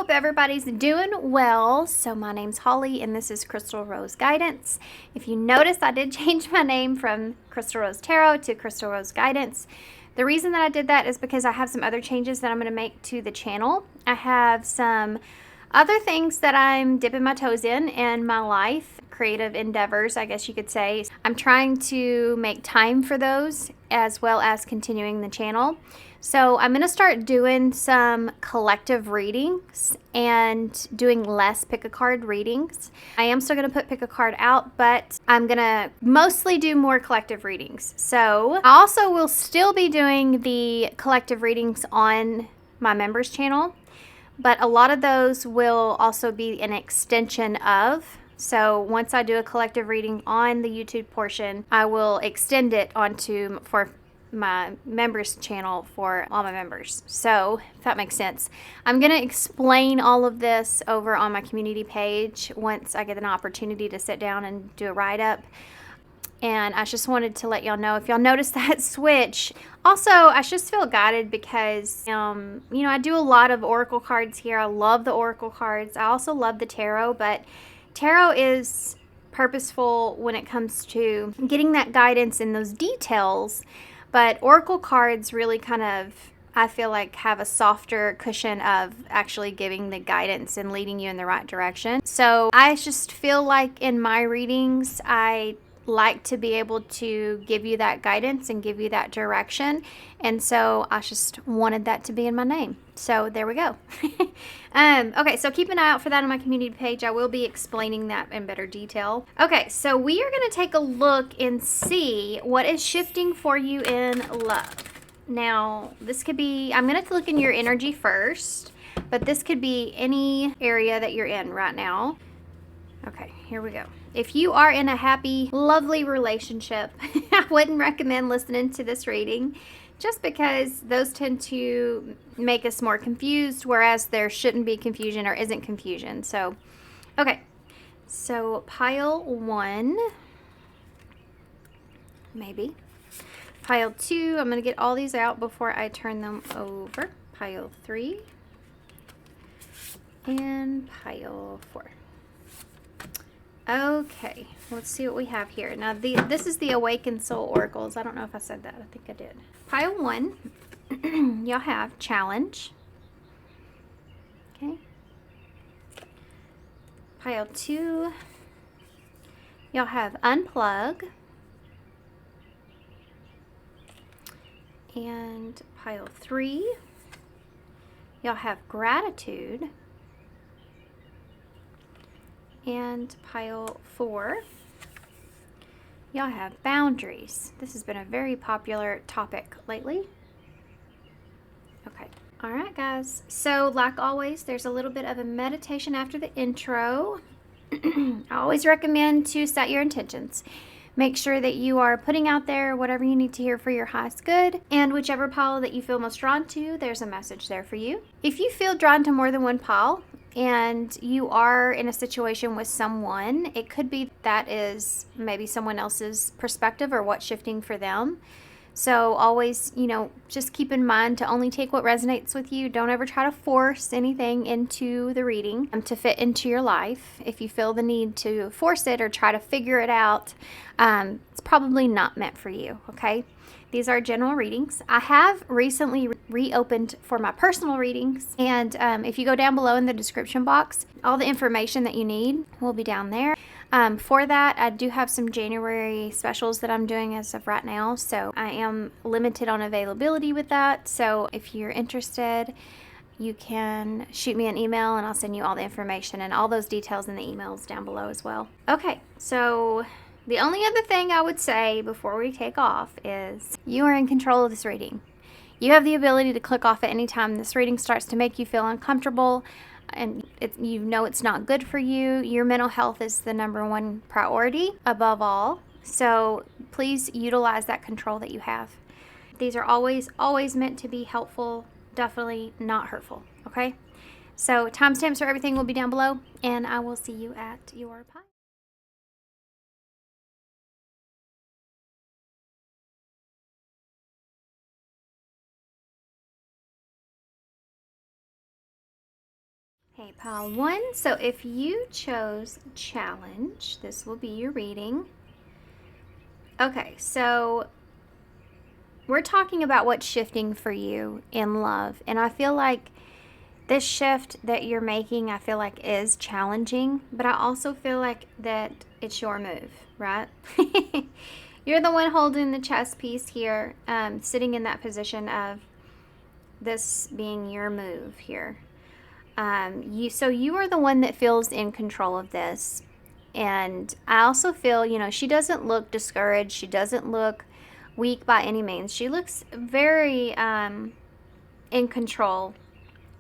hope everybody's doing well. So my name's Holly and this is Crystal Rose Guidance. If you notice, I did change my name from Crystal Rose Tarot to Crystal Rose Guidance. The reason that I did that is because I have some other changes that I'm going to make to the channel. I have some other things that I'm dipping my toes in my life, creative endeavors, I guess you could say. I'm trying to make time for those as well as continuing the channel. So I'm going to start doing some collective readings and doing less pick a card readings. I am still going to put pick a card out, but I'm going to mostly do more collective readings. So I also will still be doing the collective readings on my members channel, but a lot of those will also be an extension of. So once I do a collective reading on the YouTube portion, I will extend it onto for my members channel for all my members. So if that makes sense, I'm going to explain all of this over on my community page once I get an opportunity to sit down and do a write-up. And I just wanted to let y'all know if y'all notice that switch. Also, I just feel guided because, I do a lot of oracle cards here. I love the oracle cards. I also love the tarot, but tarot is purposeful when it comes to getting that guidance in those details. But oracle cards really kind of, I feel like, have a softer cushion of actually giving the guidance and leading you in the right direction. So I just feel like in my readings, I like to be able to give you that guidance and give you that direction. And so I just wanted that to be in my name. So there we go. Okay, so keep an eye out for that on my community page. I will be explaining that in better detail. Okay, so we are going to take a look and see what is shifting for you in love. Now, this could be, I'm going to look in your energy first, but this could be any area that you're in right now. Okay, here we go. If you are in a happy, lovely relationship, I wouldn't recommend listening to this reading just because those tend to make us more confused, whereas there shouldn't be confusion or isn't confusion. So, okay. So, pile 1, maybe. Pile 2, I'm going to get all these out before I turn them over. Pile 3. And pile 4. Okay, let's see what we have here. Now, this is the Awakened Soul Oracles. I don't know if I said that. I think I did. Pile 1, y'all have Challenge. Okay. Pile 2, y'all have Unplug. And pile 3, y'all have Gratitude. And pile 4, y'all have Boundaries. This has been a very popular topic lately. Okay. All right, guys. So, like always, there's a little bit of a meditation after the intro. I always recommend to set your intentions. Make sure that you are putting out there whatever you need to hear for your highest good. And whichever pile that you feel most drawn to, there's a message there for you. If you feel drawn to more than one pile, and you are in a situation with someone, it could be that is maybe someone else's perspective or what's shifting for them. So always, just keep in mind to only take what resonates with you. Don't ever try to force anything into the reading to fit into your life. If you feel the need to force it or try to figure it out, it's probably not meant for you, okay? These are general readings. I have recently reopened for my personal readings, and if you go down below in the description box, all the information that you need will be down there. For that, I do have some January specials that I'm doing as of right now, so I am limited on availability with that. So if you're interested, you can shoot me an email and I'll send you all the information and all those details in the emails down below as well. Okay, so the only other thing I would say before we take off is you are in control of this reading. You have the ability to click off at any time this reading starts to make you feel uncomfortable and it's not good for you. Your mental health is the #1 priority above all. So please utilize that control that you have. These are always meant to be helpful, definitely not hurtful, okay? So timestamps for everything will be down below, and I will see you at your pie. Hey, pile one. So if you chose challenge, this will be your reading. Okay, so we're talking about what's shifting for you in love. And I feel like this shift that you're making, I feel like is challenging, but I also feel like that it's your move, right? You're the one holding the chess piece here, sitting in that position of this being your move here. So you are the one that feels in control of this. And I also feel, she doesn't look discouraged. She doesn't look weak by any means. She looks very in control,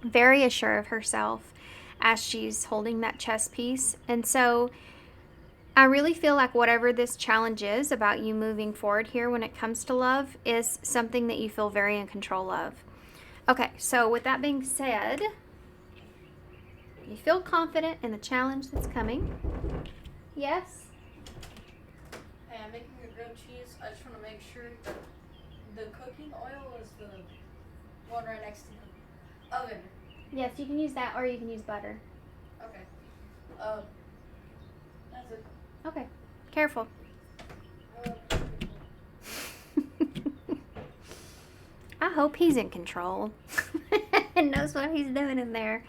very assured of herself as she's holding that chess piece. And so I really feel like whatever this challenge is about you moving forward here when it comes to love is something that you feel very in control of. Okay, so with that being said, you feel confident in the challenge that's coming. Yes? Hey, I'm making a grilled cheese. I just want to make sure that the cooking oil is the one right next to the oven. Yes, you can use that or you can use butter. Okay. That's it. Okay, careful. I hope he's in control and knows what he's doing in there,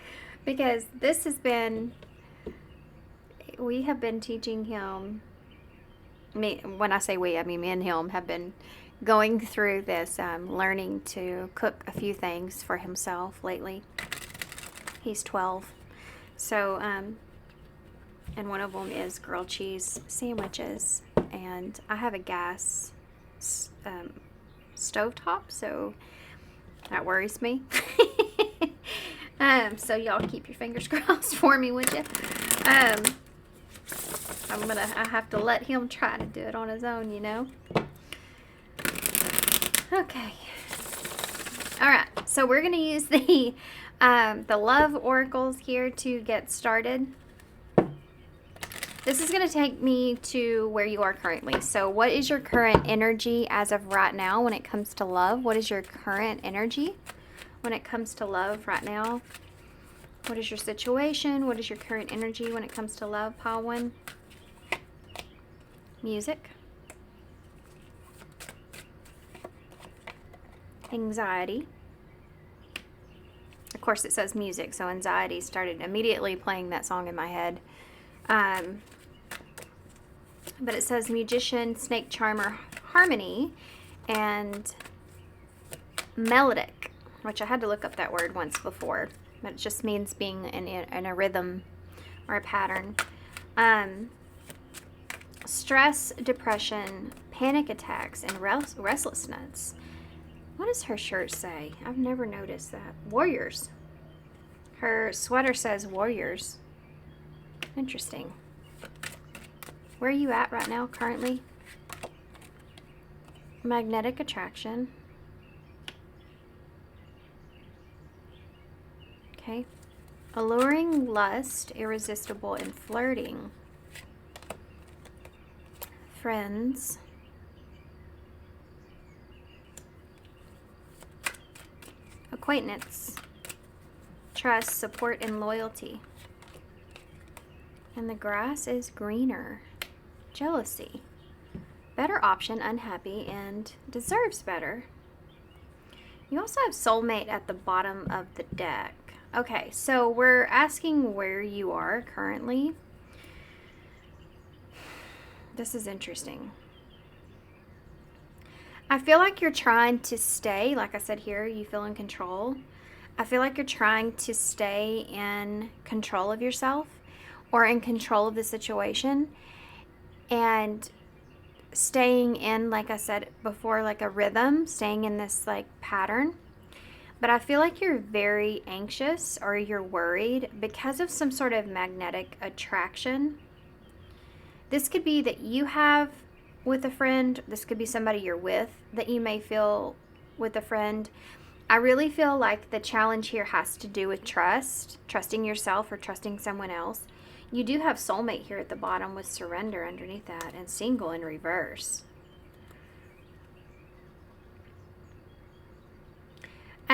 because this has been, we have been teaching him, when I say we, I mean me and him have been going through this, learning to cook a few things for himself lately. He's 12. So, and one of them is grilled cheese sandwiches. And I have a gas stovetop, so that worries me. So y'all keep your fingers crossed for me, would you? I have to let him try to do it on his own, Okay. All right. So we're gonna use the love oracles here to get started. This is going to take me to where you are currently. So what is your current energy as of right now when it comes to love? What is your current energy when it comes to love right now? What is your situation? What is your current energy when it comes to love, pile one? Music. Anxiety. Of course, it says music, so anxiety started immediately playing that song in my head. But it says musician, snake charmer, harmony, and melodic, which I had to look up that word once before, but it just means being in a rhythm or a pattern. Stress, depression, panic attacks, and restlessness. What does her shirt say? I've never noticed that. Warriors. Her sweater says warriors. Interesting. Where are you at right now, currently? Magnetic attraction. Okay. Alluring, lust, irresistible, and flirting. Friends. Acquaintance. Trust, support, and loyalty. And the grass is greener. Jealousy. Better option, unhappy, and deserves better. You also have soulmate at the bottom of the deck. Okay, so we're asking where you are currently. This is interesting. I feel like you're trying to stay, like I said here, you feel in control. I feel like you're trying to stay in control of yourself or in control of the situation, and staying in, like I said before, like a rhythm, staying in this like pattern. But I feel like you're very anxious or you're worried because of some sort of magnetic attraction. This could be that you have with a friend. This could be somebody you're with that you may feel with a friend. I really feel like the challenge here has to do with trust, trusting yourself or trusting someone else. You do have soulmate here at the bottom with surrender underneath that, and single in reverse.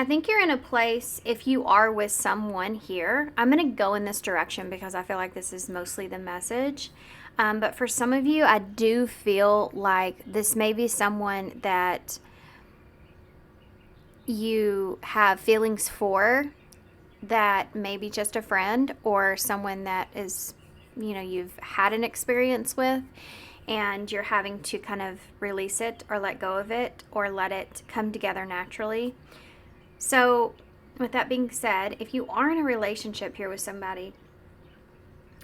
I think you're in a place, if you are with someone here, I'm going to go in this direction because I feel like this is mostly the message. But for some of you, I do feel like this may be someone that you have feelings for, that may be just a friend or someone that is, you've had an experience with, and you're having to kind of release it or let go of it or let it come together naturally. So, with that being said, if you are in a relationship here with somebody,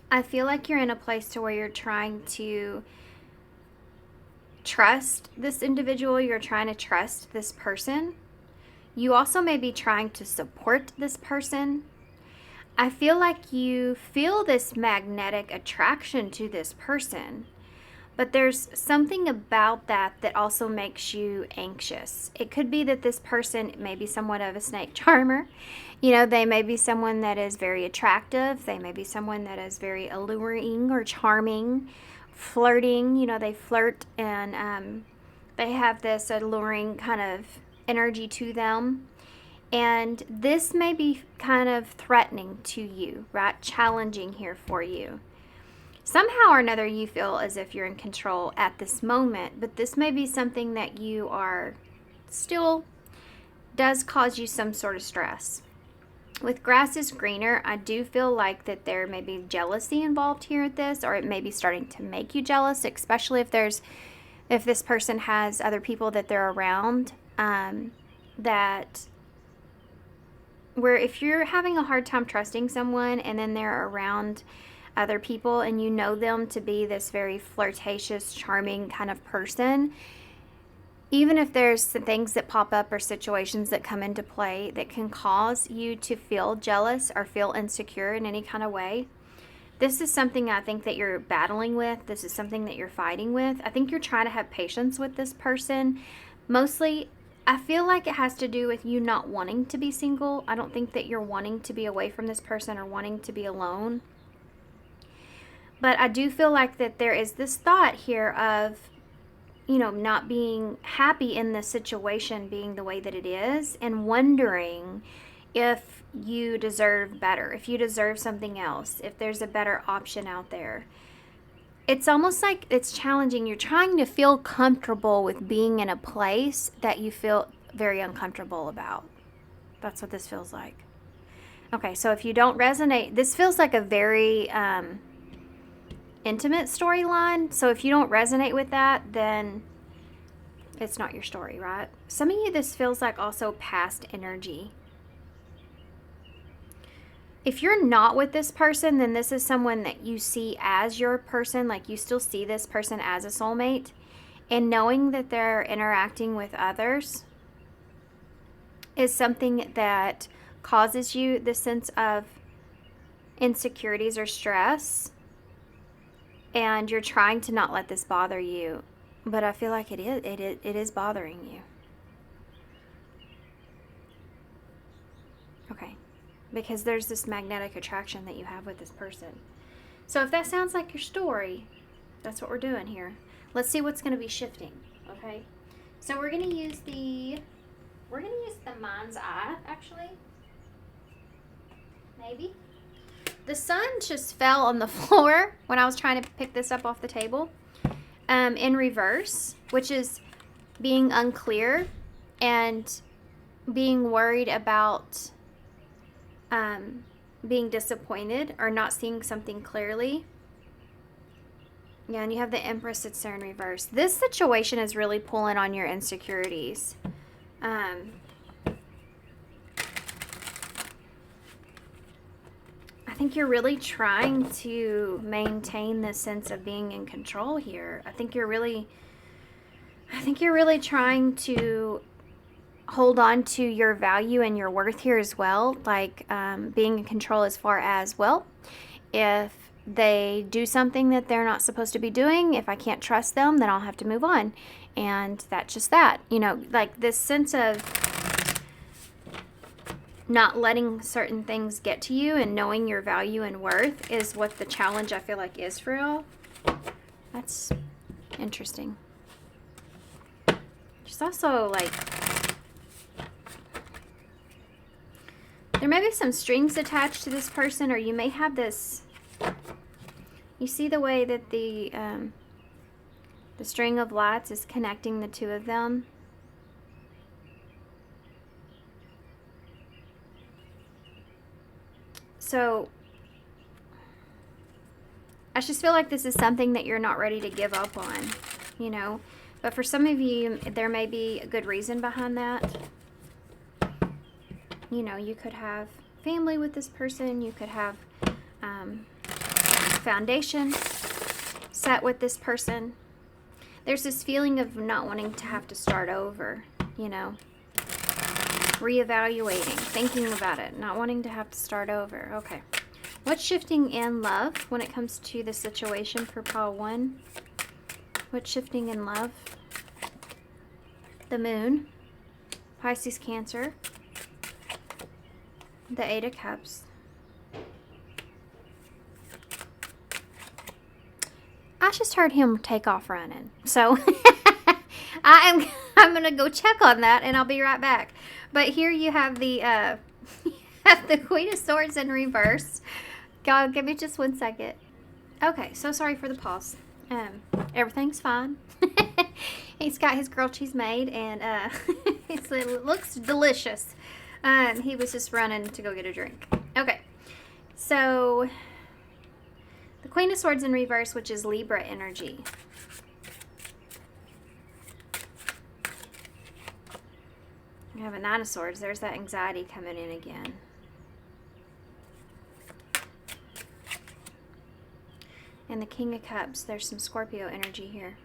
I feel like you're in a place to where you're trying to trust this individual, you're trying to trust this person. You also may be trying to support this person. I feel like you feel this magnetic attraction to this person, but there's something about that that also makes you anxious. It could be that this person may be somewhat of a snake charmer. They may be someone that is very attractive. They may be someone that is very alluring or charming, flirting. They flirt and they have this alluring kind of energy to them. And this may be kind of threatening to you, right? Challenging here for you. Somehow or another, you feel as if you're in control at this moment, but this may be something that you are still does cause you some sort of stress. With grass is greener, I do feel like that there may be jealousy involved here at this, or it may be starting to make you jealous, especially if this person has other people that they're around, where if you're having a hard time trusting someone and then they're around other people and you know them to be this very flirtatious, charming kind of person, even if there's some things that pop up or situations that come into play that can cause you to feel jealous or feel insecure in any kind of way, this is something I think that you're battling with. This is something that you're fighting with. I think you're trying to have patience with this person. Mostly, I feel like it has to do with you not wanting to be single. I don't think that you're wanting to be away from this person or wanting to be alone. But I do feel like that there is this thought here of, not being happy in this situation being the way that it is, and wondering if you deserve better, if you deserve something else, if there's a better option out there. It's almost like it's challenging. You're trying to feel comfortable with being in a place that you feel very uncomfortable about. That's what this feels like. Okay, so if you don't resonate, this feels like a very intimate storyline. So if you don't resonate with that, then it's not your story, right? Some of you, this feels like also past energy. If you're not with this person, then this is someone that you see as your person, like you still see this person as a soulmate, and knowing that they're interacting with others is something that causes you this sense of insecurities or stress, and you're trying to not let this bother you, but I feel like it is bothering you. Okay. Because there's this magnetic attraction that you have with this person. So if that sounds like your story, that's what we're doing here. Let's see what's going to be shifting, okay? So we're going to use the mind's eye, actually. Maybe. The sun just fell on the floor when I was trying to pick this up off the table, in reverse, which is being unclear and being worried about being disappointed or not seeing something clearly. Yeah, and you have the Empress that's there in reverse. This situation is really pulling on your insecurities. I think you're really trying to maintain this sense of being in control here. I think you're really trying to hold on to your value and your worth here as well, like being in control as far as, well, if they do something that they're not supposed to be doing, if I can't trust them, then I'll have to move on. And that's just that, like this sense of not letting certain things get to you and knowing your value and worth is what the challenge I feel like is for y'all. That's interesting. Just also like There may be some strings attached to this person, or you may have this. You see the way that the string of lights is connecting the two of them? So I just feel like this is something that you're not ready to give up on, you know. But for some of you, there may be a good reason behind that. You know, you could have family with this person. You could have foundation set with this person. There's this feeling of not wanting to have to start over, you know. Reevaluating, thinking about it, not wanting to have to start over. Okay. What's shifting in love when it comes to the situation for pile 1? What's shifting in love? The moon, Pisces, Cancer, the 8 of Cups. I just heard him take off running. So I'm going to go check on that and I'll be right back. But here you have the the Queen of Swords in reverse. God, give me just 1 second. Okay, so sorry for the pause. Everything's fine. He's got his grilled cheese made and it looks delicious. He was just running to go get a drink. Okay, so the Queen of Swords in reverse, which is Libra energy. You have a 9 of Swords. There's that anxiety coming in again. And the King of Cups. There's some Scorpio energy here.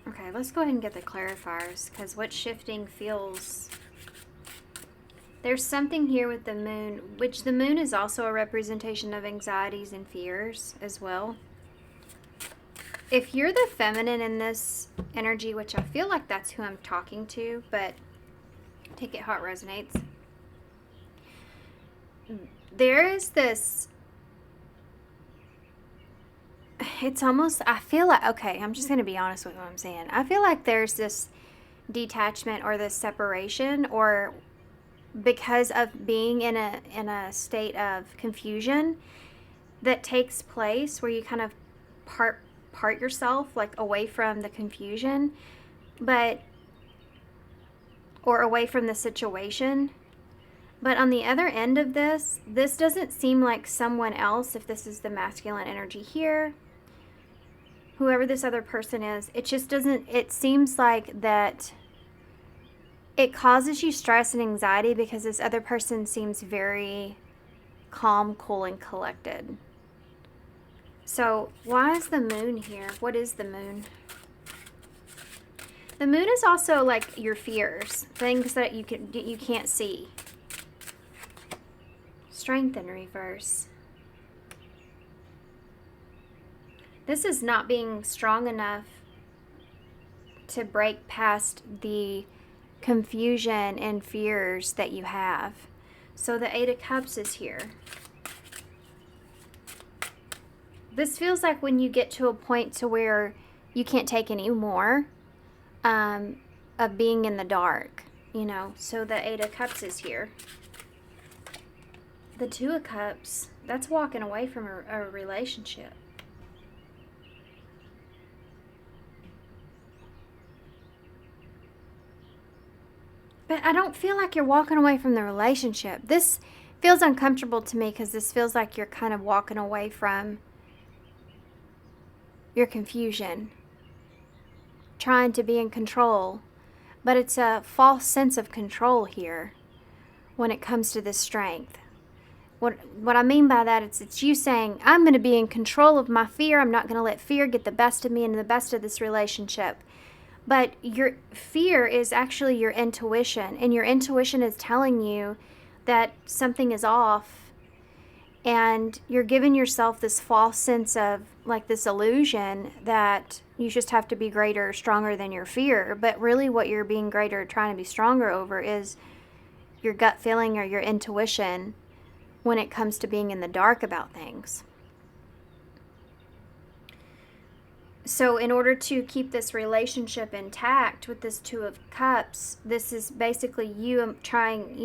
Okay, let's go ahead and get the clarifiers, because what's shifting feels... There's something here with the moon, which the moon is also a representation of anxieties and fears as well. If you're the feminine in this energy, which I feel like that's who I'm talking to, but take it how it resonates. There is this... It's almost, I feel like, okay, I'm just going to be honest with what I'm saying. I feel like there's this detachment or this separation, or because of being in a state of confusion that takes place where you kind of part yourself like away from the confusion, or away from the situation. But on the other end of this doesn't seem like someone else, if this is the masculine energy here, whoever this other person is, it just doesn't, it seems like that it causes you stress and anxiety because this other person seems very calm, cool, and collected. So why is the moon here? What is the moon? The moon is also like your fears, things that you can't see. Strength in reverse. This is not being strong enough to break past the confusion and fears that you have. So the 8 of Cups is here. This feels like when you get to a point to where you can't take any more of being in the dark, you know. So the 8 of Cups is here. The 2 of Cups, that's walking away from a relationship. But I don't feel like you're walking away from the relationship. This feels uncomfortable to me because this feels like you're kind of walking away from your confusion, trying to be in control. But it's a false sense of control here when it comes to this strength. What I mean by that, it's you saying, I'm going to be in control of my fear. I'm not going to let fear get the best of me and the best of this relationship. But your fear is actually your intuition, and your intuition is telling you that something is off, and you're giving yourself this false sense of, like, this illusion that you just have to be greater or stronger than your fear. But really what you're being greater, trying to be stronger over, is your gut feeling or your intuition when it comes to being in the dark about things. So in order to keep this relationship intact with this Two of Cups, this is basically you trying,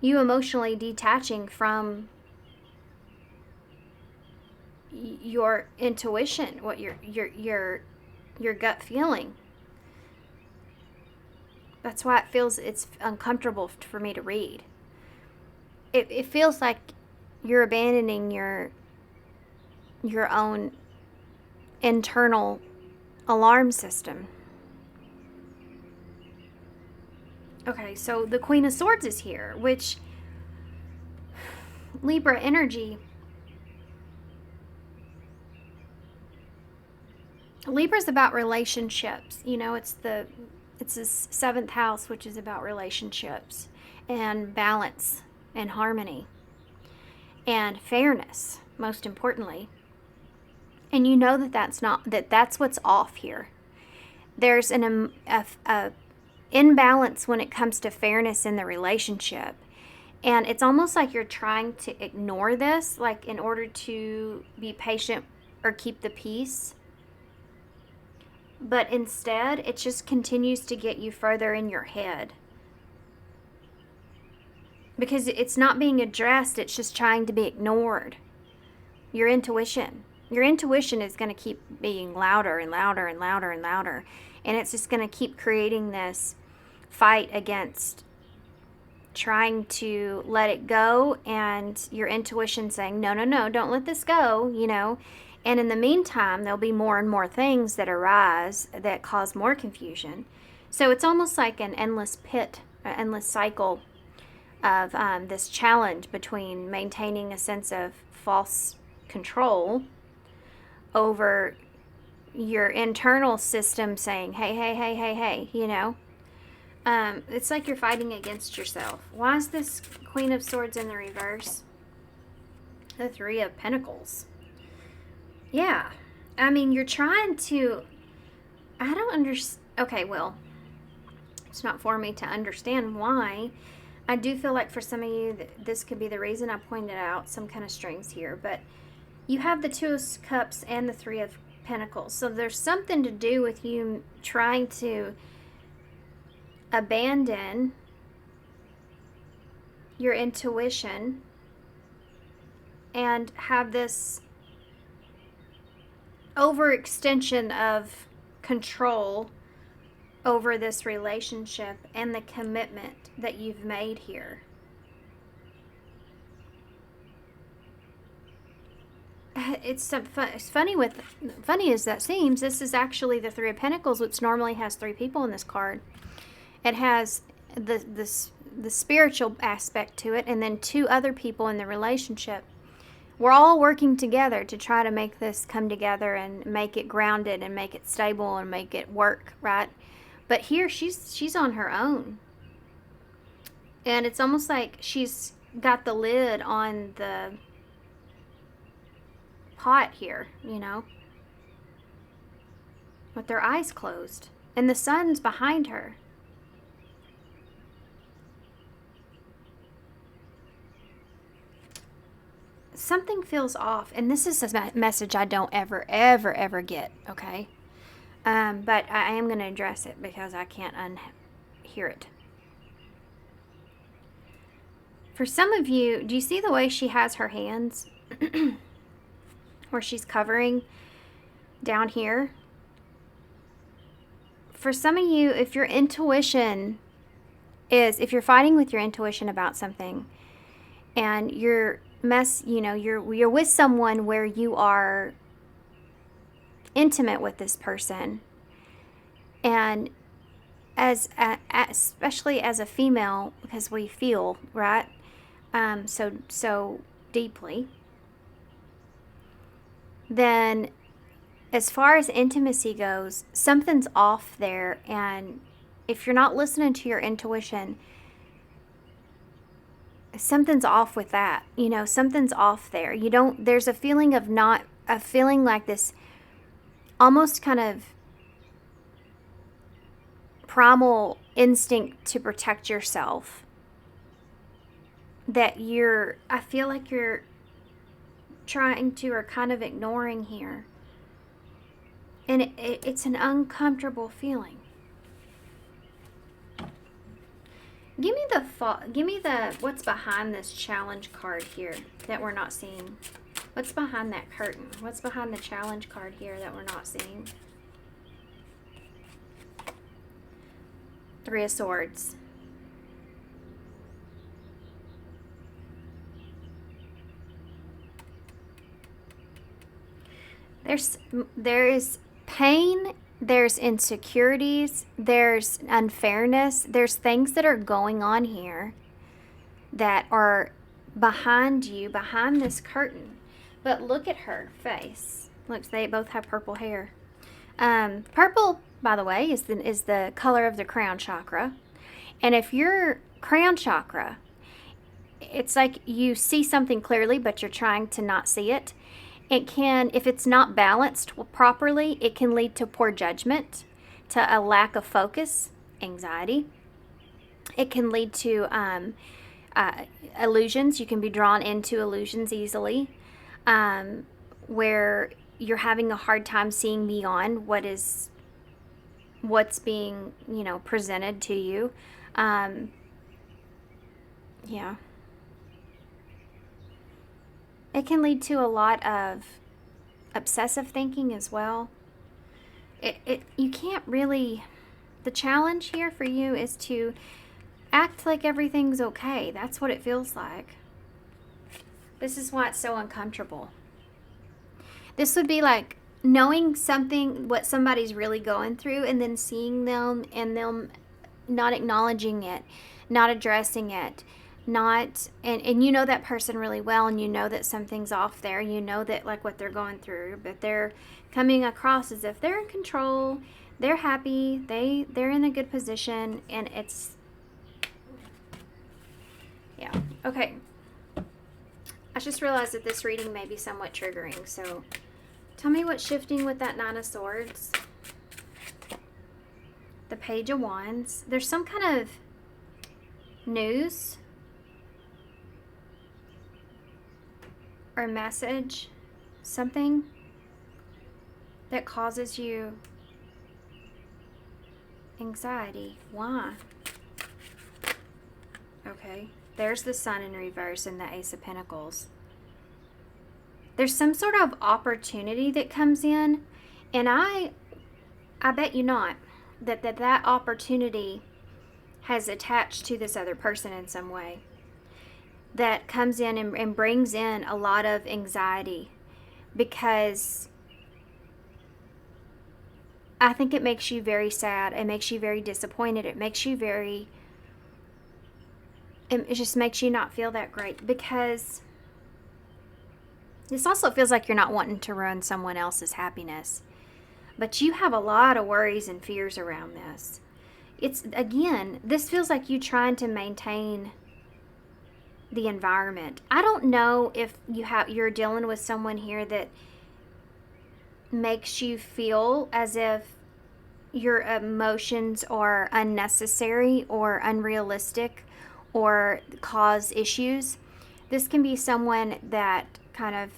you emotionally detaching from your intuition, what your gut feeling. That's why it's uncomfortable for me to read. It feels like you're abandoning your own internal alarm system. Okay, so the Queen of Swords is here, which Libra energy. Libra's about relationships. It's the seventh house, which is about relationships and balance and harmony and fairness, most importantly. And you know that's what's off here. There's an imbalance when it comes to fairness in the relationship. And it's almost like you're trying to ignore this, like in order to be patient or keep the peace. But instead, it just continues to get you further in your head. Because it's not being addressed, it's just trying to be ignored. Your intuition. Your intuition is going to keep being louder and louder and louder and louder. And it's just going to keep creating this fight against trying to let it go, and your intuition saying, no, no, no, don't let this go, And in the meantime, there'll be more and more things that arise that cause more confusion. So it's almost like an endless pit, an endless cycle of this challenge between maintaining a sense of false control over your internal system saying, hey, hey, hey, hey, hey, It's like you're fighting against yourself. Why is this Queen of Swords in the reverse? The Three of Pentacles. Yeah. I mean, you're trying to... I don't understand. Okay, well, it's not for me to understand why. I do feel like for some of you, this could be the reason I pointed out some kind of strings here. But you have the Two of Cups and the Three of Pentacles. So there's something to do with you trying to abandon your intuition and have this overextension of control over this relationship and the commitment that you've made here. It's funny as that seems, this is actually the Three of Pentacles, which normally has three people in this card. It has the spiritual aspect to it, and then two other people in the relationship. We're all working together to try to make this come together and make it grounded and make it stable and make it work, right? But here she's on her own. And it's almost like she's got the lid on the pot here, with their eyes closed. And the sun's behind her. Something feels off, and this is a message I don't ever get, okay? But I am going to address it because I can't unhear it. For some of you, do you see the way she has her hands? Where she's covering down here? For some of you, if your intuition if you're fighting with your intuition about something, and you're with someone where you are intimate with this person, and especially as a female, because we feel, right, so deeply, then as far as intimacy goes, something's off there. And if you're not listening to your intuition, something's off with that. Something's off there. There's a feeling of like this almost kind of primal instinct to protect yourself that I feel like you're trying to, or kind of ignoring here. And it's an uncomfortable feeling. Give me the what's behind this challenge card here that we're not seeing. What's behind that curtain? What's behind the challenge card here that we're not seeing? Three of Swords. There is pain, there's insecurities, there's unfairness, there's things that are going on here that are behind you, behind this curtain. But look at her face. Look, they both have purple hair. Purple, by the way, is the color of the crown chakra. And if your crown chakra, it's like you see something clearly, but you're trying to not see it. It can, if it's not balanced properly, it can lead to poor judgment, to a lack of focus, anxiety. It can lead to illusions. You can be drawn into illusions easily, where you're having a hard time seeing beyond what's being, presented to you. Yeah. It can lead to a lot of obsessive thinking as well. You can't really, the challenge here for you is to act like everything's okay. That's what it feels like. This is why it's so uncomfortable. This would be like knowing what somebody's really going through and then seeing them and them not acknowledging it, not addressing it, and you know that person really well, and you know that something's off there, you know that like what they're going through, but they're coming across as if they're in control, they're happy, they're in a good position, and it's, yeah. Okay, I just realized that this reading may be somewhat triggering, so tell me what's shifting with that Nine of Swords, the Page of Wands. There's some kind of news or message, something that causes you anxiety. Why? Okay, there's the Sun in reverse and the Ace of Pentacles. There's some sort of opportunity that comes in, and I bet you not that opportunity has attached to this other person in some way, that comes in and brings in a lot of anxiety, because I think it makes you very sad. It makes you very disappointed. It just makes you not feel that great, because this also feels like you're not wanting to ruin someone else's happiness. But you have a lot of worries and fears around this. This feels like you trying to maintain the environment. I don't know if you're dealing with someone here that makes you feel as if your emotions are unnecessary or unrealistic or cause issues. This can be someone that kind of,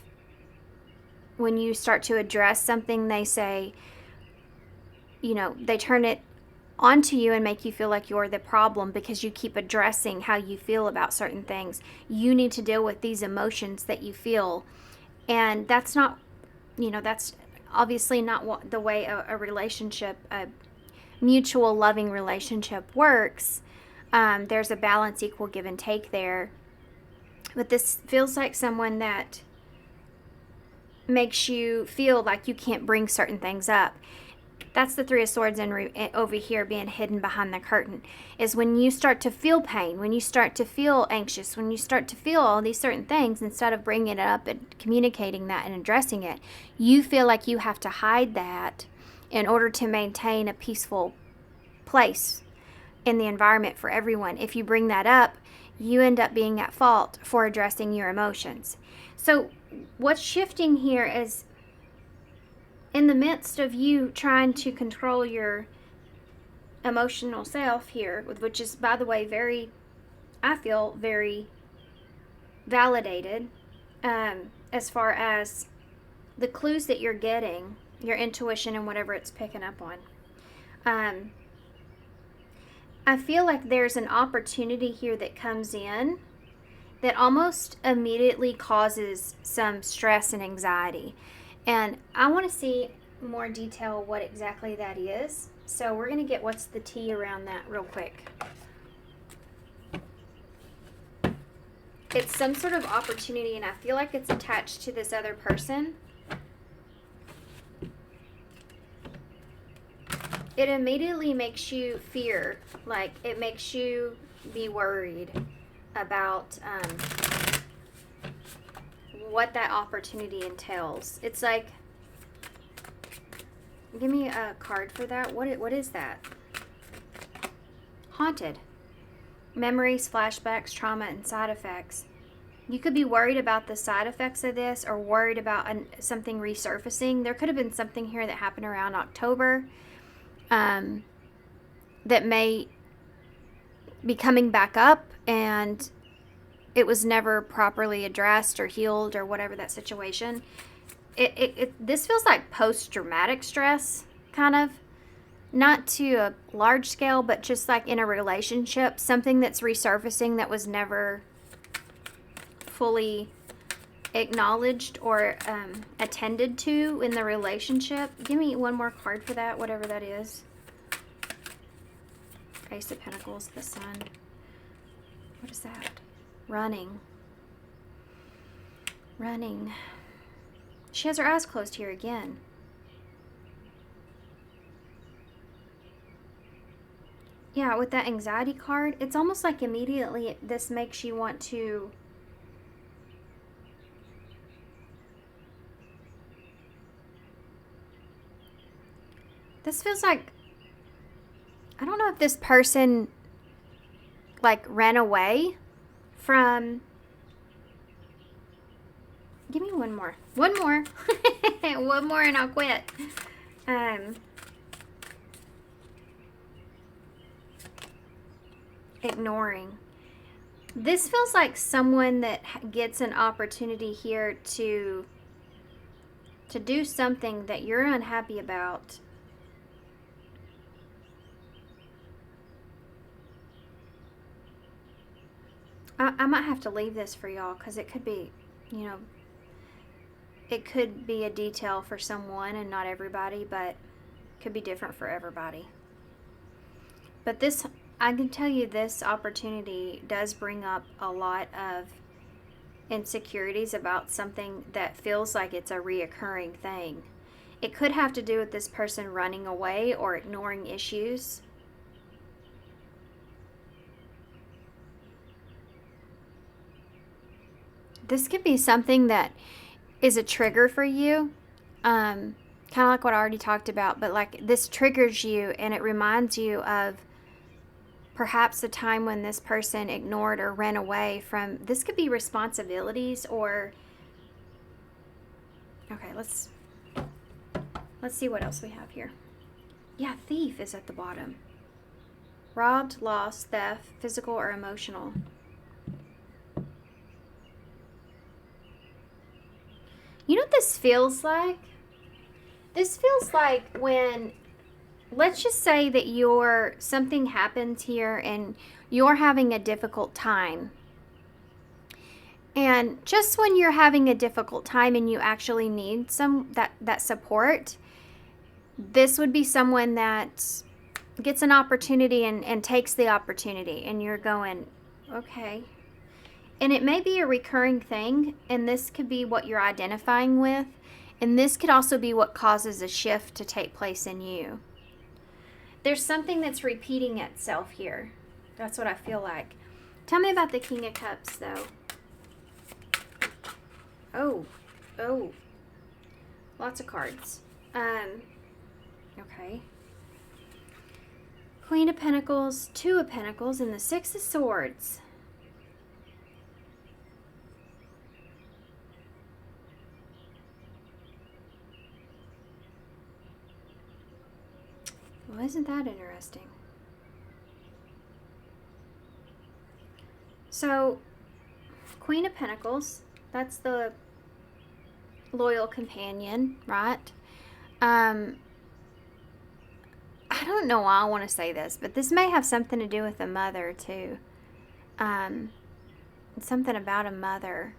when you start to address something, they say, they turn it onto you and make you feel like you're the problem because you keep addressing how you feel about certain things. You need to deal with these emotions that you feel. And that's not, that's obviously not the way a relationship, a mutual loving relationship works. There's a balance, equal give and take there. But this feels like someone that makes you feel like you can't bring certain things up. That's the Three of Swords over here being hidden behind the curtain, is when you start to feel pain, when you start to feel anxious, when you start to feel all these certain things, instead of bringing it up and communicating that and addressing it, you feel like you have to hide that in order to maintain a peaceful place in the environment for everyone. If you bring that up, you end up being at fault for addressing your emotions. So what's shifting here is, in the midst of you trying to control your emotional self here, which is, by the way, I feel very validated, as far as the clues that you're getting your intuition and whatever it's picking up on. I feel like there's an opportunity here that comes in that almost immediately causes some stress and anxiety. And I want to see more detail what exactly that is. So we're going to get what's the tea around that real quick. It's some sort of opportunity, and I feel like it's attached to this other person. It immediately makes you fear, like it makes you be worried about what that opportunity entails. It's like, give me a card for that. What is that? Haunted. Memories, flashbacks, trauma, and side effects. You could be worried about the side effects of this, or worried about something resurfacing. There could have been something here that happened around October that may be coming back up, and it was never properly addressed or healed or whatever that situation. This feels like post-traumatic stress, kind of. Not to a large scale, but just like in a relationship, something that's resurfacing that was never fully acknowledged or attended to in the relationship. Give me one more card for that, whatever that is. Ace of Pentacles, the Sun. What is that? Running. Running. She has her eyes closed here again. Yeah, with that anxiety card, it's almost like immediately this makes you want to this feels like, I don't know if this person like ran away from, give me one more. One more. One more and I'll quit. Ignoring. This feels like someone that gets an opportunity here to do something that you're unhappy about. I might have to leave this for y'all because it could be, you know, it could be a detail for someone and not everybody, but it could be different for everybody. But this, I can tell you, this opportunity does bring up a lot of insecurities about something that feels like it's a reoccurring thing. It could have to do with this person running away or ignoring issues. This could be something that is a trigger for you. Kind of like what I already talked about, but like this triggers you and it reminds you of perhaps the time when this person ignored or ran away from, this could be responsibilities or, okay, let's see what else we have here. Yeah, thief is at the bottom. Robbed, lost, theft, physical or emotional. You know what this feels like? This feels like when, let's just say that something happens here and you're having a difficult time. And just when you're having a difficult time and you actually need that support, this would be someone that gets an opportunity and takes the opportunity, and you're going, okay. And it may be a recurring thing, and this could be what you're identifying with, and this could also be what causes a shift to take place in you. There's something that's repeating itself here. That's what I feel like. Tell me about the King of Cups, though. Oh. Lots of cards. Okay. Queen of Pentacles, Two of Pentacles, and the Six of Swords. Well, isn't that interesting? So, Queen of Pentacles, that's the loyal companion, right? I don't know why I want to say this, but this may have something to do with a mother too. Something about a mother.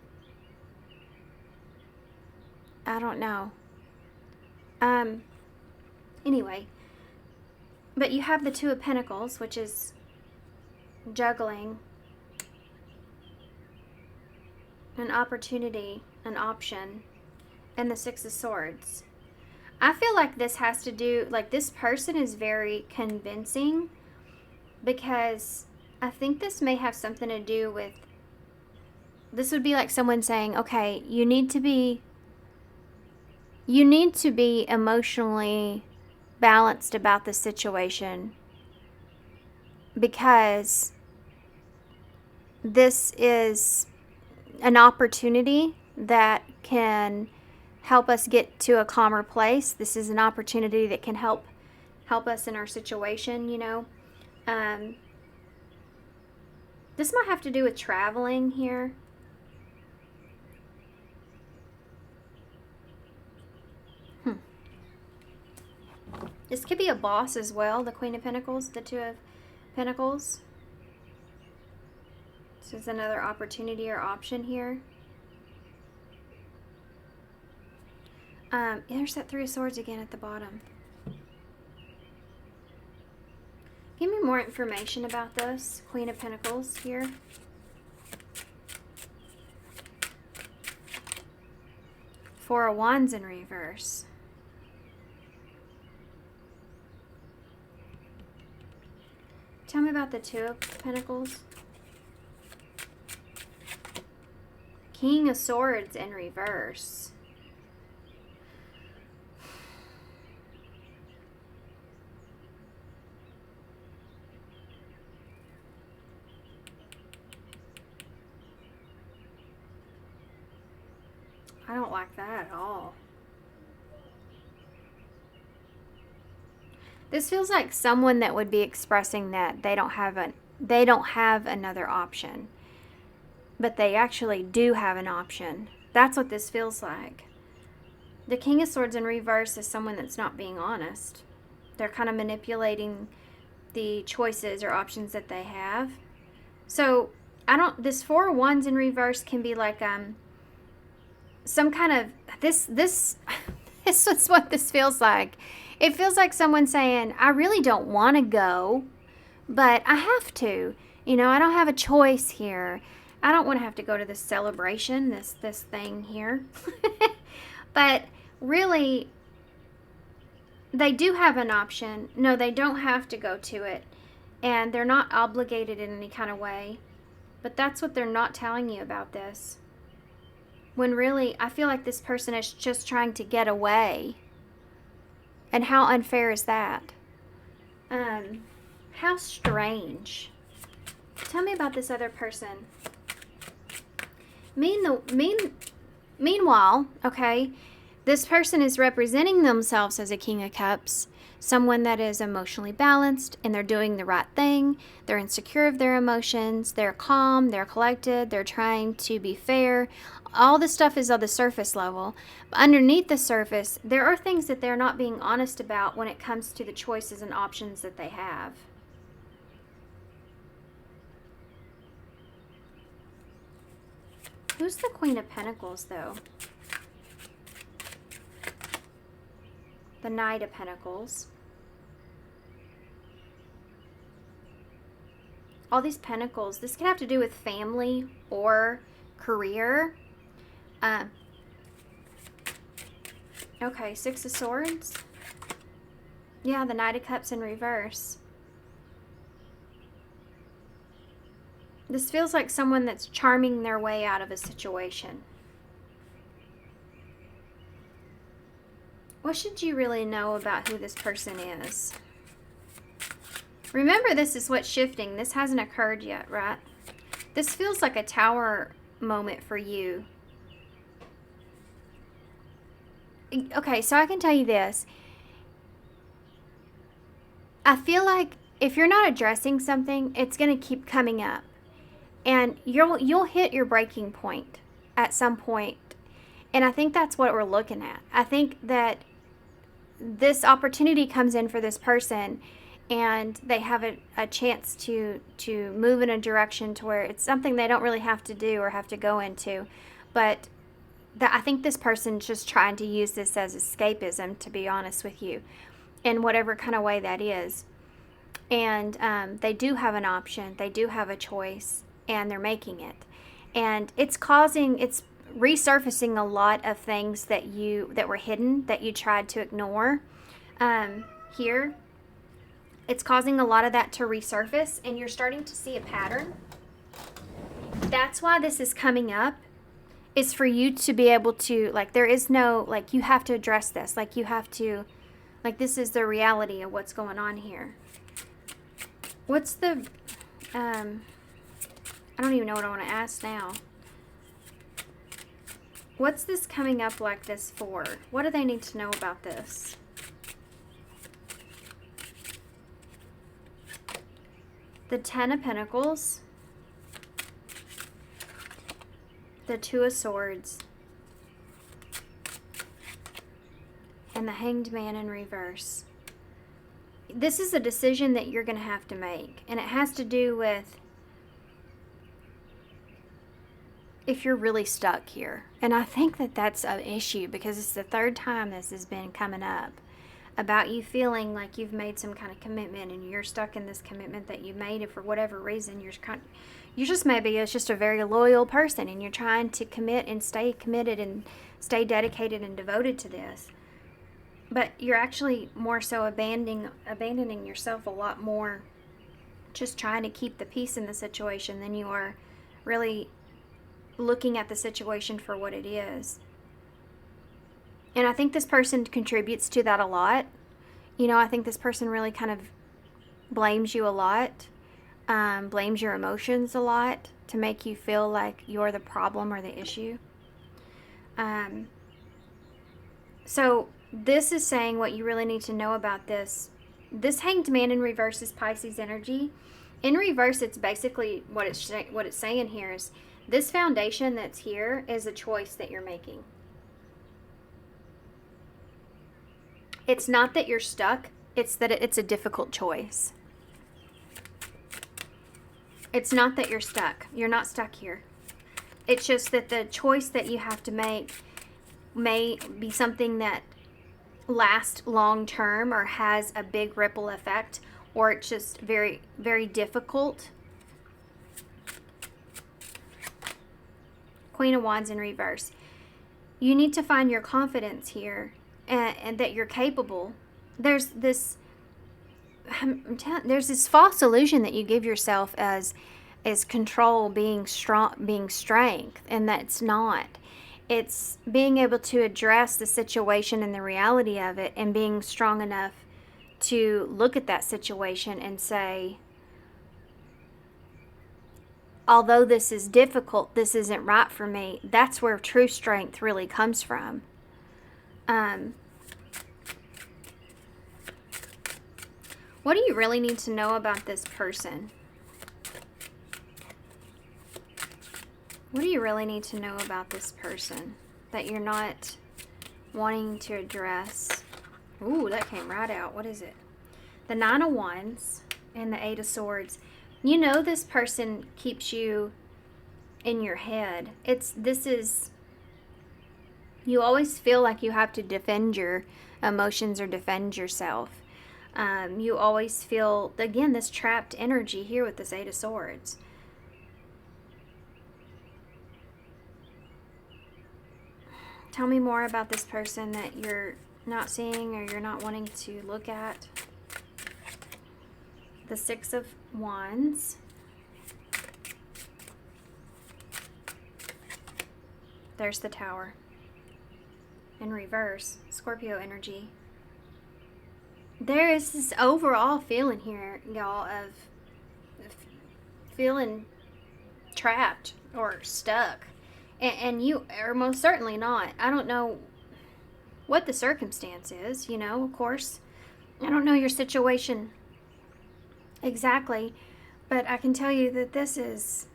I don't know. Anyway, but you have the Two of Pentacles, which is juggling, an opportunity, an option, and the Six of Swords. I feel like this has to do, like this person is very convincing, because I think this may have something to do with, this would be like someone saying, okay, you need to be emotionally balanced about the situation, because this is an opportunity that can help us get to a calmer place. This is an opportunity that can help us in our situation, you know. This might have to do with traveling here. This could be a boss as well, the Queen of Pentacles, the Two of Pentacles. This is another opportunity or option here. There's that Three of Swords again at the bottom. Give me more information about this Queen of Pentacles here. Four of Wands in reverse. Tell me about the Two of Pentacles. King of Swords in reverse. I don't like that at all. This feels like someone that would be expressing that they don't have another option, but they actually do have an option. That's what this feels like. The King of Swords in reverse is someone that's not being honest. They're kind of manipulating the choices or options that they have. So this Four of Wands in reverse can be like some kind of this is what this feels like. It feels like someone saying, I really don't want to go, but I have to. You know, I don't have a choice here. I don't want to have to go to this celebration, this thing here. But really, they do have an option. No, they don't have to go to it. And they're not obligated in any kind of way. But that's what they're not telling you about this. When really, I feel like this person is just trying to get away. And how unfair is that? How strange. Tell me about this other person. Meanwhile, okay, this person is representing themselves as a King of Cups, someone that is emotionally balanced and they're doing the right thing. They're insecure of their emotions. They're calm. They're collected. They're trying to be fair. All this stuff is on the surface level. But underneath the surface, there are things that they're not being honest about when it comes to the choices and options that they have. Who's the Queen of Pentacles, though? The Knight of Pentacles. All these pentacles. This could have to do with family or career. Okay, Six of Swords. Yeah, the Knight of Cups in reverse. This feels like someone that's charming their way out of a situation. What should you really know about who this person is? Remember, this is what's shifting. This hasn't occurred yet, right? This feels like a Tower moment for you. Okay, so I can tell you this. I feel like if you're not addressing something, it's going to keep coming up. And you'll hit your breaking point at some point. And I think that's what we're looking at. I think that this opportunity comes in for this person, and they have a chance to move in a direction to where it's something they don't really have to do or have to go into. But I think this person's just trying to use this as escapism, to be honest with you, in whatever kind of way that is. And they do have an option, they do have a choice, and they're making it. And it's resurfacing a lot of things that were hidden, that you tried to ignore. Here, it's causing a lot of that to resurface, and you're starting to see a pattern. That's why this is coming up, is for you to be able to, like, there is no, like, you have to address this. Like, you have to, like, this is the reality of what's going on here. What's the, I don't even know what I want to ask now. What's this coming up like this for? What do they need to know about this? The Ten of Pentacles. The Two of Swords. And the Hanged Man in reverse. This is a decision that you're going to have to make. And it has to do with if you're really stuck here. And I think that that's an issue, because it's the third time this has been coming up. About you feeling like you've made some kind of commitment and you're stuck in this commitment that you made, and for whatever reason you just maybe it's just a very loyal person, and you're trying to commit and stay committed and stay dedicated and devoted to this. But you're actually more so abandoning yourself a lot more, just trying to keep the peace in the situation, than you are really looking at the situation for what it is. And I think this person contributes to that a lot. You know, I think this person really kind of blames you a lot, blames your emotions a lot to make you feel like you're the problem or the issue. So this is saying what you really need to know about this. This Hanged Man in reverse is Pisces energy. In reverse, it's basically what it's saying here is this foundation that's here is a choice that you're making. It's not that you're stuck, it's that it's a difficult choice. It's not that you're stuck. You're not stuck here. It's just that the choice that you have to make may be something that lasts long term or has a big ripple effect, or it's just very, very difficult. Queen of Wands in reverse. You need to find your confidence here. And that you're capable. There's this false illusion that you give yourself as control being strong, being strength, and that's not. It's being able to address the situation and the reality of it, and being strong enough to look at that situation and say, although this is difficult, this isn't right for me. That's where true strength really comes from. What do you really need to know about this person? What do you really need to know about this person that you're not wanting to address? Ooh, that came right out. What is it? The Nine of Wands and the Eight of Swords. You know this person keeps you in your head. You always feel like you have to defend your emotions or defend yourself. You always feel, again, this trapped energy here with this Eight of Swords. Tell me more about this person that you're not seeing or you're not wanting to look at. The Six of Wands. There's the Tower. In reverse, Scorpio energy. There is this overall feeling here, y'all, of feeling trapped or stuck. And you are most certainly not. I don't know what the circumstance is, you know, of course. I don't know your situation exactly, but I can tell you that this is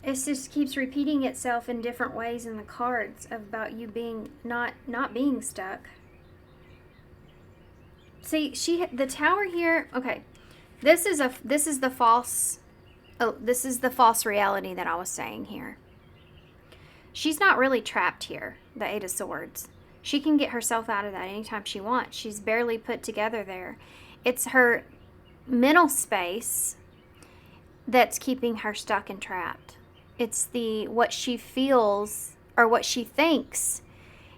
it just keeps repeating itself in different ways in the cards about you being not being stuck. See, the Tower here. Okay, this is the false. Oh, this is the false reality that I was saying here. She's not really trapped here. The Eight of Swords. She can get herself out of that anytime she wants. She's barely put together there. It's her mental space that's keeping her stuck and trapped. It's what she feels or what she thinks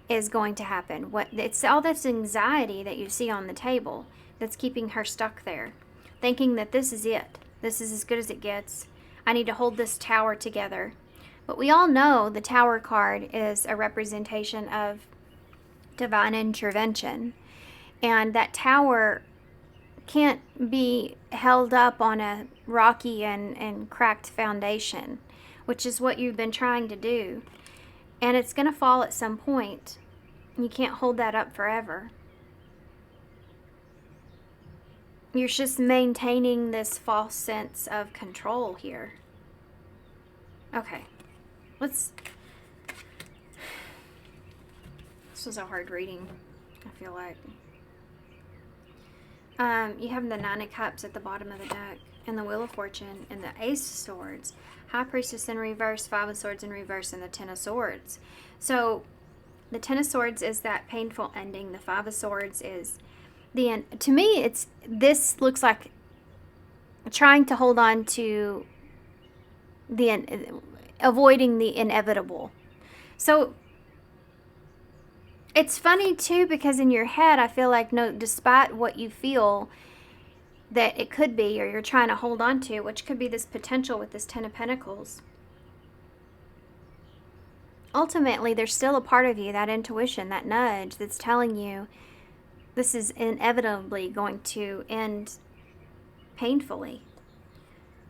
is going to happen. It's all this anxiety that you see on the table that's keeping her stuck there, thinking that this is it. This is as good as it gets. I need to hold this tower together. But we all know the Tower card is a representation of divine intervention. And that tower can't be held up on a rocky and cracked foundation, which is what you've been trying to do. And it's going to fall at some point. You can't hold that up forever. You're just maintaining this false sense of control here. Okay. This was a hard reading, I feel like. You have the Nine of Cups at the bottom of the deck, and the Wheel of Fortune, and the Ace of Swords, High Priestess in reverse, Five of Swords in reverse, and the Ten of Swords. So, the Ten of Swords is that painful ending. The Five of Swords is the end. To me, this looks like trying to hold on to avoiding the inevitable. So, it's funny too, because in your head, I feel like, no, despite what you feel that it could be, or you're trying to hold on to, which could be this potential with this Ten of Pentacles, ultimately, there's still a part of you, that intuition, that nudge, that's telling you this is inevitably going to end painfully.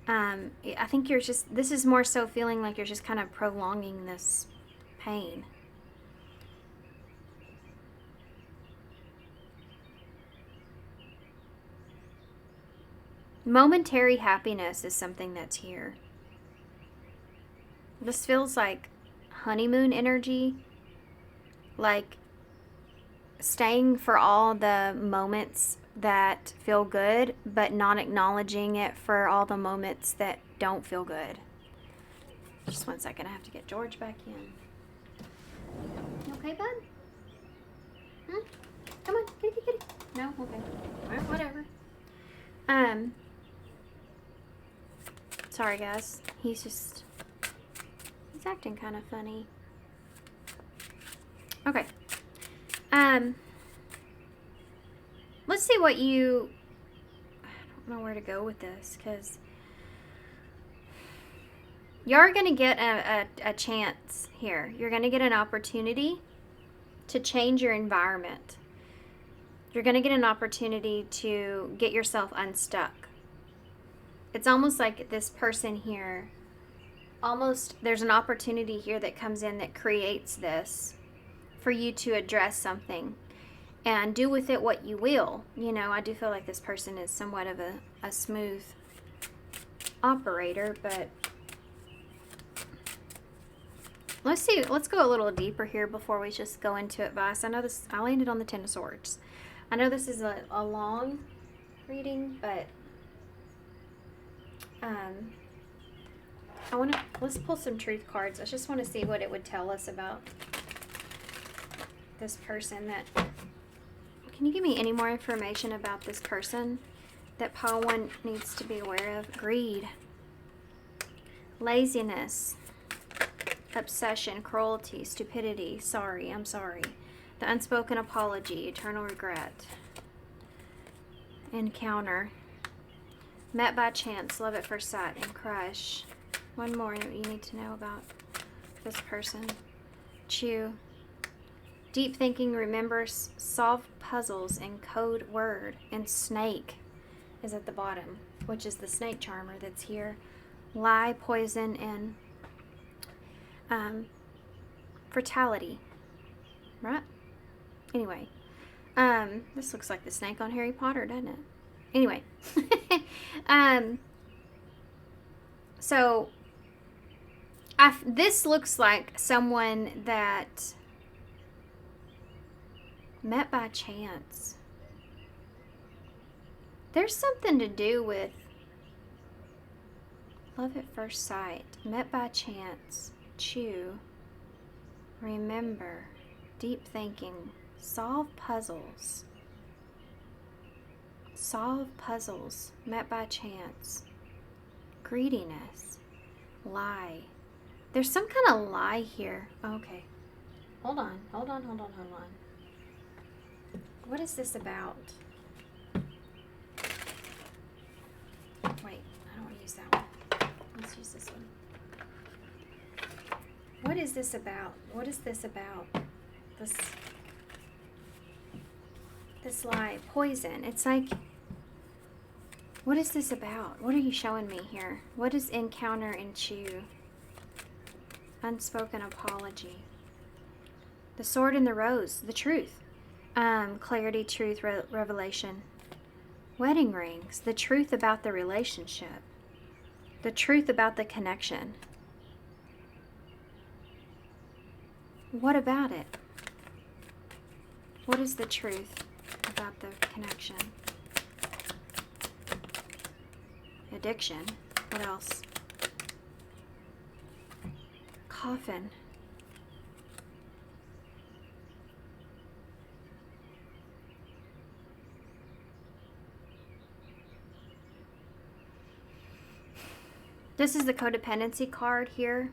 I think this is more so feeling like you're just kind of prolonging this pain. Momentary happiness is something that's here. This feels like honeymoon energy, like staying for all the moments that feel good, but not acknowledging it for all the moments that don't feel good. Just 1 second, I have to get George back in. You okay, bud? Come on, kitty. No? Okay. Well, whatever. Sorry guys, he's acting kind of funny. Okay. Let's see what I don't know where to go with this, because you're going to get a chance here. You're going to get an opportunity to change your environment. You're going to get an opportunity to get yourself unstuck. It's almost like this person here, there's an opportunity here that comes in that creates this for you to address something and do with it what you will. You know, I do feel like this person is somewhat of a smooth operator, but let's go a little deeper here before we just go into advice. I landed on the Ten of Swords. I know this is a long reading, but let's pull some truth cards. I just want to see what it would tell us about this person. Can you give me any more information about this person that pile 1 needs to be aware of? Greed, laziness, obsession, cruelty, stupidity, I'm sorry, the unspoken apology, eternal regret, encounter, met by chance, love at first sight, and crush. One more that you need to know about this person. Chew, deep thinking, remembers, solve puzzles, and code word. And snake is at the bottom, which is the snake charmer that's here. Lie, poison, and fatality. Right? Anyway, this looks like the snake on Harry Potter, doesn't it? Anyway, so This looks like someone that met by chance. There's something to do with love at first sight, met by chance, chew, remember, deep thinking, solve puzzles, met by chance, greediness, lie. There's some kind of lie here. Okay. Hold on. What is this about? Wait, I don't want to use that one. Let's use this one. What is this about? This lie, poison. It's like, what is this about? What are you showing me here? What is encounter and chew? Unspoken apology. The sword and the rose, the truth. Clarity, truth, revelation. Wedding rings, the truth about the relationship. The truth about the connection. What about it? What is the truth about the connection? Addiction. What else? Coffin. This is the codependency card here.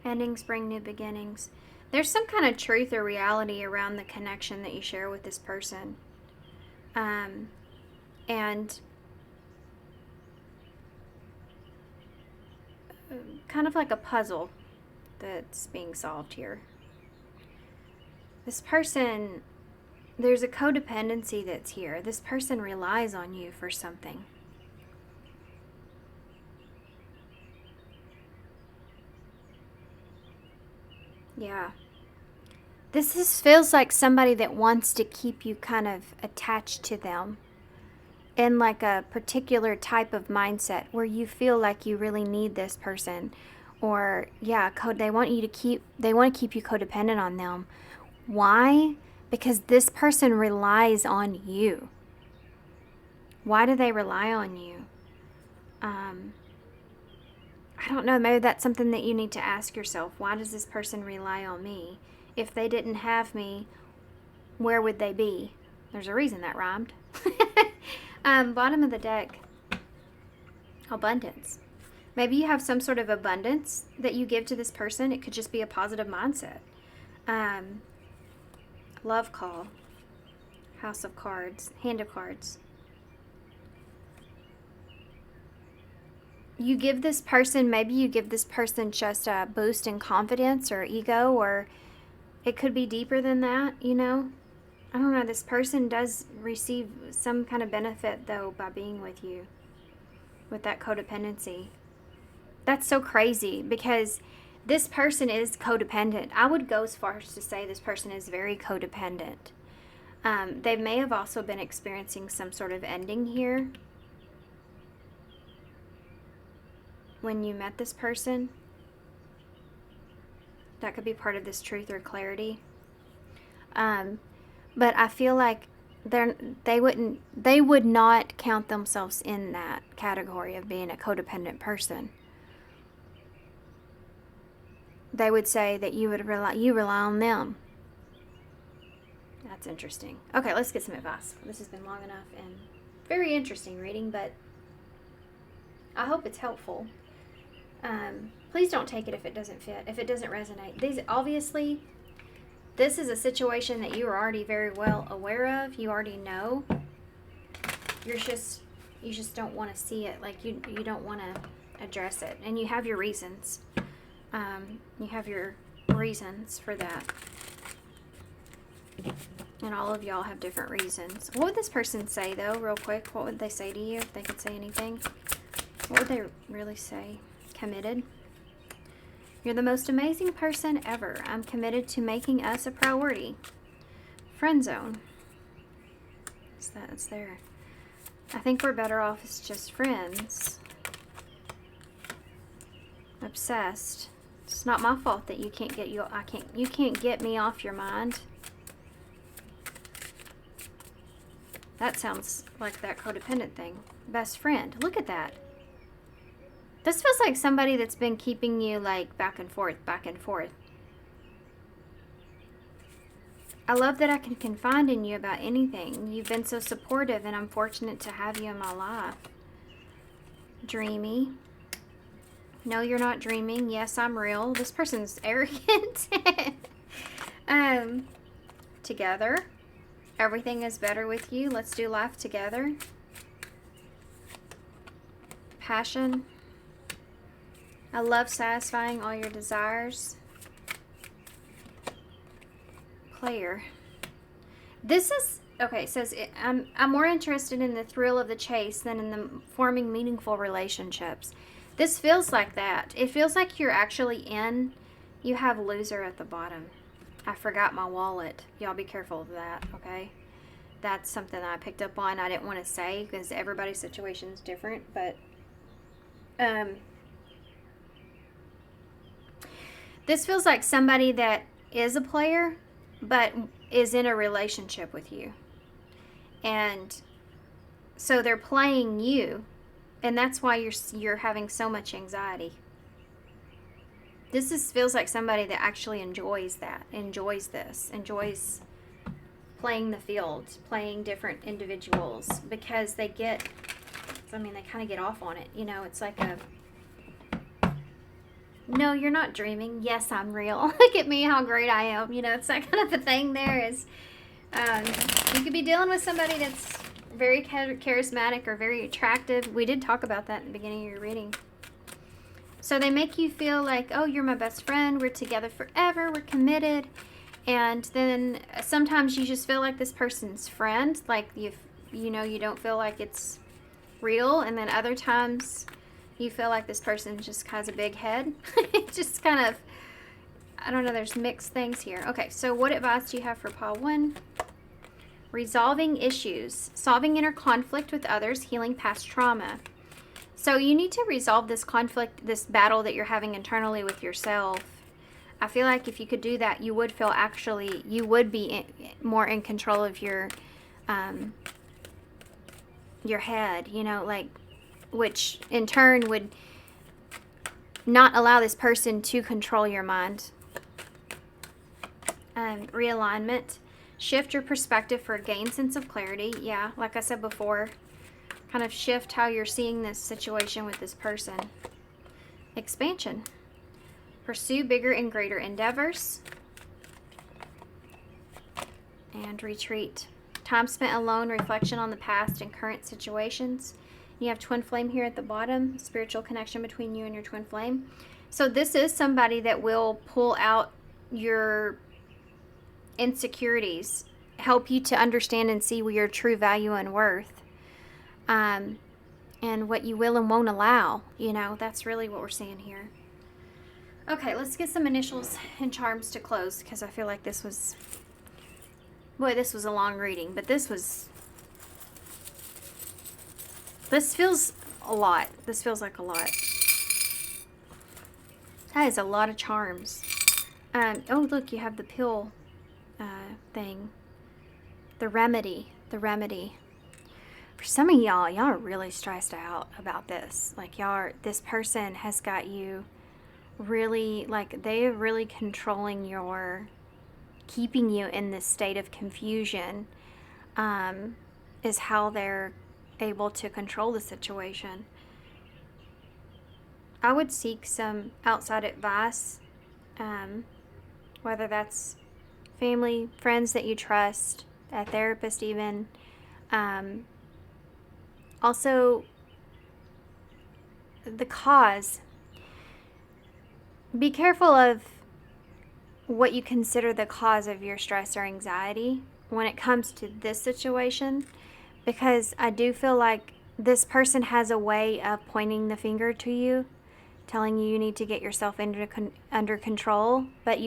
Endings bring new beginnings. There's some kind of truth or reality around the connection that you share with this person. And kind of like a puzzle that's being solved here. This person, there's a codependency that's here. This person relies on you for something. Yeah. Feels like somebody that wants to keep you kind of attached to them in like a particular type of mindset where you feel like you really need this person, or they want to keep you codependent on them. Why? Because this person relies on you. Why do they rely on you? I don't know, maybe that's something that you need to ask yourself. Why does this person rely on me? If they didn't have me, where would they be? There's a reason that rhymed. Bottom of the deck, abundance. Maybe you have some sort of abundance that you give to this person. It could just be a positive mindset. Love call, house of cards, hand of cards. Maybe you give this person just a boost in confidence or ego, or it could be deeper than that, I don't know. This person does receive some kind of benefit, though, by being with you, with that codependency. That's so crazy, because this person is codependent. I would go as far as to say this person is very codependent. They may have also been experiencing some sort of ending here when you met this person. That could be part of this truth or clarity. But I feel like they would not count themselves in that category of being a codependent person. They would say that you rely on them. That's interesting. Okay, let's get some advice. This has been long enough and very interesting reading, but I hope it's helpful. Please don't take it if it doesn't fit, if it doesn't resonate. This is a situation that you are already very well aware of. You already know. You just don't want to see it. Like you don't want to address it, and you have your reasons. You have your reasons for that, and all of y'all have different reasons. What would this person say, though, real quick? What would they say to you if they could say anything? What would they really say? Committed. You're the most amazing person ever. I'm committed to making us a priority. Friend zone. It's there. I think we're better off as just friends. Obsessed. It's not my fault that you can't get me off your mind. That sounds like that codependent thing. Best friend. Look at that. This feels like somebody that's been keeping you like back and forth, back and forth. I love that I can confide in you about anything. You've been so supportive, and I'm fortunate to have you in my life. Dreamy. No, you're not dreaming. Yes, I'm real. This person's arrogant. Together. Everything is better with you. Let's do life together. Passion. I love satisfying all your desires. Player. This is, okay, it says, I'm more interested in the thrill of the chase than in the forming meaningful relationships. This feels like that. It feels like you're actually in, you have loser at the bottom. I forgot my wallet. Y'all be careful of that, okay? That's something that I picked up on. I didn't want to say because everybody's situation is different, but this feels like somebody that is a player but is in a relationship with you. And so they're playing you, and that's why you're having so much anxiety. This feels like somebody that actually enjoys that, enjoys this, enjoys playing the field, playing different individuals, because they kind of get off on it. You know, it's like no, you're not dreaming. Yes, I'm real. Look at me, how great I am. You know, it's that kind of a thing there is, you could be dealing with somebody that's very charismatic or very attractive. We did talk about that in the beginning of your reading. So they make you feel like, oh, you're my best friend. We're together forever. We're committed. And then sometimes you just feel like this person's friend. Like, you don't feel like it's real. And then other times you feel like this person just has a big head. Just kind of, I don't know, there's mixed things here. Okay, so what advice do you have for pile 1? Resolving issues, solving inner conflict with others, healing past trauma. So you need to resolve this conflict, this battle that you're having internally with yourself. I feel like if you could do that, you would be more in control of your head, you know, like, which in turn would not allow this person to control your mind. Realignment. Shift your perspective for a gained sense of clarity. Yeah, like I said before, kind of shift how you're seeing this situation with this person. Expansion. Pursue bigger and greater endeavors. And retreat. Time spent alone, reflection on the past and current situations. You have twin flame here at the bottom, spiritual connection between you and your twin flame. So this is somebody that will pull out your insecurities, help you to understand and see your true value and worth, and what you will and won't allow. You know, that's really what we're seeing here. Okay, let's get some initials and charms to close, because I feel like this was a long reading, but this feels a lot. This feels like a lot. That is a lot of charms. Oh, look, you have the pill thing. The remedy. For some of y'all are really stressed out about this. Like, this person has got you really, like, they're really controlling keeping you in this state of confusion, is how they're able to control the situation. I would seek some outside advice, whether that's family, friends that you trust, a therapist even. Also, the cause. Be careful of what you consider the cause of your stress or anxiety when it comes to this situation, because I do feel like this person has a way of pointing the finger to you, telling you need to get yourself under control. But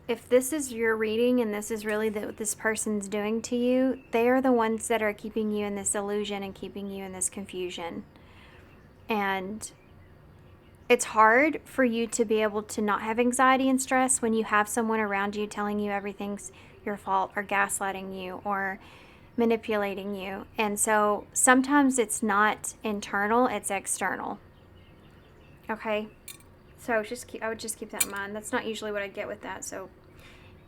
if this is your reading and this is really what this person's doing to you, they are the ones that are keeping you in this illusion and keeping you in this confusion. And it's hard for you to be able to not have anxiety and stress when you have someone around you telling you everything's your fault or gaslighting you or manipulating you. And so sometimes it's not internal, it's external. Okay? So I would just keep that in mind. That's not usually what I get with that. So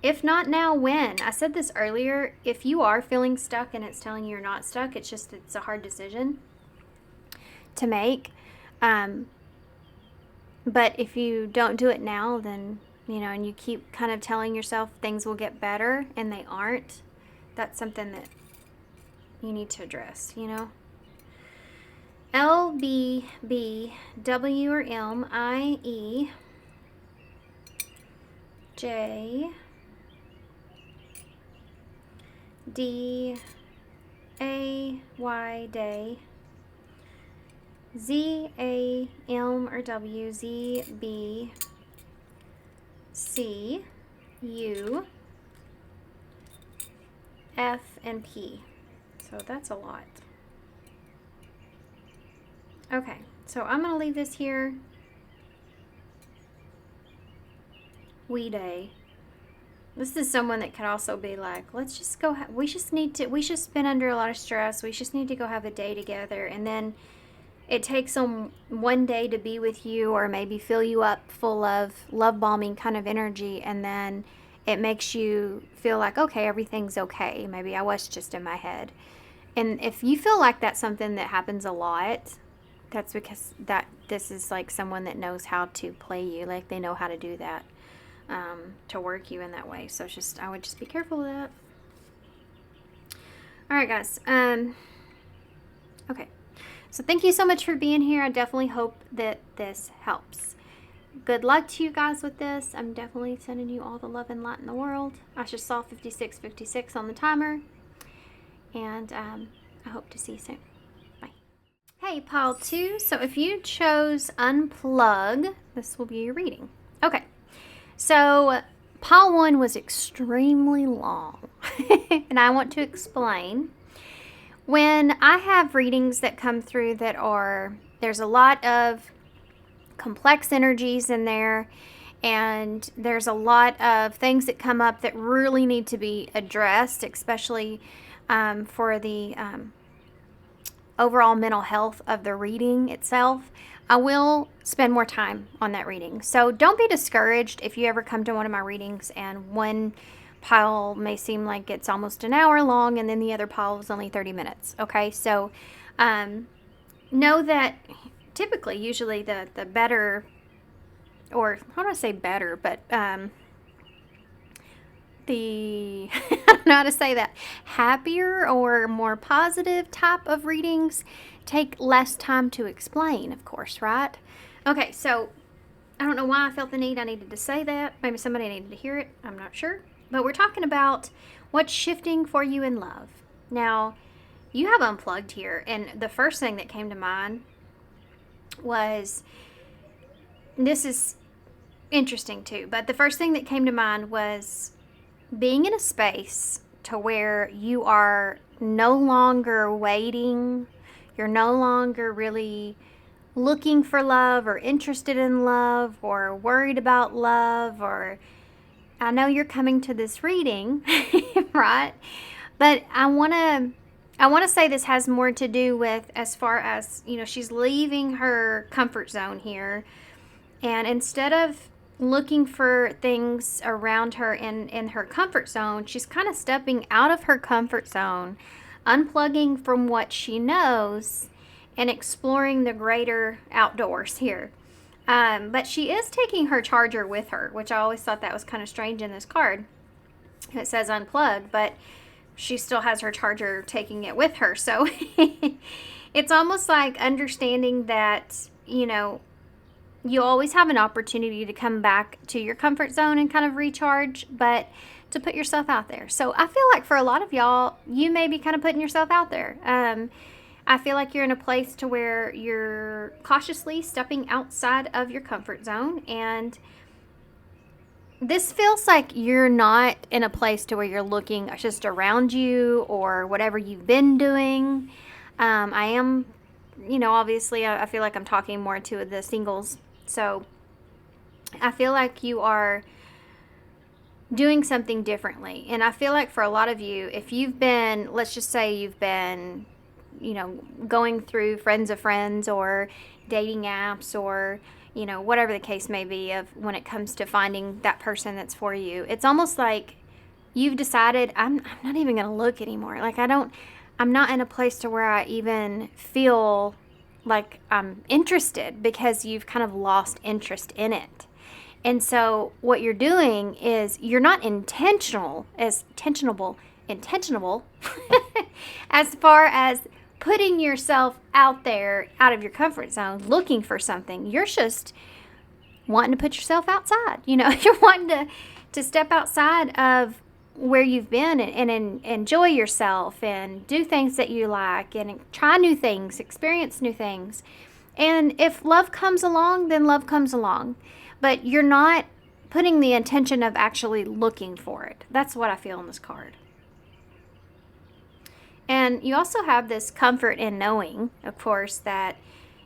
if not now, when? I said this earlier. If you are feeling stuck and it's telling you you're not stuck, it's a hard decision to make. But if you don't do it now, then, and you keep kind of telling yourself things will get better and they aren't, that's something that you need to address, L, B, B, W or M, I, E, J, D, A, Y, day, Z, A, M or W, Z, B, C, U, F, and P. So that's a lot. Okay, so I'm going to leave this here. We day. This is someone that could also be like, let's just go, we just been under a lot of stress. We just need to go have a day together. And then it takes them one day to be with you or maybe fill you up full of love bombing kind of energy. And then it makes you feel like, okay, everything's okay. Maybe I was just in my head. And if you feel like that's something that happens a lot, that's because this is like someone that knows how to play you. Like they know how to do that, to work you in that way. So I would just be careful of that. All right, guys. Okay. So thank you so much for being here. I definitely hope that this helps. Good luck to you guys with this. I'm definitely sending you all the love and light in the world. I just saw 56:56 on the timer. And I hope to see you soon. Bye. Hey, pile 2. So if you chose Unplug, this will be your reading. Okay. So pile 1 was extremely long. And I want to explain. When I have readings that come through there's a lot of complex energies in there, and there's a lot of things that come up that really need to be addressed, especially for the overall mental health of the reading itself, I will spend more time on that reading. So don't be discouraged if you ever come to one of my readings and one pile may seem like it's almost an hour long and then the other pile is only 30 minutes. Okay, so know that typically, usually the better, or how do I say better, but the I don't know how to say that, happier or more positive type of readings take less time to explain, of course, right? Okay, so I don't know why I felt the need I needed to say that. Maybe somebody needed to hear it. I'm not sure. But we're talking about what's shifting for you in love. Now, you have Unplugged here, and the first thing that came to mind was, this is interesting too, but the first thing that came to mind was being in a space to where you are no longer waiting, you're no longer really looking for love or interested in love or worried about love, or I know you're coming to this reading, right? But I want to say this has more to do with, as far as, she's leaving her comfort zone here, and instead of looking for things around her in her comfort zone, she's kind of stepping out of her comfort zone, unplugging from what she knows, and exploring the greater outdoors here. But she is taking her charger with her, which I always thought that was kind of strange in this card. It says unplugged, but she still has her charger taking it with her. So it's almost like understanding that, you always have an opportunity to come back to your comfort zone and kind of recharge, but to put yourself out there. So I feel like for a lot of y'all, you may be kind of putting yourself out there. I feel like you're in a place to where you're cautiously stepping outside of your comfort zone, and this feels like you're not in a place to where you're looking just around you or whatever you've been doing. I am, obviously I feel like I'm talking more to the singles So I feel like you are doing something differently. And I feel like for a lot of you, if you've been, let's just say you've been, you know, going through friends of friends or dating apps or, you know, whatever the case may be of when it comes to finding that person that's for you, it's almost like you've decided, I'm not even going to look anymore. Like I'm not in a place to where I even feel like I'm interested, because you've kind of lost interest in it. And so what you're doing is you're not intentional as intentionable as far as putting yourself out there out of your comfort zone looking for something. You're just wanting to put yourself outside. You know, you're wanting to step outside of where you've been and enjoy yourself and do things that you like and try new things, experience new things. And if love comes along, then love comes along. But you're not putting the intention of actually looking for it. That's what I feel in this card. And you also have this comfort in knowing, of course, that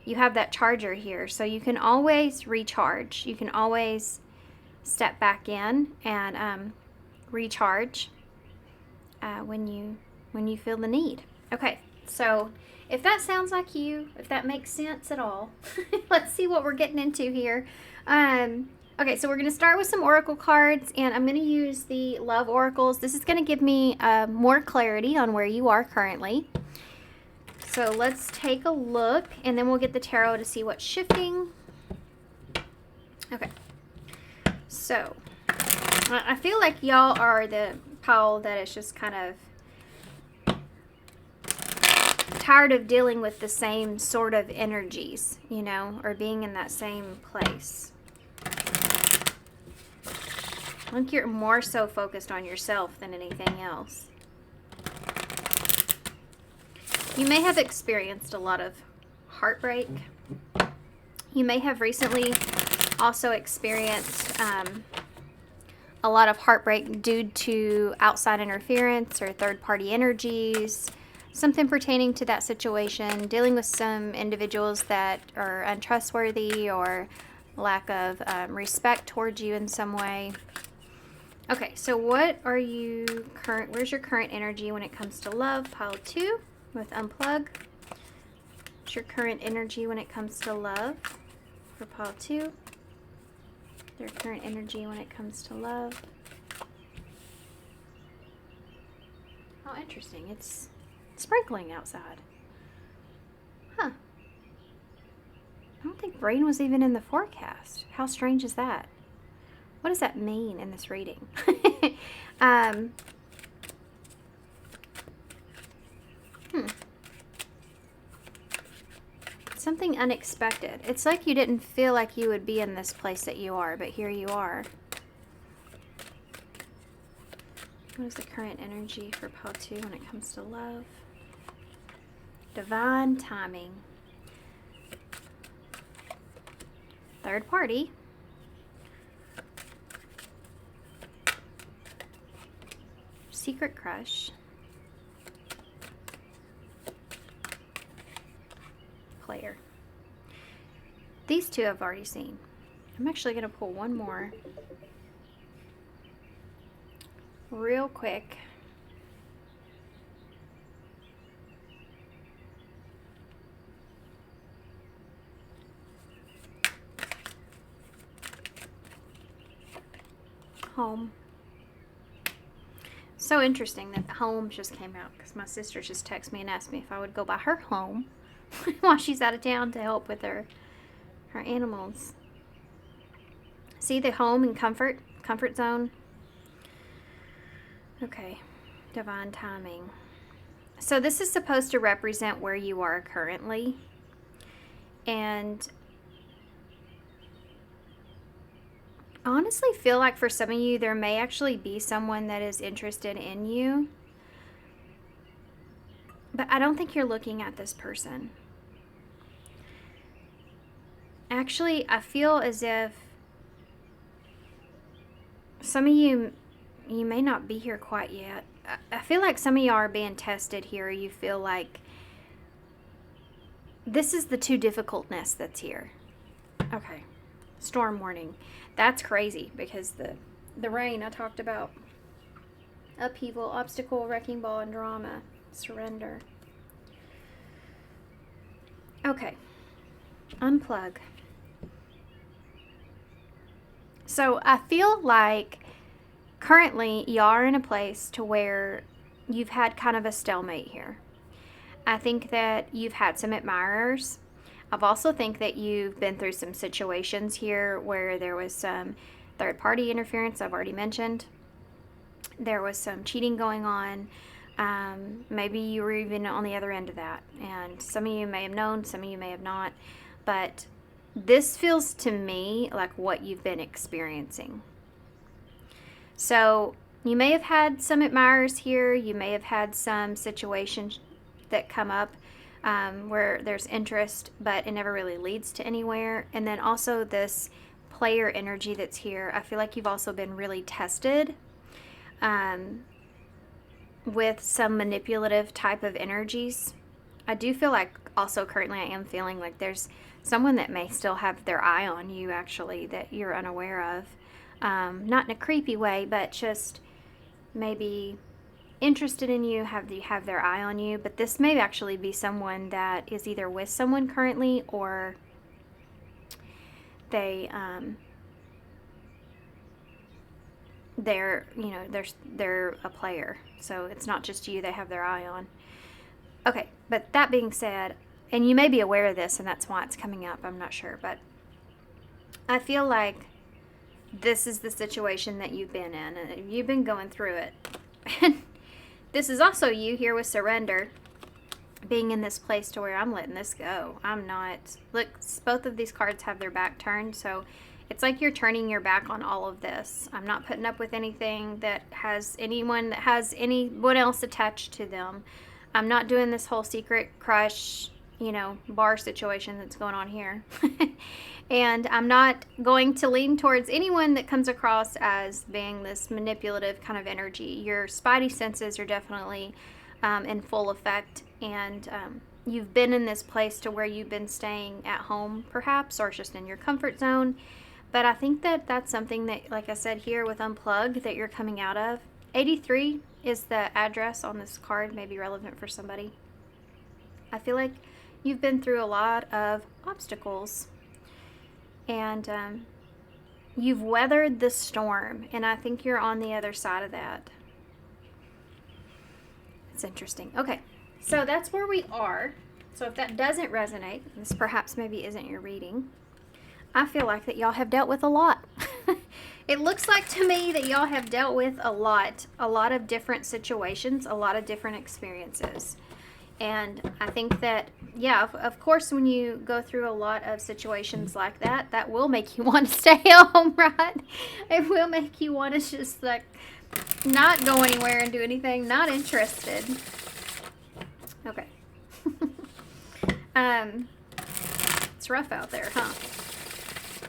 you have that charger here. So you can always recharge. You can always step back in and recharge when you feel the need. Okay, so if that sounds like you, if that makes sense at all, let's see what we're getting into here. Okay, so we're going to start with some oracle cards, and I'm going to use the love oracles. This is going to give me more clarity on where you are currently. So let's take a look, and then we'll get the tarot to see what's shifting. Okay, so I feel like y'all are the pile that is just kind of tired of dealing with the same sort of energies, you know, or being in that same place. I think you're more so focused on yourself than anything else. You may have experienced a lot of heartbreak. You may have recently also experienced a lot of heartbreak due to outside interference or third-party energies, something pertaining to that situation, dealing with some individuals that are untrustworthy or lack of respect towards you in some way. Okay, so what are you where's your current energy when it comes to love? Pile 2 with Unplug. What's your current energy when it comes to love for pile 2? Their current energy when it comes to love. How interesting. It's sprinkling outside. Huh. I don't think rain was even in the forecast. How strange is that? What does that mean in this reading? Something unexpected. It's like you didn't feel like you would be in this place that you are, but here you are. What is the current energy for pile 2 when it comes to love? Divine timing. Third party. Secret crush. Player. These two I've already seen. I'm actually going to pull one more real quick. Home. So interesting that home just came out, because my sister just texted me and asked me if I would go by her home while she's out of town to help with her animals. See the home and comfort zone? Okay, divine timing. So this is supposed to represent where you are currently. And I honestly feel like for some of you, there may actually be someone that is interested in you. But I don't think you're looking at this person. Actually, I feel as if some of you may not be here quite yet. I feel like some of you are being tested here. You feel like this is the too difficultness that's here. Okay. storm warning. That's crazy because the rain I talked about. Upheaval, obstacle, wrecking ball, and drama. Surrender. Okay. Unplug. So I feel like currently y'all are in a place to where you've had kind of a stalemate here. I think that you've had some admirers. I've also think that you've been through some situations here where there was some third party interference I've already mentioned. There was some cheating going on. Maybe you were even on the other end of that. And some of you may have known, some of you may have not. But this feels to me like what you've been experiencing. So you may have had some admirers here. You may have had some situations that come up where there's interest, but it never really leads to anywhere. And then also this player energy that's here. I feel like you've also been really tested with some manipulative type of energies. I do feel like also currently I am feeling like there's someone that may still have their eye on you actually that you're unaware of. Not in a creepy way, but just maybe interested in you, have their eye on you. But this may actually be someone that is either with someone currently or they're a player, so it's not just you they have their eye on. Okay, but that being said, and you may be aware of this and that's why it's coming up, I'm not sure, but I feel like this is the situation that you've been in and you've been going through it. And this is also you here with surrender, being in this place to where I'm letting this go. I'm not, look, both of these cards have their back turned, so it's like you're turning your back on all of this. I'm not putting up with anything that has anyone else attached to them. I'm not doing this whole secret crush, bar situation that's going on here. And I'm not going to lean towards anyone that comes across as being this manipulative kind of energy. Your spidey senses are definitely in full effect, and you've been in this place to where you've been staying at home perhaps, or just in your comfort zone. But I think that that's something that, like I said here with Unplug, that you're coming out of. 83 is the address on this card, may be relevant for somebody. I feel like you've been through a lot of obstacles, and you've weathered the storm, and I think you're on the other side of that. It's interesting. Okay, so that's where we are. So if that doesn't resonate, this perhaps maybe isn't your reading. I feel like that y'all have dealt with a lot. It looks like to me that y'all have dealt with a lot of different situations, a lot of different experiences. And I think that, yeah, of course, when you go through a lot of situations like that, that will make you want to stay home, right? It will make you want to just like not go anywhere and do anything, not interested. Okay. It's rough out there, huh?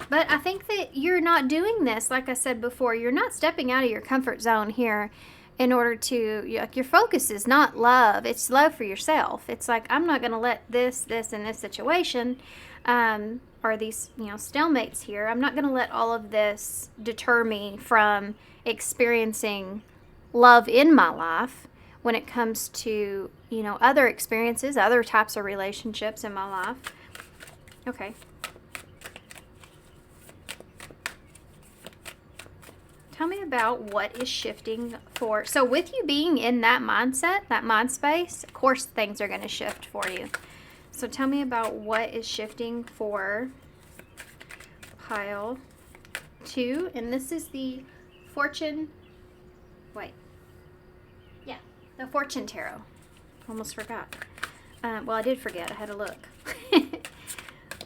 But I think that you're not doing this, like I said before, you're not stepping out of your comfort zone here in order to, your focus is not love, it's love for yourself. It's like, I'm not going to let this, and this situation, or these, stalemates here, I'm not going to let all of this deter me from experiencing love in my life when it comes to, other experiences, other types of relationships in my life. Okay. Tell me about what is shifting for, so with you being in that mindset, that mind space, of course things are going to shift for you. So tell me about what is shifting for pile 2. And this is the Fortune, the Fortune Tarot. Almost forgot. Well, I did forget. I had to look.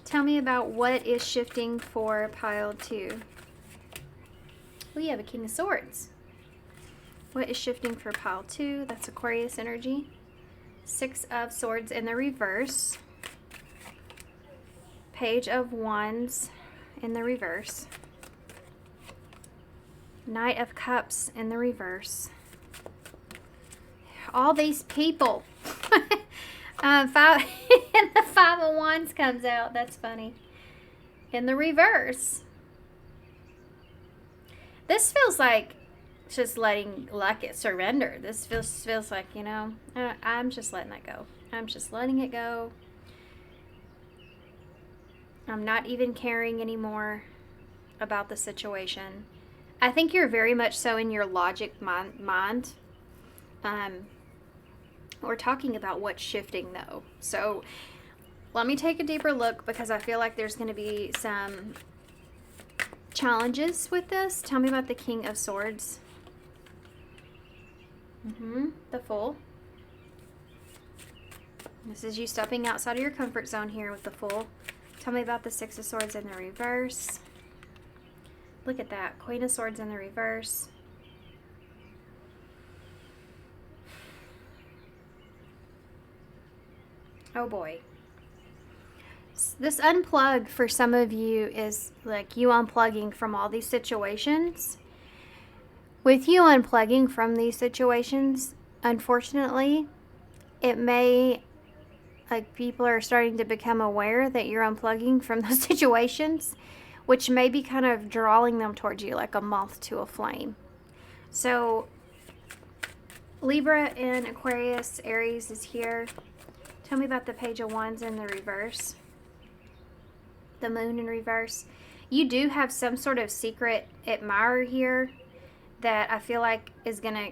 Tell me about what is shifting for pile 2. We have a King of Swords. What is shifting for pile 2? That's Aquarius energy. 6 of Swords in the reverse. Page of Wands in the reverse. Knight of Cups in the reverse. All these people. And the 5 of Wands comes out. That's funny. In the reverse. This feels like just letting it surrender. This feels like, you know, I'm just letting that go. I'm just letting it go. I'm not even caring anymore about the situation. I think you're very much so in your logic mind. We're talking about what's shifting though. So let me take a deeper look, because I feel like there's going to be some challenges with this. Tell me about the King of Swords. The Fool. This is you stepping outside of your comfort zone here with the Fool. Tell me about the Six of Swords in the reverse. Look at that. Queen of Swords in the reverse. Oh boy. This unplug for some of you is like you unplugging from all these situations. With you unplugging from these situations, unfortunately, it may, like, people are starting to become aware that you're unplugging from those situations, which may be kind of drawing them towards you like a moth to a flame. So Libra and Aquarius, Aries is here. Tell me about the Page of Wands in the reverse. The Moon in reverse. You do have some sort of secret admirer here that I feel like is going to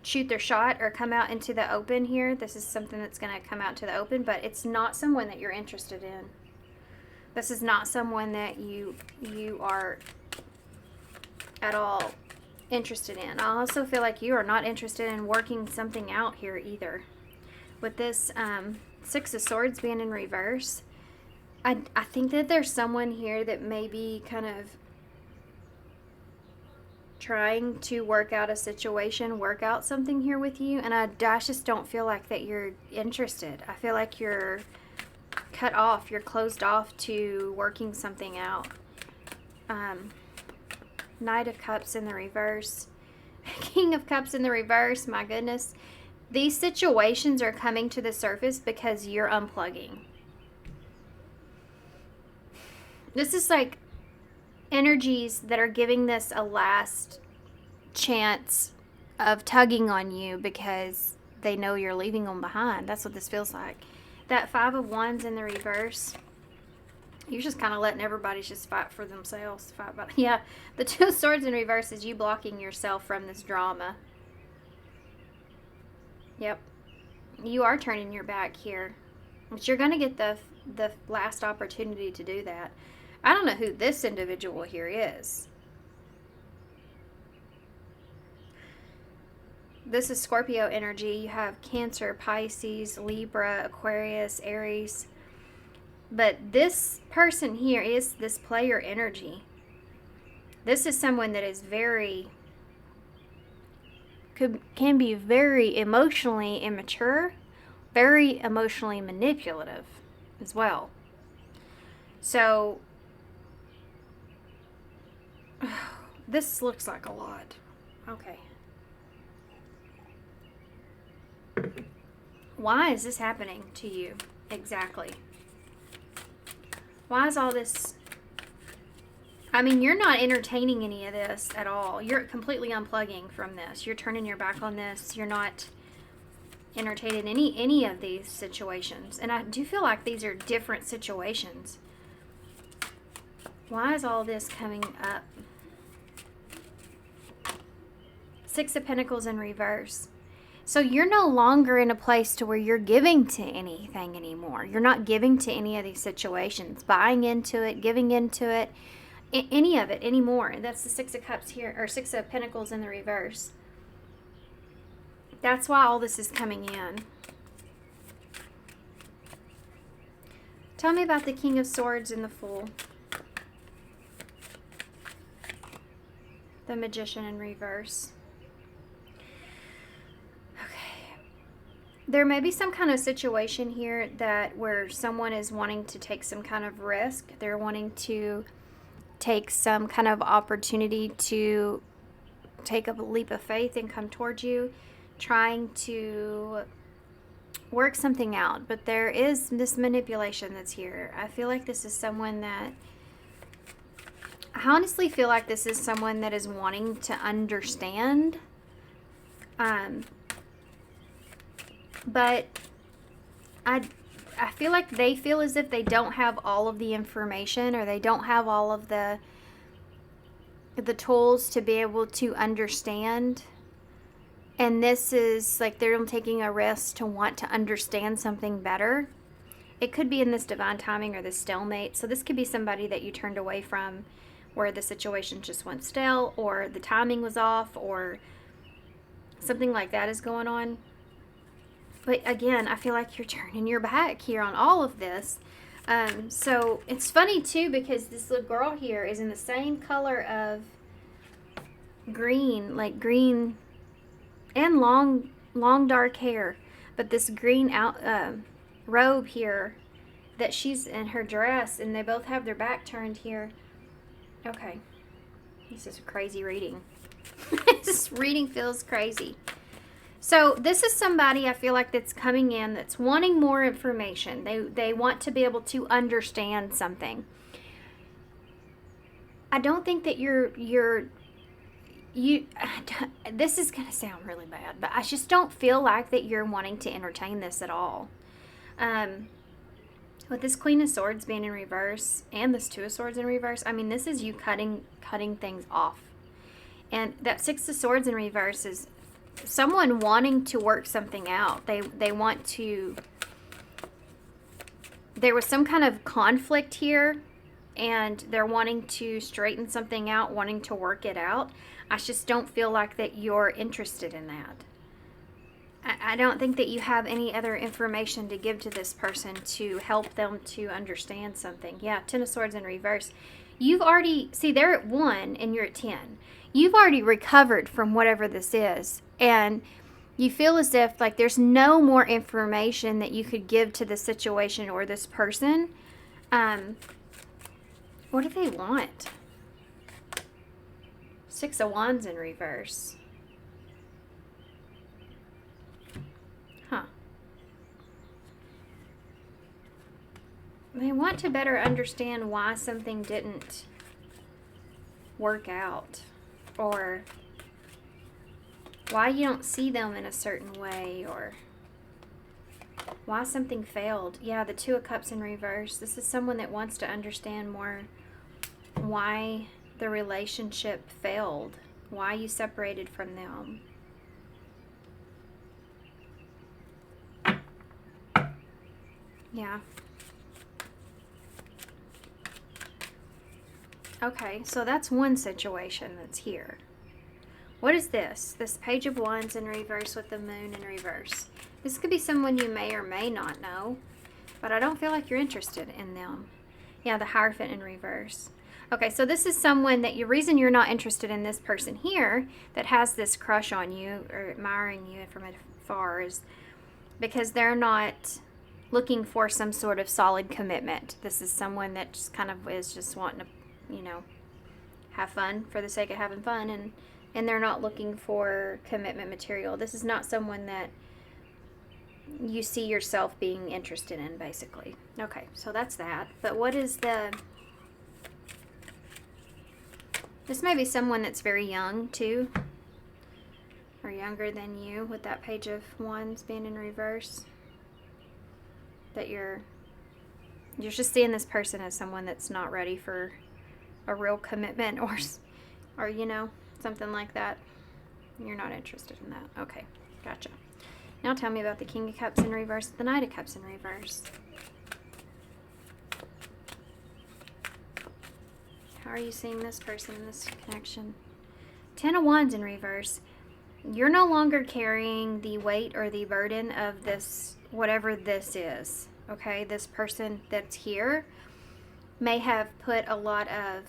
shoot their shot or come out into the open here. This is something that's going to come out to the open, but it's not someone that you're interested in. This is not someone that you are at all interested in. I also feel like you are not interested in working something out here either. With this Six of Swords being in reverse, I think that there's someone here that may be kind of trying to work out a situation, work out something here with you, and I just don't feel like that you're interested. I feel like you're cut off, you're closed off to working something out. Knight of Cups in the reverse. King of Cups in the reverse, my goodness. These situations are coming to the surface because you're unplugging. This is like energies that are giving this a last chance of tugging on you because they know you're leaving them behind. That's what this feels like. That Five of Wands in the reverse. You're just kind of letting everybody just fight for themselves. Yeah, the Two of Swords in reverse is you blocking yourself from this drama. Yep. You are turning your back here. But you're going to get the last opportunity to do that. I don't know who this individual here is. This is Scorpio energy. You have Cancer, Pisces, Libra, Aquarius, Aries. But this person here is this player energy. This is someone that is can be very emotionally immature, very emotionally manipulative as well. So this looks like a lot. Okay. Why is this happening to you exactly? Why is all this? I mean, you're not entertaining any of this at all. You're completely unplugging from this. You're turning your back on this. You're not entertaining any of these situations. And I do feel like these are different situations. Why is all this coming up? Six of Pentacles in reverse. So you're no longer in a place to where you're giving to anything anymore. You're not giving to any of these situations, buying into it, giving into it, any of it anymore. That's the Six of Cups here, or Six of Pentacles in the reverse. That's why all this is coming in. Tell me about the King of Swords and the Fool. The Magician in reverse. There may be some kind of situation here where someone is wanting to take some kind of risk. They're wanting to take some kind of opportunity to take a leap of faith and come towards you, trying to work something out. But there is this manipulation that's here. I feel like this is someone that I honestly feel like this is someone that is wanting to understand. But I feel like they feel as if they don't have all of the information, or they don't have all of the tools to be able to understand. And this is like they're taking a risk to want to understand something better. It could be in this divine timing or this stalemate. So this could be somebody that you turned away from, where the situation just went stale, or the timing was off, or something like that is going on. But again, I feel like you're turning your back here on all of this. So it's funny too, because this little girl here is in the same color of green, like green, and long dark hair. But this green robe here that she's in, her dress, and they both have their back turned here. Okay, this is crazy reading. This reading feels crazy. So this is somebody I feel like that's coming in that's wanting more information. They want to be able to understand something. I don't think that this is going to sound really bad, but I just don't feel like that you're wanting to entertain this at all. With this Queen of Swords being in reverse and this Two of Swords in reverse, I mean, this is you cutting things off. And that Six of Swords in reverse is someone wanting to work something out. They want to, there was some kind of conflict here, and they're wanting to straighten something out, wanting to work it out. I just don't feel like that you're interested in that. I don't think that you have any other information to give to this person to help them to understand something. Yeah, Ten of Swords in reverse. You've already, see, they're at 1 and you're at 10. You've already recovered from whatever this is. And you feel as if like there's no more information that you could give to the situation or this person. What do they want? Six of Wands in reverse. Huh. They want to better understand why something didn't work out, or why you don't see them in a certain way, or why something failed. Yeah, the Two of Cups in reverse. This is someone that wants to understand more why the relationship failed, why you separated from them. Yeah. Okay, so that's one situation that's here. What is this? This Page of Wands in reverse with the Moon in reverse. This could be someone you may or may not know, but I don't feel like you're interested in them. Yeah, the Hierophant in reverse. Okay, so this is someone that the reason you're not interested in this person here that has this crush on you or admiring you from afar is because they're not looking for some sort of solid commitment. This is someone that just kind of is just wanting to, have fun for the sake of having fun, and they're not looking for commitment material. This is not someone that you see yourself being interested in, basically. Okay, so that's that. But what is this may be someone that's very young too, or younger than you, with that Page of Wands being in reverse. That you're just seeing this person as someone that's not ready for a real commitment, or something like that. You're not interested in that. Okay, gotcha. Now tell me about the King of Cups in reverse, the Knight of Cups in reverse. How are you seeing this person in this connection? Ten of Wands in reverse. You're no longer carrying the weight or the burden of this, whatever this is. Okay, this person that's here may have put a lot of,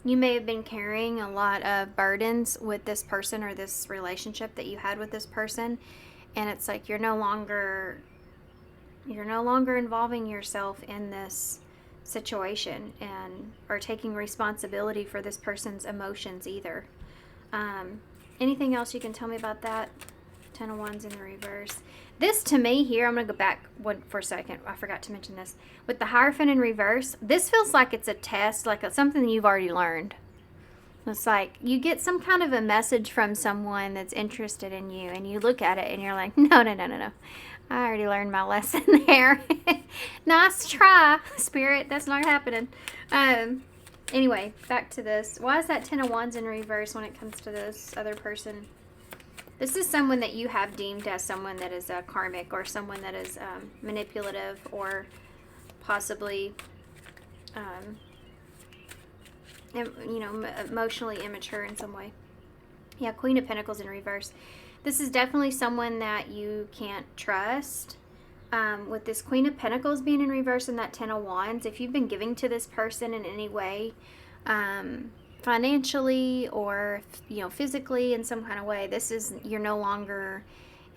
you may have been carrying a lot of burdens with this person or this relationship that you had with this person, and it's like you're no longer involving yourself in this situation or taking responsibility for this person's emotions either. Anything else you can tell me about that? Ten of Wands in the reverse. This to me here, I'm going to go back one for a second. I forgot to mention this. With the Hierophant in reverse, this feels like it's a test, like something you've already learned. It's like you get some kind of a message from someone that's interested in you, and you look at it and you're like, no. I already learned my lesson there. Nice try, Spirit. That's not happening. Anyway, back to this. Why is that Ten of Wands in reverse when it comes to this other person? This is someone that you have deemed as someone that is karmic, or someone that is manipulative, or possibly emotionally immature in some way. Yeah, Queen of Pentacles in reverse. This is definitely someone that you can't trust. With this Queen of Pentacles being in reverse and that Ten of Wands, if you've been giving to this person in any way, financially or physically in some kind of way, you're no longer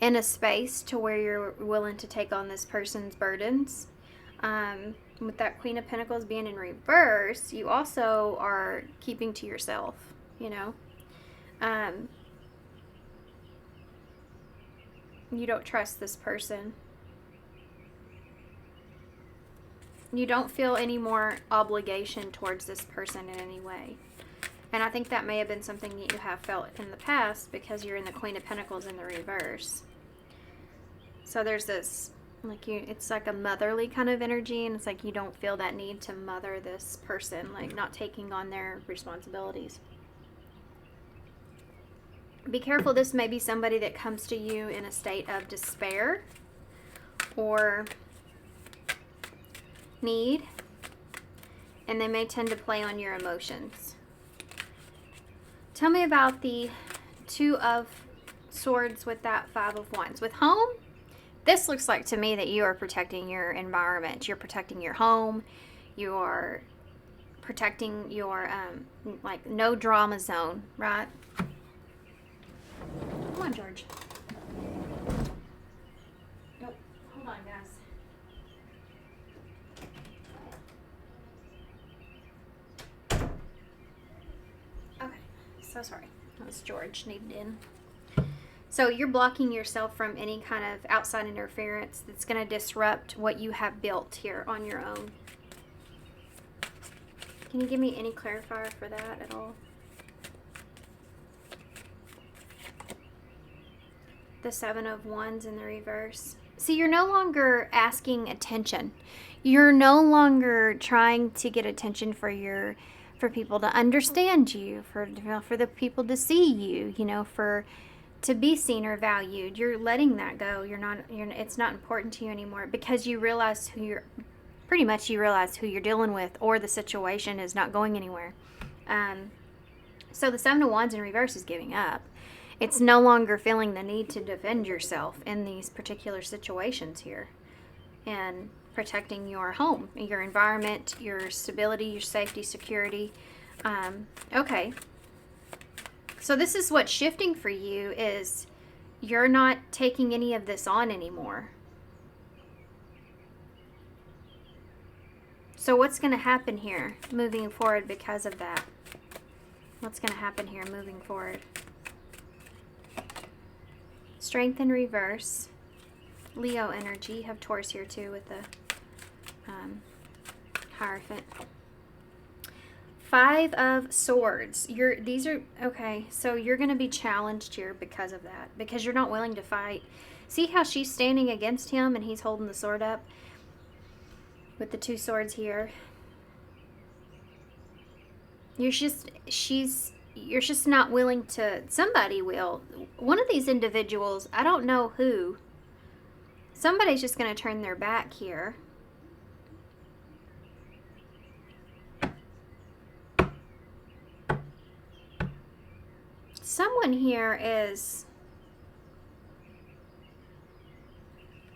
in a space to where you're willing to take on this person's burdens. With that Queen of Pentacles being in reverse, you also are keeping to yourself, you don't trust this person. You don't feel any more obligation towards this person in any way. And I think that may have been something that you have felt in the past, because you're in the Queen of Pentacles in the reverse. So there's this, it's like a motherly kind of energy, and it's like you don't feel that need to mother this person, like not taking on their responsibilities. Be careful, this may be somebody that comes to you in a state of despair or need, and they may tend to play on your emotions. Tell me about the Two of Swords with that Five of Wands. With home, this looks like to me that you are protecting your environment. You're protecting your home. You are protecting your, no drama zone, right? Come on, George. Nope. Hold on, guys. Okay. So sorry. That was George needed in. So you're blocking yourself from any kind of outside interference that's going to disrupt what you have built here on your own. Can you give me any clarifier for that at all? The Seven of Wands in the reverse. See, you're no longer asking attention. You're no longer trying to get attention for people to understand you, for the people to see you, to be seen or valued. You're letting that go. It's not important to you anymore, because you realize who you're dealing with, or the situation is not going anywhere. So the Seven of Wands in reverse is giving up. It's no longer feeling the need to defend yourself in these particular situations here, and protecting your home, your environment, your stability, your safety, security. Okay. So this is what's shifting for you, is you're not taking any of this on anymore. So what's going to happen here moving forward because of that? What's going to happen here moving forward? Strength in reverse. Leo energy. You have Taurus here too with the Hierophant. Five of Swords. Okay, so you're going to be challenged here because of that, because you're not willing to fight. See how she's standing against him and he's holding the sword up with the two swords here. You're just not willing to. Somebody will. One of these individuals, I don't know who, somebody's just going to turn their back here. Someone here is...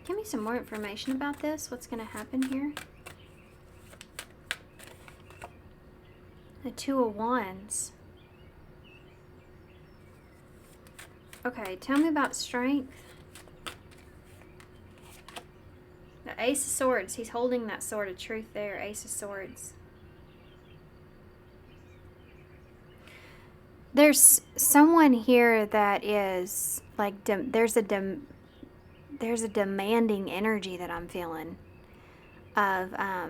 Give me some more information about this. What's going to happen here? The Two of Wands. Okay, tell me about strength. The Ace of Swords. He's holding that sword of truth there. Ace of Swords. There's someone here that is like there's a demanding energy that I'm feeling of I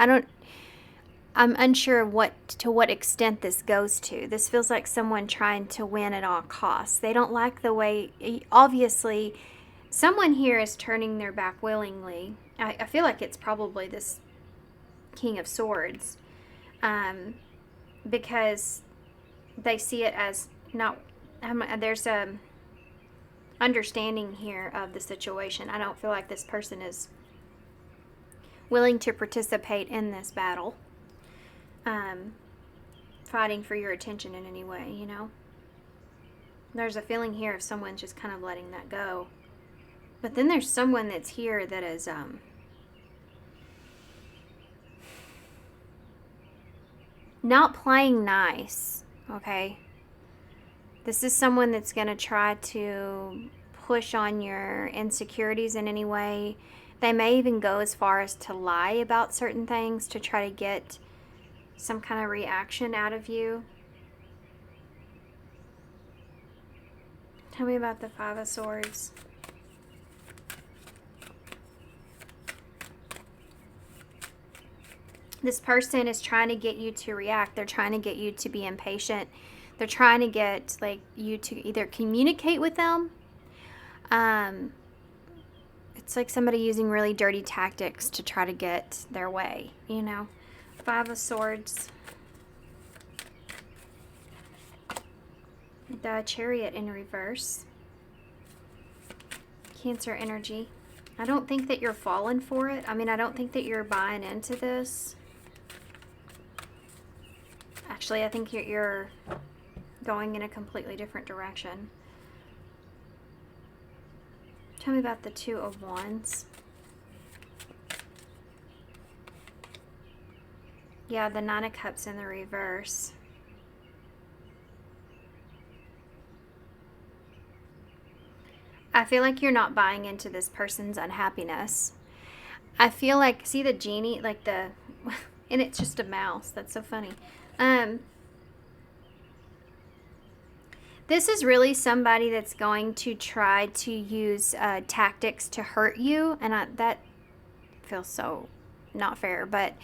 don't I'm unsure to what extent this goes to. This feels like someone trying to win at all costs. They don't like the way, obviously someone here is turning their back willingly. I feel like it's probably this King of Swords, because they see it as not. There's a understanding here of the situation. I don't feel like this person is willing to participate in this battle, fighting for your attention in any way. You know, there's a feeling here of someone just kind of letting that go. But then there's someone that's here that is not playing nice, okay? This is someone that's going to try to push on your insecurities in any way. They may even go as far as to lie about certain things to try to get some kind of reaction out of you. Tell me about the Five of Swords. This person is trying to get you to react. They're trying to get you to be impatient. They're trying to get like you to either communicate with them. It's like somebody using really dirty tactics to try to get their way, you know. Five of Swords. The Chariot in reverse. Cancer energy. I don't think that you're falling for it. I mean, I don't think that you're buying into this. Actually, I think you're going in a completely different direction. Tell me about the Two of Wands. Yeah, the Nine of Cups in the reverse. I feel like you're not buying into this person's unhappiness. I feel like, see the genie, like the, and it's just a mouse. That's so funny. This is really somebody that's going to try to use tactics to hurt you, and that feels so not fair, but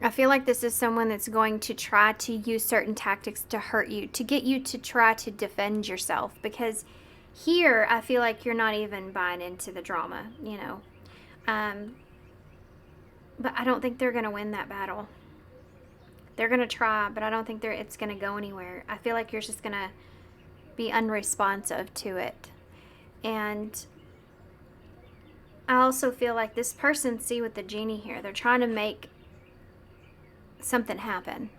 I feel like this is someone that's going to try to use certain tactics to hurt you, to get you to try to defend yourself, because here I feel like you're not even buying into the drama, you know. But I don't think they're going to win that battle. They're going to try, but I don't think it's going to go anywhere. I feel like you're just going to be unresponsive to it. And I also feel like this person, see with the genie here, they're trying to make something happen.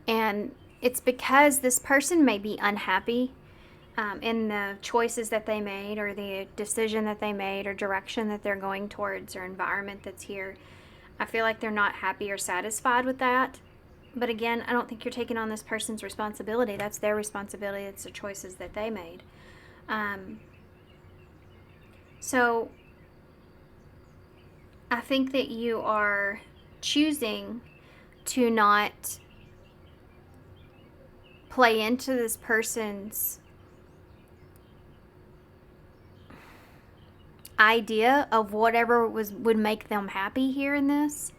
And it's because this person may be unhappy in the choices that they made, or the decision that they made, or direction that they're going towards, or environment that's here. I feel like they're not happy or satisfied with that. But again, I don't think you're taking on this person's responsibility. That's their responsibility. It's the choices that they made. So I think that you are choosing to not play into this person's idea of whatever would make them happy here in this.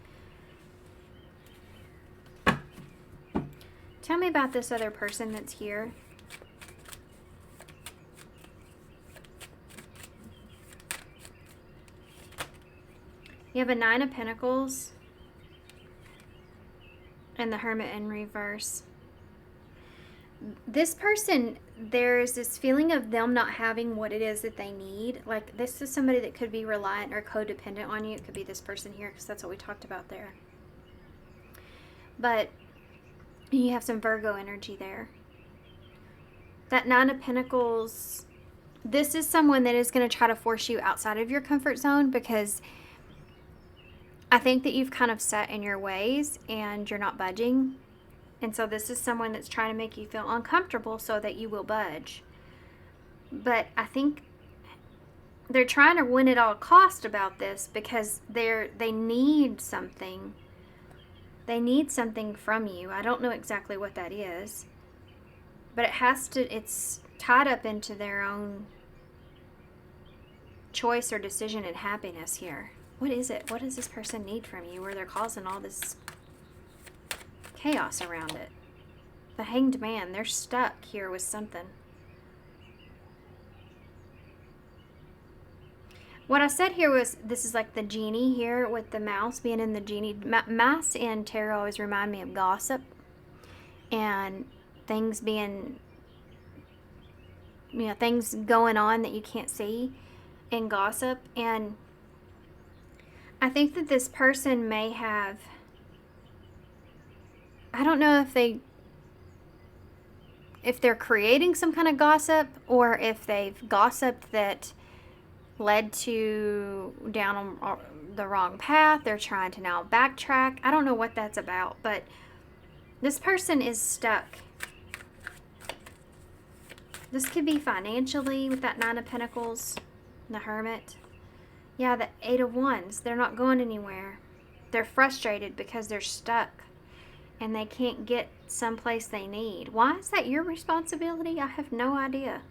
Tell me about this other person that's here. You have a Nine of Pentacles and the Hermit in reverse. This person, there's this feeling of them not having what it is that they need. Like, this is somebody that could be reliant or codependent on you. It could be this person here, because that's what we talked about there. But you have some Virgo energy there. That Nine of Pentacles, this is someone that is going to try to force you outside of your comfort zone, because I think that you've kind of set in your ways and you're not budging. And so this is someone that's trying to make you feel uncomfortable so that you will budge. But I think they're trying to win at all cost about this, because they need something They need something from you. I don't know exactly what that is, but it's tied up into their own choice or decision and happiness here. What is it? What does this person need from you where they're causing all this chaos around it? The Hanged Man, they're stuck here with something. What I said here was, this is like the genie here with the mouse being in the genie. Mice in tarot always remind me of gossip and things being, things going on that you can't see in gossip. And I think that this person may have, I don't know if they're creating some kind of gossip or if they've gossiped that led to down on the wrong path. They're trying to now backtrack. I don't know what that's about, but this person is stuck. This could be financially with that Nine of Pentacles, the Hermit. Yeah, the Eight of Wands. They're not going anywhere. They're frustrated because they're stuck and they can't get someplace they need. Why is that your responsibility? I have no idea.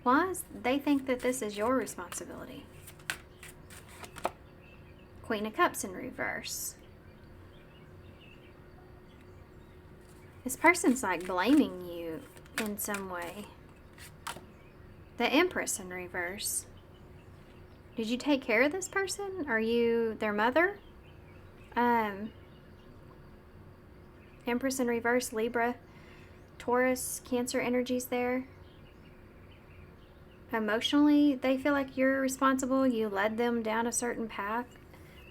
Why is they think that this is your responsibility? Queen of Cups in reverse. This person's like blaming you in some way. The Empress in reverse. Did you take care of this person? Are you their mother? Empress in reverse, Libra, Taurus, Cancer energies there. Emotionally, they feel like you're responsible. You led them down a certain path.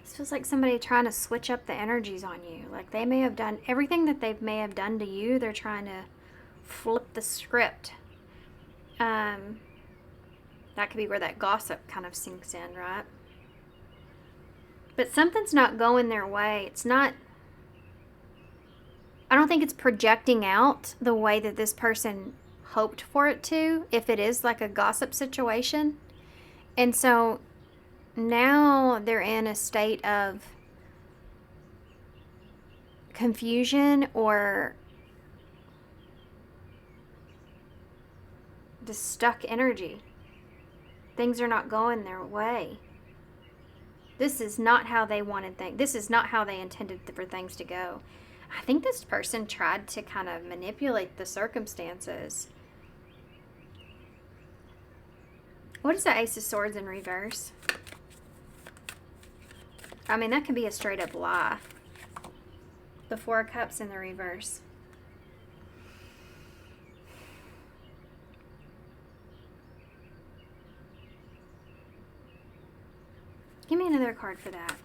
This feels like somebody trying to switch up the energies on you. Like they may have done everything that they may have done to you. They're trying to flip the script. That could be where that gossip kind of sinks in, right? But something's not going their way. It's not, I don't think it's projecting out the way that this person hoped for it to, if it is like a gossip situation. And so now they're in a state of confusion or just stuck energy. Things are not going their way. This is not how they wanted things. This is not how they intended for things to go. I think this person tried to kind of manipulate the circumstances. What is the Ace of Swords in reverse? I mean, that could be a straight up lie. The Four of Cups in the reverse. Give me another card for that.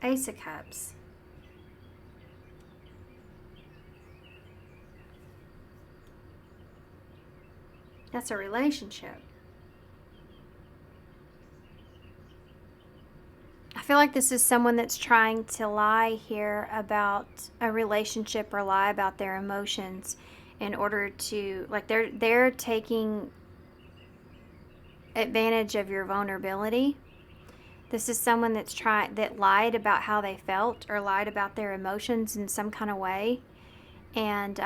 Ace of Cups. That's a relationship. I feel like this is someone that's trying to lie here about a relationship or lie about their emotions in order to, like, they're taking advantage of your vulnerability. This is someone that lied about how they felt or lied about their emotions in some kind of way. And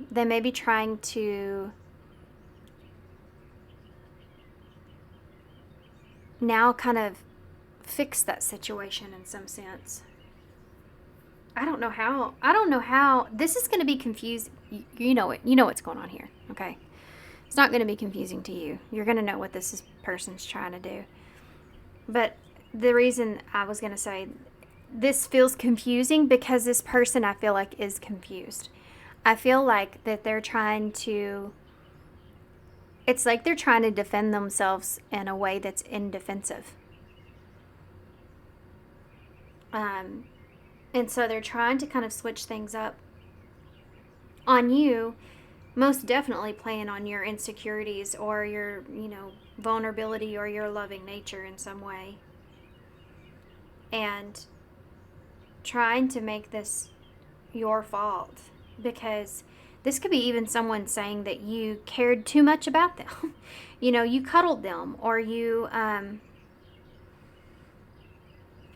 they may be trying to now kind of fix that situation in some sense. I don't know how. This is going to be confusing. You know it. You know what's going on here, okay? It's not going to be confusing to you. You're going to know what this person's trying to do. But the reason I was going to say this feels confusing because this person, I feel like, is confused. I feel like that they're trying to, it's like they're trying to defend themselves in a way that's indefensive. And so they're trying to kind of switch things up on you, most definitely playing on your insecurities or your, vulnerability or your loving nature in some way. And trying to make this your fault, because this could be even someone saying that you cared too much about them. You cuddled them, or you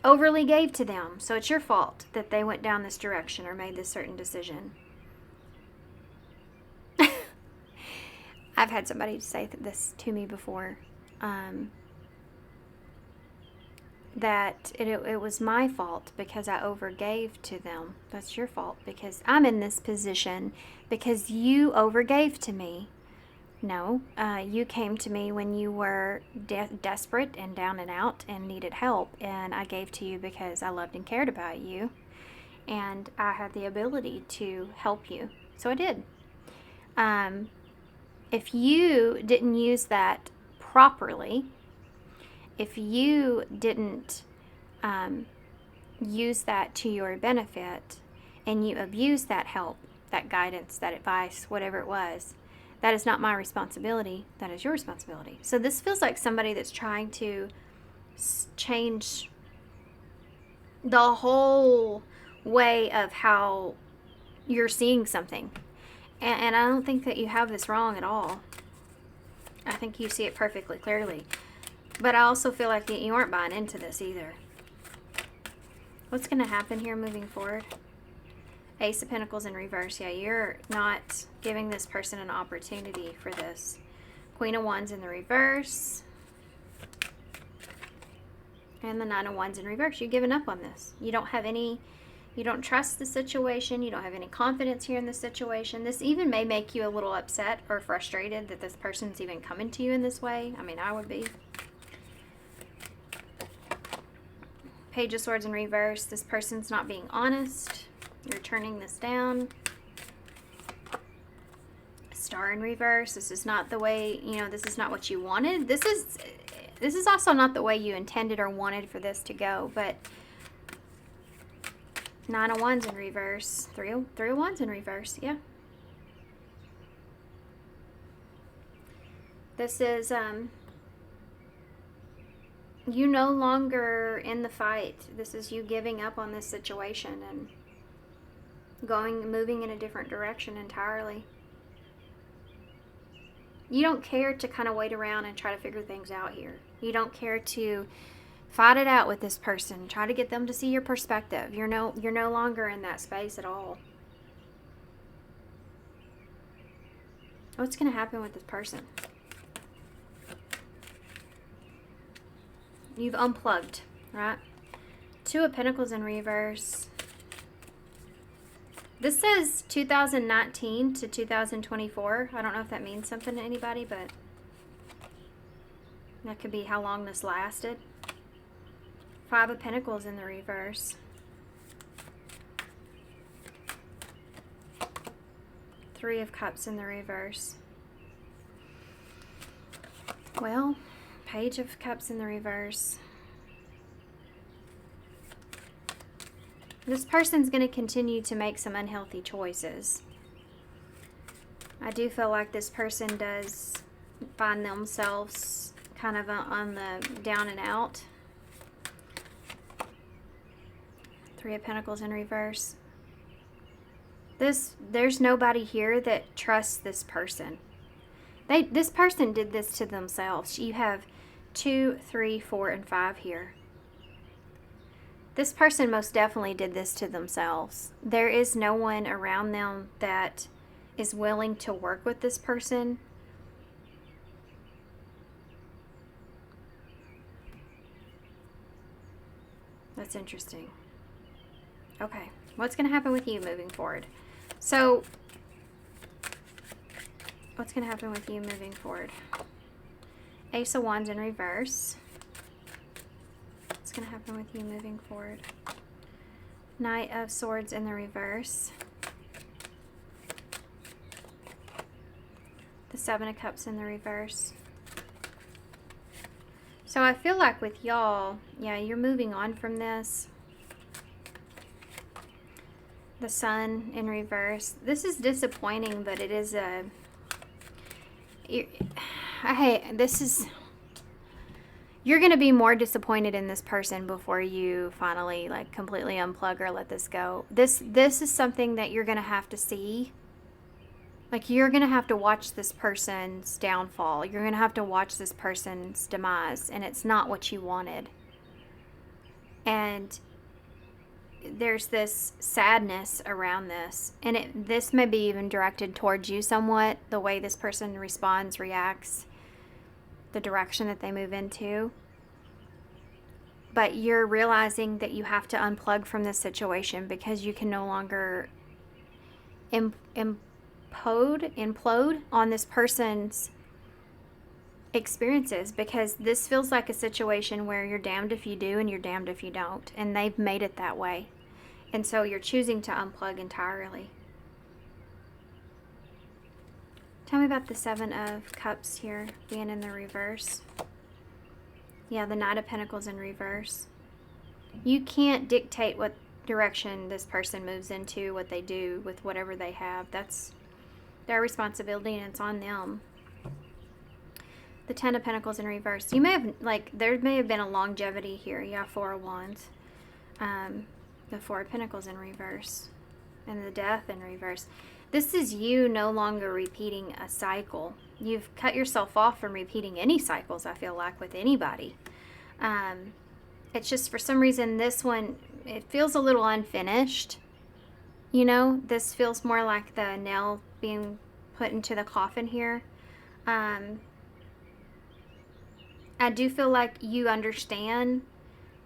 overly gave to them. So it's your fault that they went down this direction or made this certain decision. I've had somebody say this to me before, that it was my fault because I overgave to them. That's your fault because I'm in this position because you overgave to me. No, you came to me when you were desperate and down and out and needed help, and I gave to you because I loved and cared about you, and I had the ability to help you, so I did. If you didn't use that properly, if you didn't use that to your benefit, and you abused that help, that guidance, that advice, whatever it was, that is not my responsibility. That is your responsibility. So this feels like somebody that's trying to change the whole way of how you're seeing something. And I don't think that you have this wrong at all. I think you see it perfectly clearly. But I also feel like you aren't buying into this either. What's going to happen here moving forward? Ace of Pentacles in reverse. Yeah, you're not giving this person an opportunity for this. Queen of Wands in the reverse. And the Nine of Wands in reverse. You've given up on this. You don't have any... You don't trust the situation. You don't have any confidence here in this situation. This even may make you a little upset or frustrated that this person's even coming to you in this way. I mean, I would be. Page of Swords in reverse. This person's not being honest. You're turning this down. Star in reverse. This is not the way, this is not what you wanted. This is also not the way you intended or wanted for this to go, but Nine of Wands in reverse. Three of Wands in reverse. Yeah. This is, you no longer in the fight. This is you giving up on this situation and moving in a different direction entirely. You don't care to kind of wait around and try to figure things out here. You don't care to fight it out with this person. Try to get them to see your perspective. You're no longer in that space at all. What's going to happen with this person? You've unplugged, right? Two of Pentacles in reverse. This says 2019 to 2024. I don't know if that means something to anybody, but that could be how long this lasted. Five of Pentacles in the reverse. Three of Cups in the reverse. Well, Page of Cups in the reverse. This person's going to continue to make some unhealthy choices. I do feel like this person does find themselves kind of on the down and out. Three of Pentacles in reverse. There's nobody here that trusts this person. This person did this to themselves. You have 2, 3, 4, and 5 here. This person most definitely did this to themselves. There is no one around them that is willing to work with this person. That's interesting. Okay, what's going to happen with you moving forward? So, what's going to happen with you moving forward? Ace of Wands in reverse. What's going to happen with you moving forward? Knight of Swords in the reverse. The Seven of Cups in the reverse. So I feel like with y'all, yeah, you're moving on from this. The Sun in reverse. This is disappointing, but it is a... You're going to be more disappointed in this person before you finally like completely unplug or let this go. This is something that you're going to have to see. Like, you're going to have to watch this person's downfall. You're going to have to watch this person's demise, and it's not what you wanted. And there's this sadness around this, and this may be even directed towards you somewhat, the way this person responds, reacts, the direction that they move into. But you're realizing that you have to unplug from this situation because you can no longer implode on this person's experiences, because this feels like a situation where you're damned if you do and you're damned if you don't, and they've made it that way. And so you're choosing to unplug entirely. Tell me about the Seven of Cups here being in the reverse. Yeah, the Knight of Pentacles in reverse. You can't dictate what direction this person moves into, what they do with whatever they have. That's their responsibility, and it's on them. The Ten of Pentacles in reverse. You may have, there may have been a longevity here. Yeah, Four of Wands. The Four of Pentacles in reverse. And the Death in reverse. This is you no longer repeating a cycle. You've cut yourself off from repeating any cycles, I feel like, with anybody. It's just, for some reason, this one, it feels a little unfinished. You know, this feels more like the nail being put into the coffin here. I do feel like you understand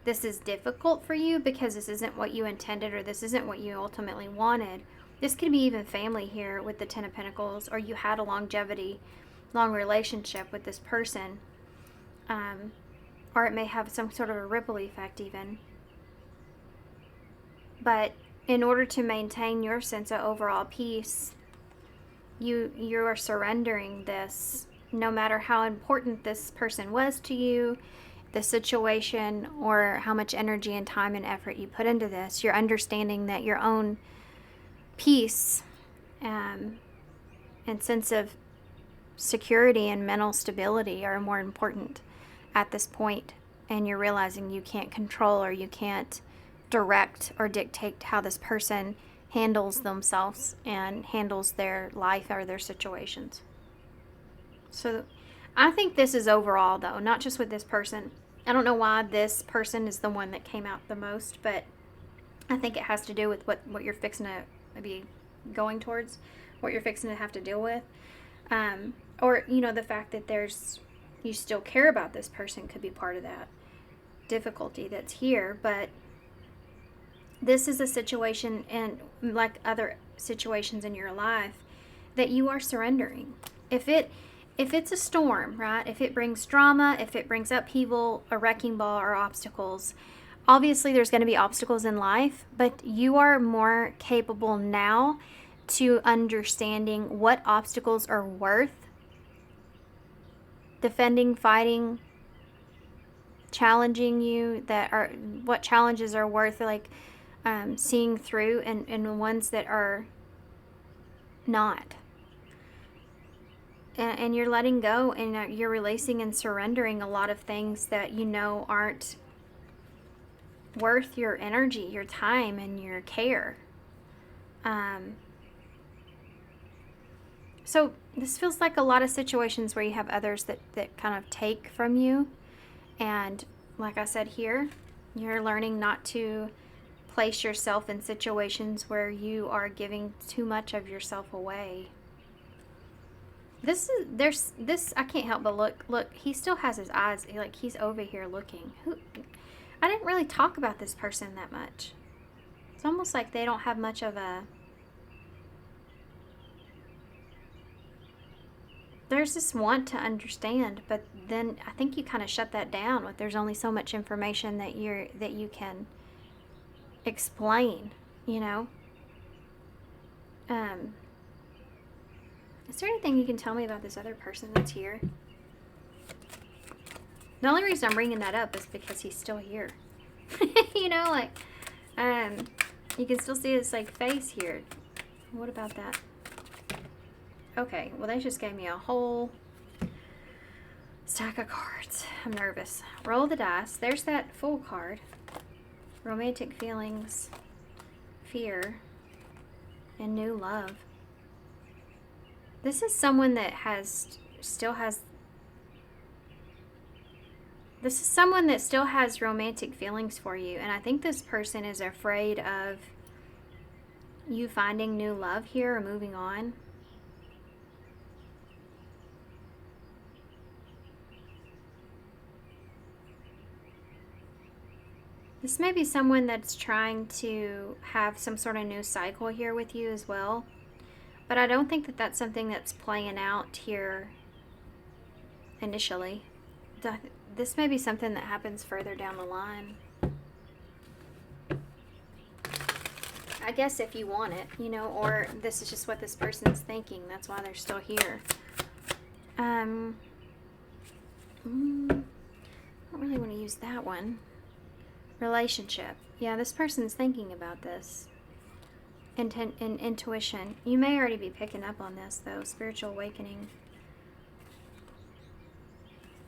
this is difficult for you because this isn't what you intended, or this isn't what you ultimately wanted. This could be even family here with the Ten of Pentacles, or you had a long relationship with this person. Or it may have some sort of a ripple effect even. But in order to maintain your sense of overall peace, you are surrendering this, no matter how important this person was to you, the situation, or how much energy and time and effort you put into this. You're understanding that your own peace and sense of security and mental stability are more important at this point, and you're realizing you can't control, or you can't direct or dictate how this person handles themselves and handles their life or their situations. So I think this is overall, though, not just with this person. I don't know why this person is the one that came out the most, but I think it has to do with what you're fixing to be going towards, what you're fixing to have to deal with. Or, the fact that you still care about this person could be part of that difficulty that's here. But this is a situation, and like other situations in your life, that you are surrendering. If it's a storm, right? If it brings drama, if it brings upheaval, a wrecking ball, or obstacles, obviously there's going to be obstacles in life, but you are more capable now to understanding what obstacles are worth defending, fighting, challenging you, what challenges are worth seeing through, and ones that are not. And you're letting go, and you're releasing and surrendering a lot of things that aren't worth your energy, your time, and your care. So this feels like a lot of situations where you have others that kind of take from you. And like I said here, you're learning not to place yourself in situations where you are giving too much of yourself away. I can't help but look, he still has his eyes, like he's over here looking. I didn't really talk about this person that much. It's almost like they don't have much of a... There's this want to understand, but then I think you kind of shut that down with there's only so much information that you can explain, Is there anything you can tell me about this other person that's here? The only reason I'm bringing that up is because he's still here. You can still see his face here. What about that? Okay, well, they just gave me a whole stack of cards. I'm nervous. Roll the dice. There's that Fool card. Romantic feelings, fear, and new love. This is someone that still has This is someone that still has romantic feelings for you, and I think this person is afraid of you finding new love here or moving on. This may be someone that's trying to have some sort of new cycle here with you as well. But I don't think that that's something that's playing out here initially. This may be something that happens further down the line. I guess if you want it, you know, or this is just what this person's thinking. That's why they're still here. I don't really want to use that one. Relationship. Yeah, this person's thinking about this. Intuition. You may already be picking up on this, though. Spiritual awakening.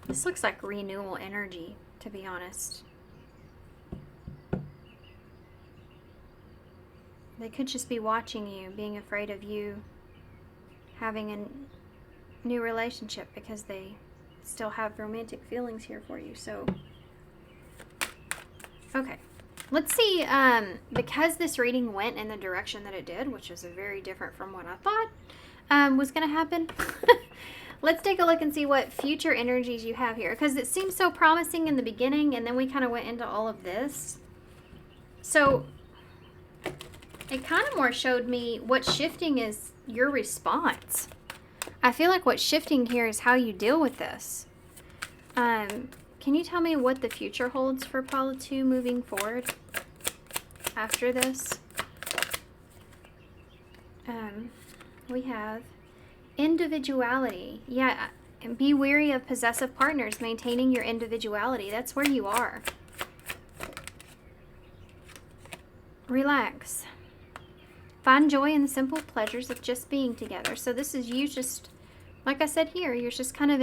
This looks like renewal energy, to be honest. They could just be watching you, being afraid of you having a new relationship because they still have romantic feelings here for you. So, okay. Let's see, because this reading went in the direction that it did, which is very different from what I thought was going to happen. Let's take a look and see what future energies you have here. Because it seems so promising in the beginning, and then we kind of went into all of this. So, it kind of more showed me what's shifting is your response. I feel like what's shifting here is how you deal with this. Can you tell me what the future holds for Paula 2 moving forward after this? We have individuality. Yeah, and be wary of possessive partners, maintaining your individuality. That's where you are. Relax. Find joy in the simple pleasures of just being together. So this is you just, like I said here, you're just kind of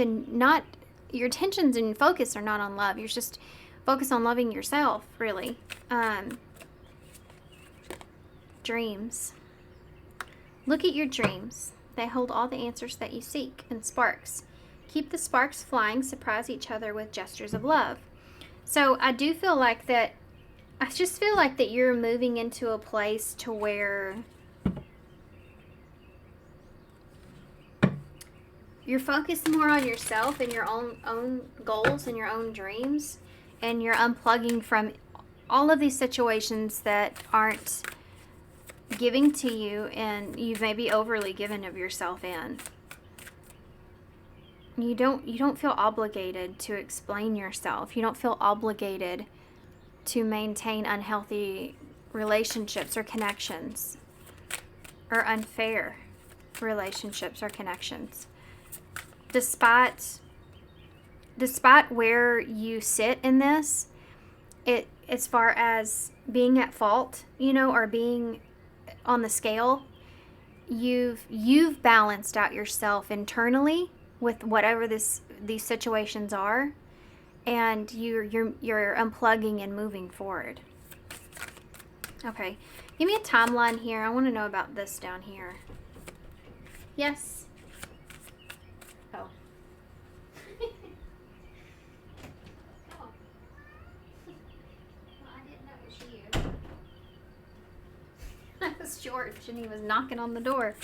your attentions and focus are not on love. You're just focused on loving yourself, really. Dreams. Look at your dreams. They hold all the answers that you seek. And sparks. Keep the sparks flying. Surprise each other with gestures of love. So I do feel like that, I just feel like that you're moving into a place to where you're focused more on yourself and your own goals and your own dreams, and you're unplugging from all of these situations that aren't giving to you, and you've maybe overly given of yourself in. You don't feel obligated to explain yourself. You don't feel obligated to maintain unhealthy relationships or connections, or unfair relationships or connections. Despite where you sit in this, as far as being at fault, you know, or being on the scale, you've balanced out yourself internally with whatever these situations are, and you're unplugging and moving forward. Okay, give me a timeline here. I want to know about this down here. Yes. Oh. Oh. Well, I didn't know it was you. That was George, and he was knocking on the door.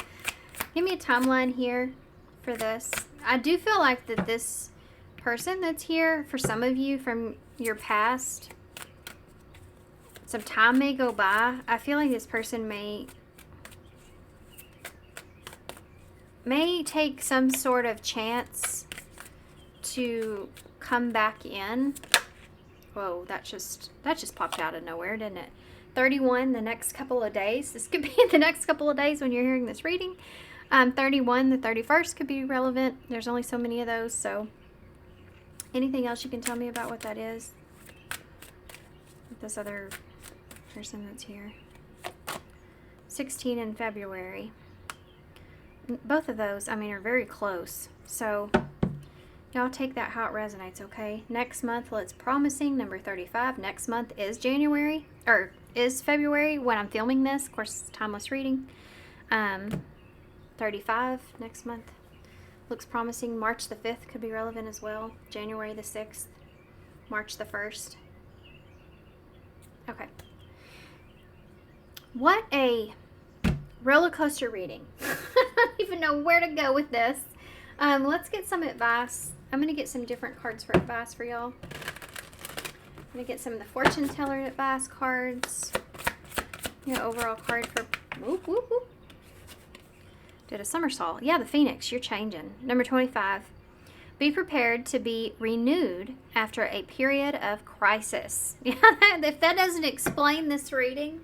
Give me a timeline here for this. I do feel like that this person that's here, for some of you from your past, some time may go by. I feel like this person may take some sort of chance to come back in. Whoa, that just popped out of nowhere, didn't it? 31 the next couple of days. This could be the next couple of days when you're hearing this reading. 31 the 31st could be relevant. There's only so many of those, so anything else you can tell me about what that is? This other person that's here. 16 in February. Both of those, I mean, are very close. So y'all take that how it resonates, okay? Next month, well, it's promising, number 35. Next month is January, or is February when I'm filming this. Of course, it's timeless reading. 35 next month. Looks promising. March the 5th could be relevant as well. January the 6th. March the 1st. Okay. What a roller coaster reading. I don't even know where to go with this. Let's get some advice. I'm going to get some different cards for advice for y'all. I'm going to get some of the fortune teller advice cards. Overall card for... Whoop, whoop, whoop. Did a somersault. Yeah, the Phoenix. You're changing. Number 25. Be prepared to be renewed after a period of crisis. Yeah, if that doesn't explain this reading...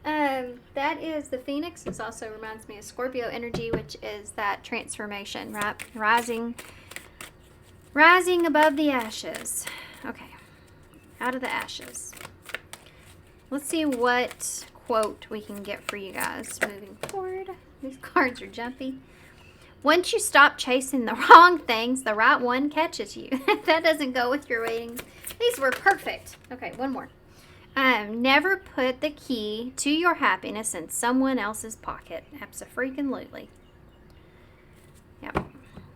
that is the Phoenix. This also reminds me of Scorpio energy, which is that transformation, right? Rising above the ashes. Okay, out of the ashes. Let's see what quote we can get for you guys moving forward. These cards are jumpy. Once you stop chasing the wrong things, the right one catches you. That doesn't go with your readings. These were perfect. Okay, one more. Never put the key to your happiness in someone else's pocket. Abso-freaking-lutely. Yep.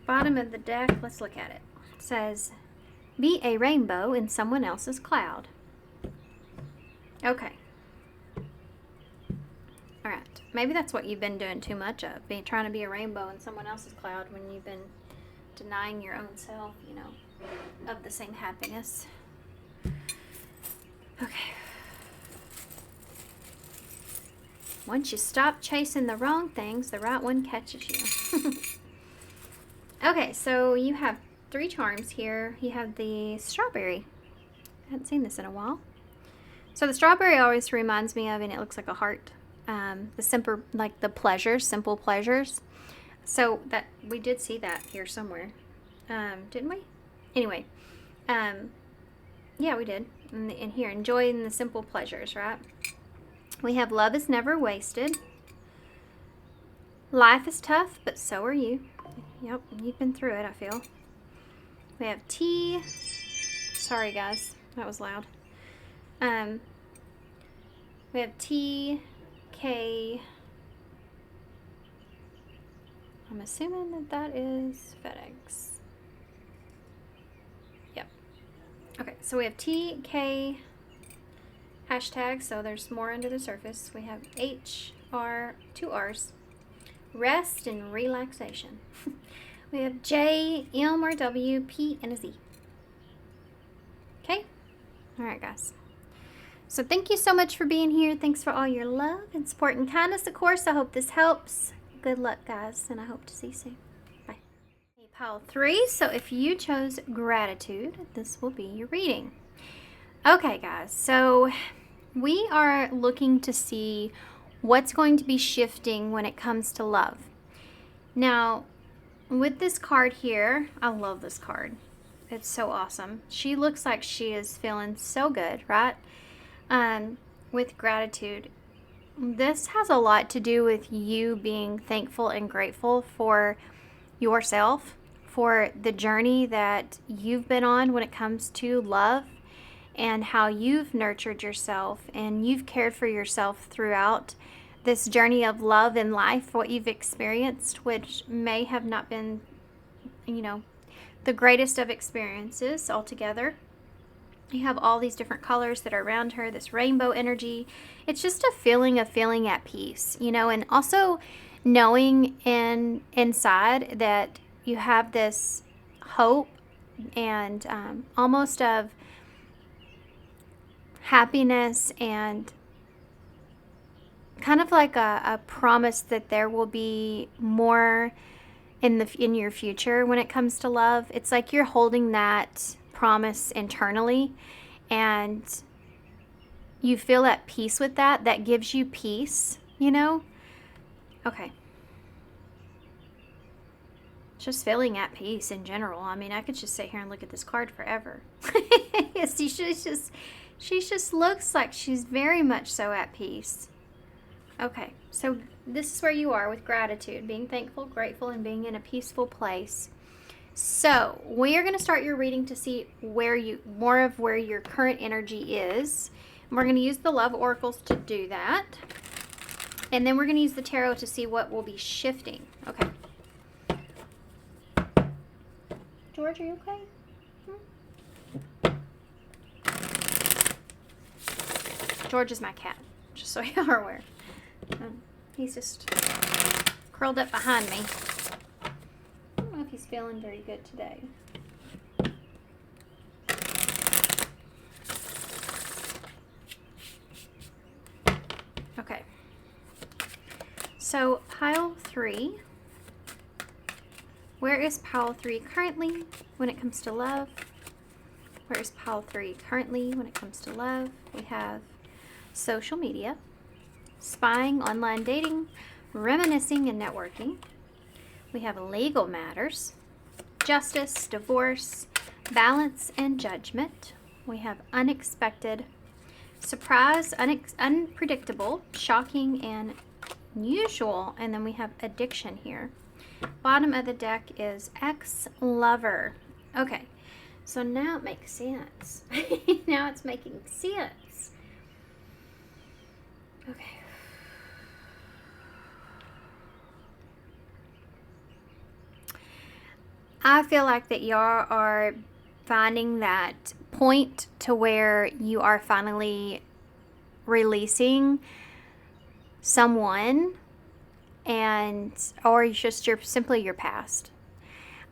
Bottom of the deck, let's look at it. It says, be a rainbow in someone else's cloud. Okay. Alright. Maybe that's what you've been doing too much of. Trying to be a rainbow in someone else's cloud when you've been denying your own self, of the same happiness. Okay. Once you stop chasing the wrong things, the right one catches you. Okay, so you have 3 charms here. You have the strawberry. I haven't seen this in a while. So the strawberry always reminds me of, and it looks like a heart, the simple, like the pleasures, simple pleasures. So that we did see that here somewhere, didn't we? Anyway, yeah, we did. In here, enjoying the simple pleasures, right? We have love is never wasted. Life is tough, but so are you. Yep, you've been through it, I feel. We have tea. Sorry, guys, that was loud. We have T, K. I'm assuming that is FedEx. Yep. Okay, so we have T, K, hashtag, so there's more under the surface. We have H, R, 2 R's, rest and relaxation. We have J, M, R, W, P, and a Z. Okay? All right, guys. So thank you so much for being here. Thanks for all your love and support and kindness, of course. I hope this helps. Good luck, guys, and I hope to see you soon. Bye. Okay, pile 3. So if you chose gratitude, this will be your reading. Okay, guys. So we are looking to see what's going to be shifting when it comes to love. Now, with this card here, I love this card. It's so awesome. She looks like she is feeling so good, right? With gratitude. This has a lot to do with you being thankful and grateful for yourself, for the journey that you've been on when it comes to love, and how you've nurtured yourself and you've cared for yourself throughout this journey of love in life, what you've experienced, which may have not been, the greatest of experiences altogether. You have all these different colors that are around her, this rainbow energy. It's just a feeling of feeling at peace, and also knowing inside that you have this hope and almost of happiness and kind of like a promise that there will be more in your future when it comes to love. It's like you're holding that promise internally and you feel at peace with that gives you peace, Okay. Just feeling at peace in general. I mean, I could just sit here and look at this card forever. She just looks like she's very much so at peace. Okay, so this is where you are with gratitude, being thankful, grateful, and being in a peaceful place. So we are going to start your reading to see more of where your current energy is. And we're going to use the love oracles to do that. And then we're going to use the tarot to see what will be shifting. Okay. George, are you okay? George is my cat, just so y'all are aware. He's just curled up behind me. I don't know if he's feeling very good today. Okay. So pile 3. Where is pile 3 currently when it comes to love? Where is pile 3 currently when it comes to love? We have social media, spying, online dating, reminiscing, and networking. We have legal matters, justice, divorce, balance, and judgment. We have unexpected, surprise, unpredictable, shocking, and unusual. And then we have addiction here. Bottom of the deck is ex-lover. Okay, so now it makes sense. Now it's making sense. Okay. I feel like that y'all are finding that point to where you are finally releasing someone, and or just simply your past.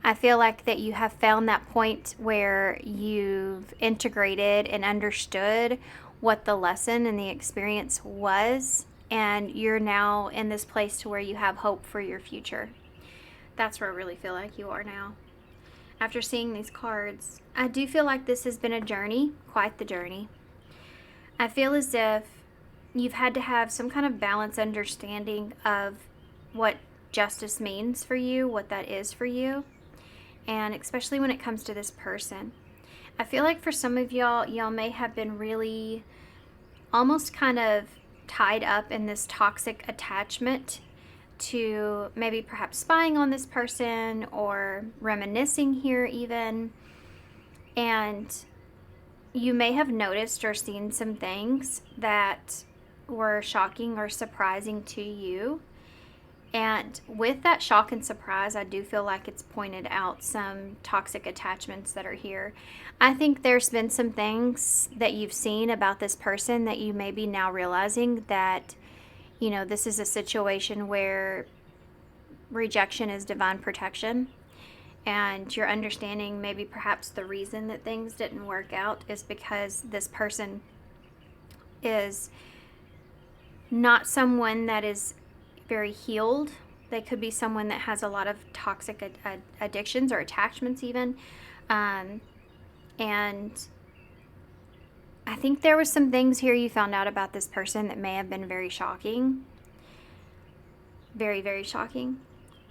I feel like that you have found that point where you've integrated and understood what the lesson and the experience was, and you're now in this place to where you have hope for your future. That's where I really feel like you are now. After seeing these cards, I do feel like this has been a journey, quite the journey. I feel as if you've had to have some kind of balanced understanding of what justice means for you, what that is for you, and especially when it comes to this person. I feel like for some of y'all may have been really almost kind of tied up in this toxic attachment to maybe perhaps spying on this person or reminiscing here even. And you may have noticed or seen some things that were shocking or surprising to you. And with that shock and surprise, I do feel like it's pointed out some toxic attachments that are here. I think there's been some things that you've seen about this person that you may be now realizing that, you know, this is a situation where rejection is divine protection. And you're understanding maybe perhaps the reason that things didn't work out is because this person is not someone that is very healed. They could be someone that has a lot of toxic addictions or attachments even. And I think there was some things here you found out about this person that may have been very shocking. Very, very shocking.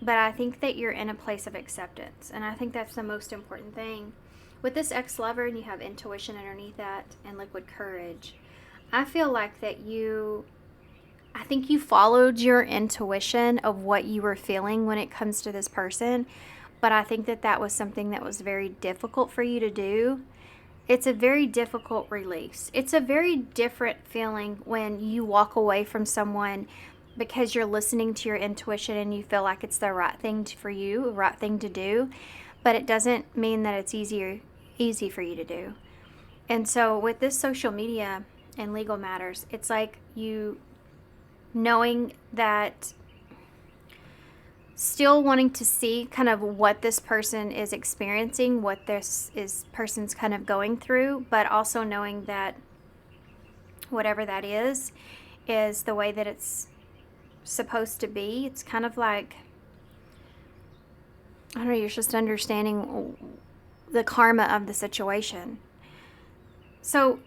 But I think that you're in a place of acceptance. And I think that's the most important thing. With this ex-lover, and you have intuition underneath that and liquid courage, I feel like that I think you followed your intuition of what you were feeling when it comes to this person. But I think that that was something that was very difficult for you to do. It's a very difficult release. It's a very different feeling when you walk away from someone because you're listening to your intuition and you feel like it's the right thing for you, the right thing to do. But it doesn't mean that it's easy for you to do. And so with this social media and legal matters, it's like you knowing that, still wanting to see kind of what this person is experiencing, what this person's kind of going through, but also knowing that whatever that is the way that it's supposed to be. It's kind of like, I don't know, you're just understanding the karma of the situation. So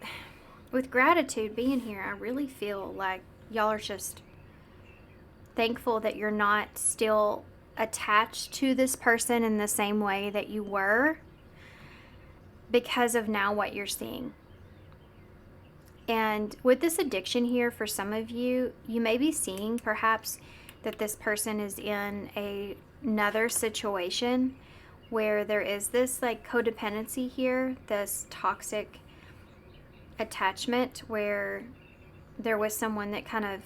with gratitude being here, I really feel like y'all are just thankful that you're not still attached to this person in the same way that you were because of now what you're seeing. And with this addiction here, for some of you, you may be seeing perhaps that this person is in another situation where there is this like codependency here, this toxic attachment where there was someone that kind of,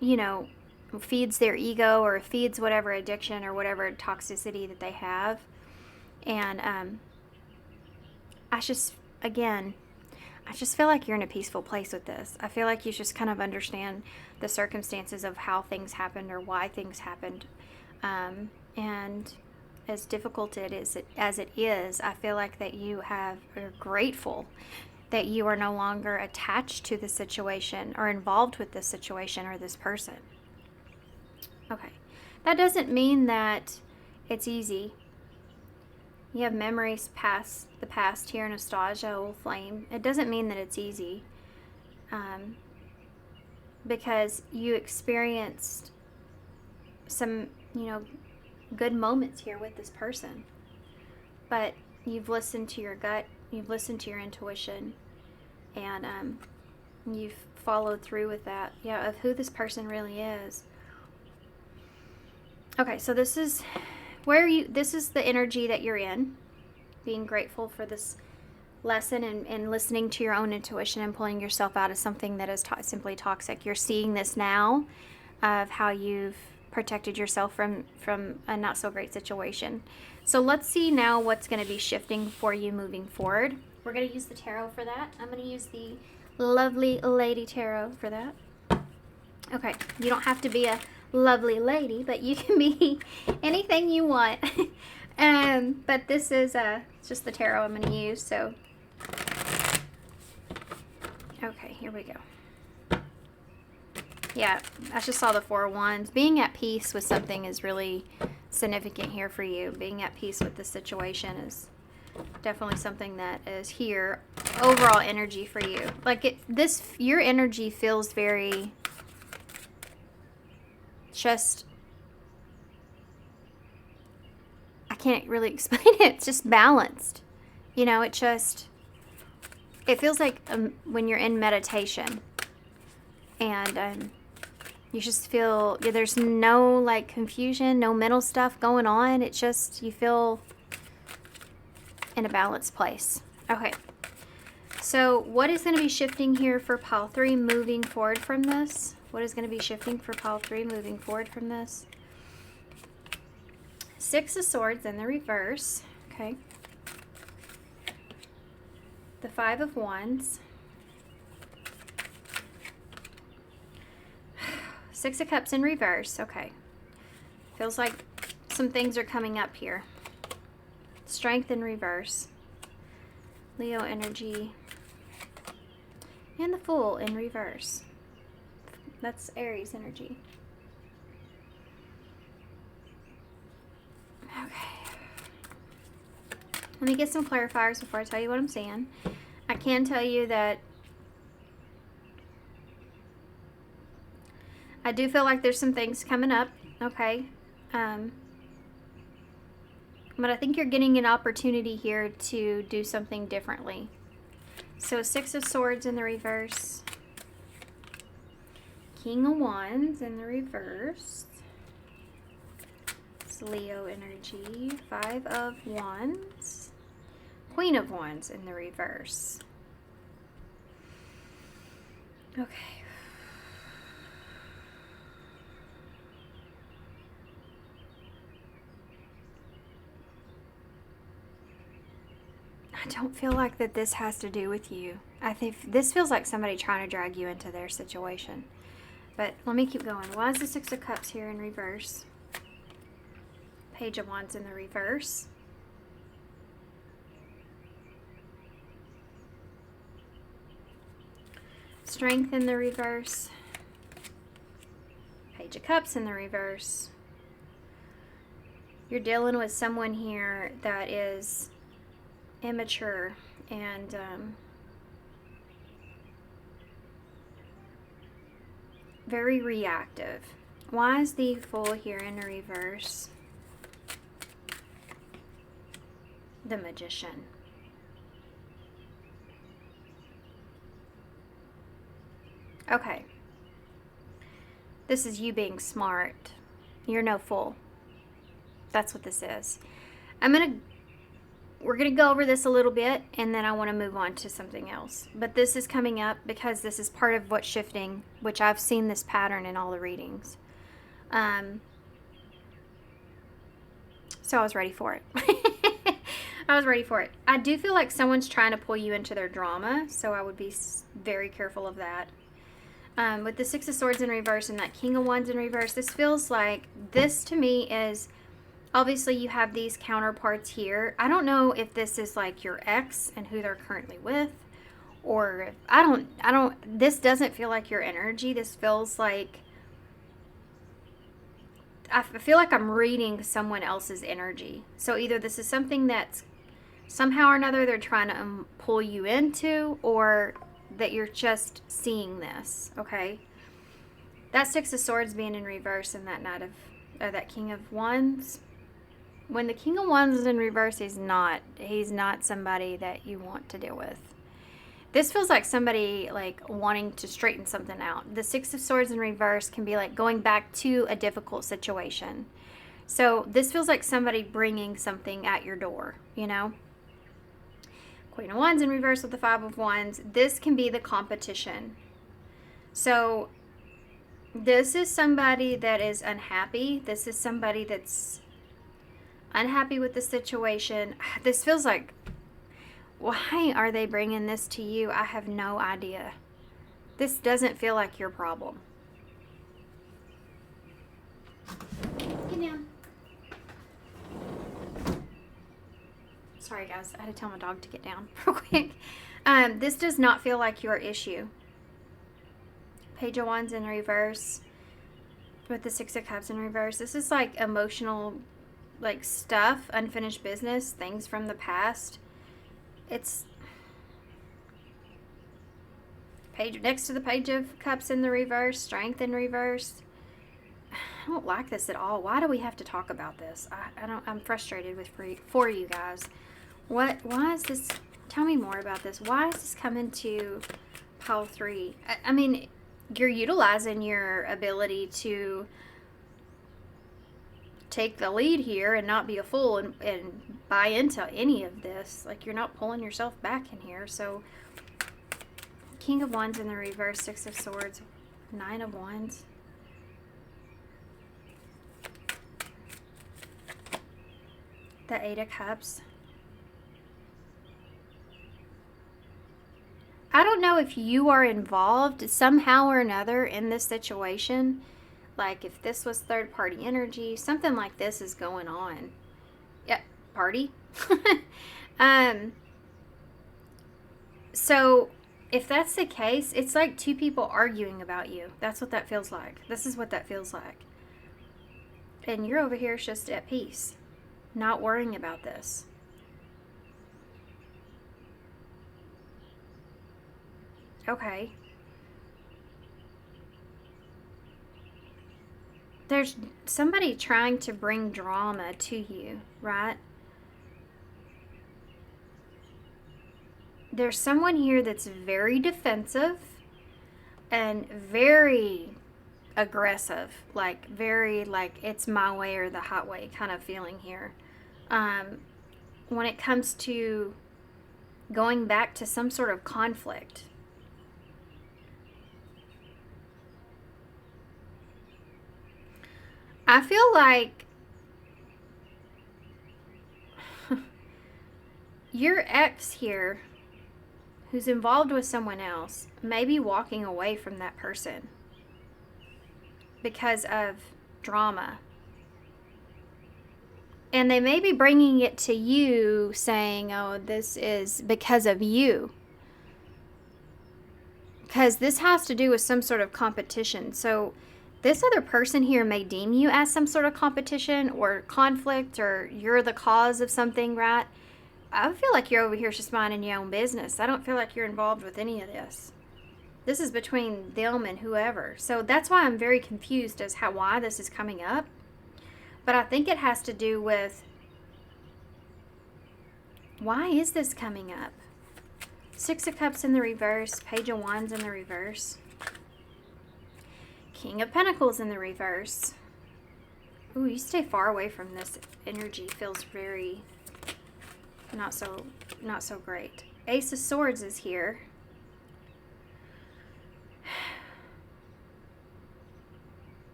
you know, feeds their ego or feeds whatever addiction or whatever toxicity that they have. And I just, again, I just feel like you're in a peaceful place with this. I feel like you just kind of understand the circumstances of how things happened or why things happened. And as difficult as it is, I feel like that you are grateful that you are no longer attached to the situation or involved with this situation or this person. Okay. That doesn't mean that it's easy. You have memories past the past here, nostalgia will flame. It doesn't mean that it's easy, because you experienced some, good moments here with this person. But you've listened to your gut, you've listened to your intuition, and you've followed through with that, of who this person really is. Okay, so this is this is the energy that you're in, being grateful for this lesson and listening to your own intuition and pulling yourself out of something that is simply toxic. You're seeing this now of how you've protected yourself from a not so great situation. So let's see now what's going to be shifting for you moving forward. We're going to use the tarot for that. I'm going to use the Lovely Lady Tarot for that. Okay, you don't have to be a lovely lady, but you can be anything you want. But this is just the tarot I'm going to use. So, okay, here we go. Yeah, I just saw the Four of Wands. Being at peace with something is really significant here for you. Being at peace with the situation is definitely something that is here. Overall energy for you. Like your energy feels very just, I can't really explain it. It's just balanced. It feels like when you're in meditation and you just feel there's no like confusion, no mental stuff going on. It's just, you feel in a balanced place. Okay. So what is going to be shifting here for pile 3 moving forward from this? What is going to be shifting for pile 3 moving forward from this? 6 of Swords in the reverse. Okay. The 5 of Wands. 6 of Cups in reverse. Okay. Feels like some things are coming up here. Strength in reverse. Leo energy. And the Fool in reverse. That's Aries energy. Okay. Let me get some clarifiers before I tell you what I'm saying. I can tell you that I do feel like there's some things coming up, okay? But I think you're getting an opportunity here to do something differently. So 6 of Swords in the reverse. King of Wands in the reverse. It's Leo energy. 5 of Wands. Queen of Wands in the reverse. Okay. I don't feel like that this has to do with you. I think this feels like somebody trying to drag you into their situation. But let me keep going. Why is the 6 of Cups here in reverse? Page of Wands in the reverse. Strength in the reverse. Page of Cups in the reverse. You're dealing with someone here that is immature and very reactive. Why is the Fool here in the reverse? The Magician. Okay. This is you being smart. You're no fool. That's what this is. We're going to go over this a little bit, and then I want to move on to something else. But this is coming up because this is part of what's shifting, which I've seen this pattern in all the readings. So I was ready for it. I was ready for it. I do feel like someone's trying to pull you into their drama, so I would be very careful of that. With the Six of Swords in reverse and that King of Wands in reverse, this feels like, this to me is, obviously you have these counterparts here. I don't know if this is like your ex and who they're currently with, or this doesn't feel like your energy. This feels like, I feel like I'm reading someone else's energy. So either this is something that's somehow or another they're trying to pull you into, or that you're just seeing this, okay? That Six of Swords being in reverse and that that King of Wands. When the King of Wands is in reverse, he's not somebody that you want to deal with. This feels like somebody like wanting to straighten something out. The Six of Swords in reverse can be like going back to a difficult situation. So this feels like somebody bringing something at your door, you know? Queen of Wands in reverse with the Five of Wands. This can be the competition. So this is somebody that is unhappy. This is somebody that's unhappy with the situation. This feels like, why are they bringing this to you? I have no idea. This doesn't feel like your problem. Get down. Sorry guys, I had to tell my dog to get down real quick. This does not feel like your issue. Page of Wands in reverse with the Six of Cups in reverse. This is like emotional, like stuff, unfinished business, things from the past. It's next to the Page of Cups in the reverse, Strength in reverse. I don't like this at all. Why do we have to talk about this? I'm frustrated for you guys. Why is this? Tell me more about this. Why is this coming to pile 3? I mean, you're utilizing your ability to take the lead here and not be a fool and buy into any of this. Like, you're not pulling yourself back in here. So King of Wands in the reverse, Six of Swords, Nine of Wands. The Eight of Cups. I don't know if you are involved somehow or another in this situation. Like if this was third party energy, something like this is going on. Yeah, party. So if that's the case, it's like two people arguing about you. That's what that feels like. This is what that feels like. And you're over here just at peace, not worrying about this. Okay. There's somebody trying to bring drama to you, right? There's someone here that's very defensive and very aggressive, like very like it's my way or the highway kind of feeling here. When it comes to going back to some sort of conflict. I feel like your ex here, who's involved with someone else, may be walking away from that person because of drama. And they may be bringing it to you saying, oh, this is because of you. Because this has to do with some sort of competition. So this other person here may deem you as some sort of competition or conflict, or you're the cause of something, right? I feel like you're over here just minding your own business. I don't feel like you're involved with any of this. This is between them and whoever. So that's why I'm very confused as why this is coming up. But I think it has to do with, why is this coming up? Six of Cups in the reverse, Page of Wands in the reverse. King of Pentacles in the reverse. Ooh, you stay far away from this energy. Feels very not so great. Ace of Swords is here.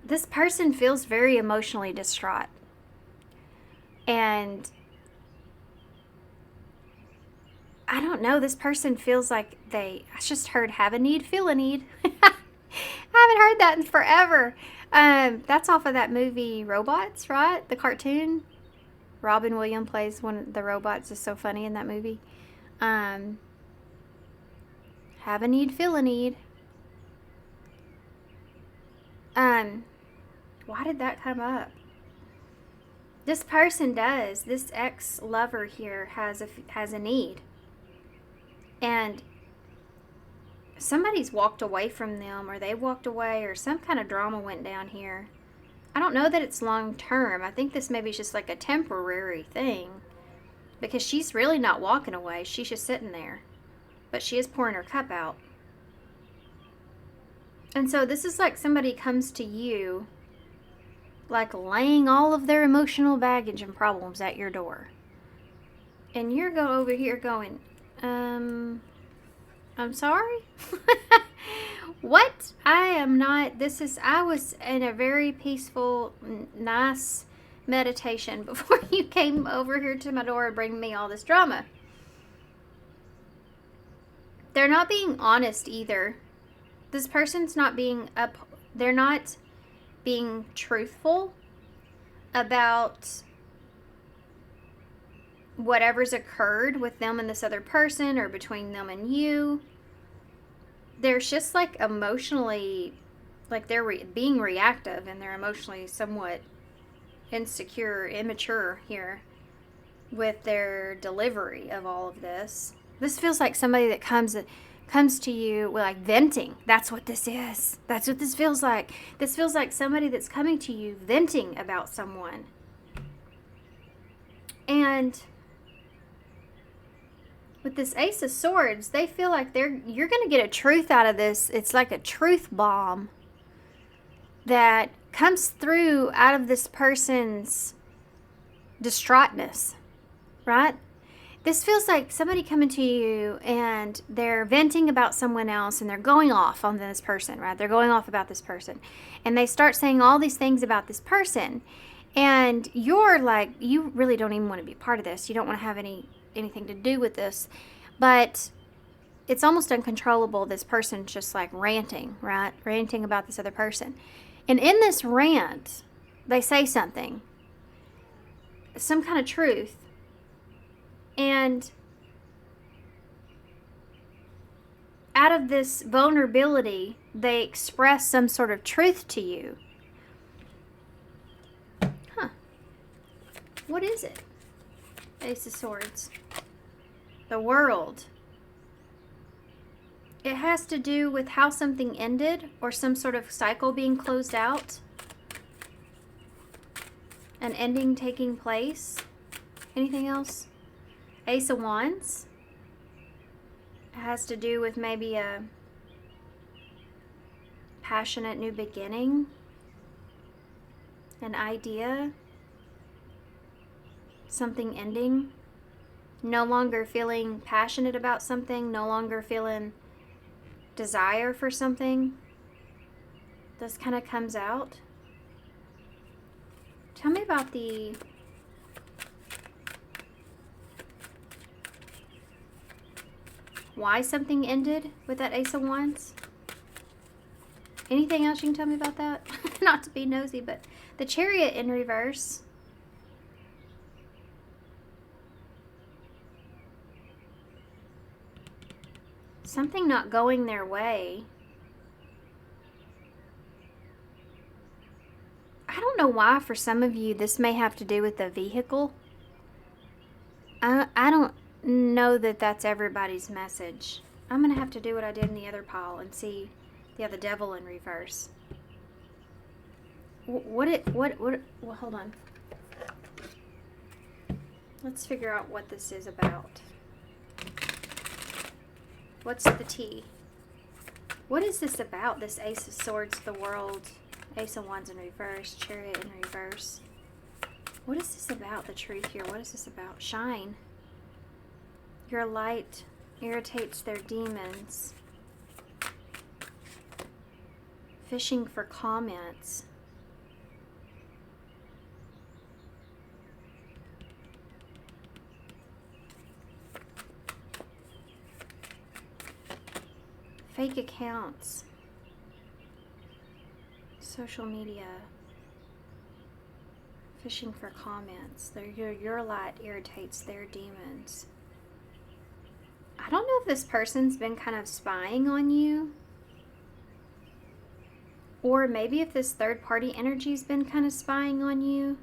This person feels very emotionally distraught. And I don't know, this person feels like I just heard have a need, feel a need. I haven't heard that in forever. That's off of that movie Robots, right? The cartoon. Robin Williams plays one of the robots. Is so funny in that movie. Have a need, feel a need. Why did that come up? This person does. This ex-lover here has a need. And somebody's walked away from them, or they walked away, or some kind of drama went down here. I don't know that it's long term. I think this maybe is just like a temporary thing, because she's really not walking away. She's just sitting there, but she is pouring her cup out. And so this is like somebody comes to you, like laying all of their emotional baggage and problems at your door, and you're over here going, I'm sorry? What? I was in a very peaceful, nice meditation before you came over here to my door and bring me all this drama. They're not being honest either. This person's not they're not being truthful about whatever's occurred with them and this other person, or between them and you. There's just like emotionally, like they're being reactive, and they're emotionally somewhat insecure, immature here with their delivery of all of this. This feels like somebody that comes to you with like venting. That's what this is. That's what this feels like. This feels like somebody that's coming to you venting about someone. And with this Ace of Swords, they feel like you're going to get a truth out of this. It's like a truth bomb that comes through out of this person's distraughtness, right? This feels like somebody coming to you and they're venting about someone else, and they're going off on this person, right? They're going off about this person. And they start saying all these things about this person. And you're like, you really don't even want to be part of this. You don't want to have anything to do with this, but it's almost uncontrollable. This person's just like ranting, right? Ranting about this other person. And in this rant, they say something, some kind of truth. And out of this vulnerability, they express some sort of truth to you. What is it? Ace of Swords. The World. It has to do with how something ended, or some sort of cycle being closed out. An ending taking place. Anything else? Ace of Wands. It has to do with maybe a passionate new beginning. An idea. Something ending. No longer feeling passionate about something, no longer feeling desire for something. This kind of comes out. Tell me about why something ended with that Ace of Wands. Anything else you can tell me about that? Not to be nosy, but the Chariot in reverse. Something not going their way. I don't know why for some of you this may have to do with the vehicle. I don't know that that's everybody's message. I'm going to have to do what I did in the other pile and see the devil in reverse. Well, hold on. Let's figure out what this is about. What's the T? What is this about? This Ace of Swords, the World, Ace of Wands in reverse, Chariot in reverse. What is this about? The truth here. What is this about? Shine. Your light irritates their demons. Fishing for comments. Fake accounts. Social media. Fishing for comments. Your light irritates their demons. I don't know if this person's been kind of spying on you. Or maybe if this third party energy's been kind of spying on you.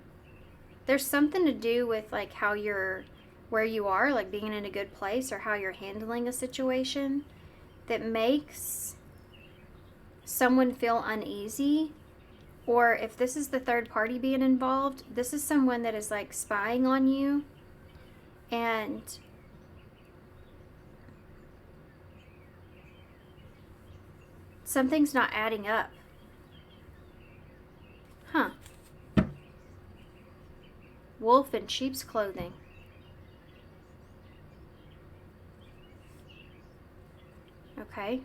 There's something to do with like how you're, where you are, like being in a good place, or how you're handling a situation that makes someone feel uneasy. Or if this is the third party being involved, this is someone that is like spying on you, and something's not adding up. Huh. Wolf in sheep's clothing. Okay.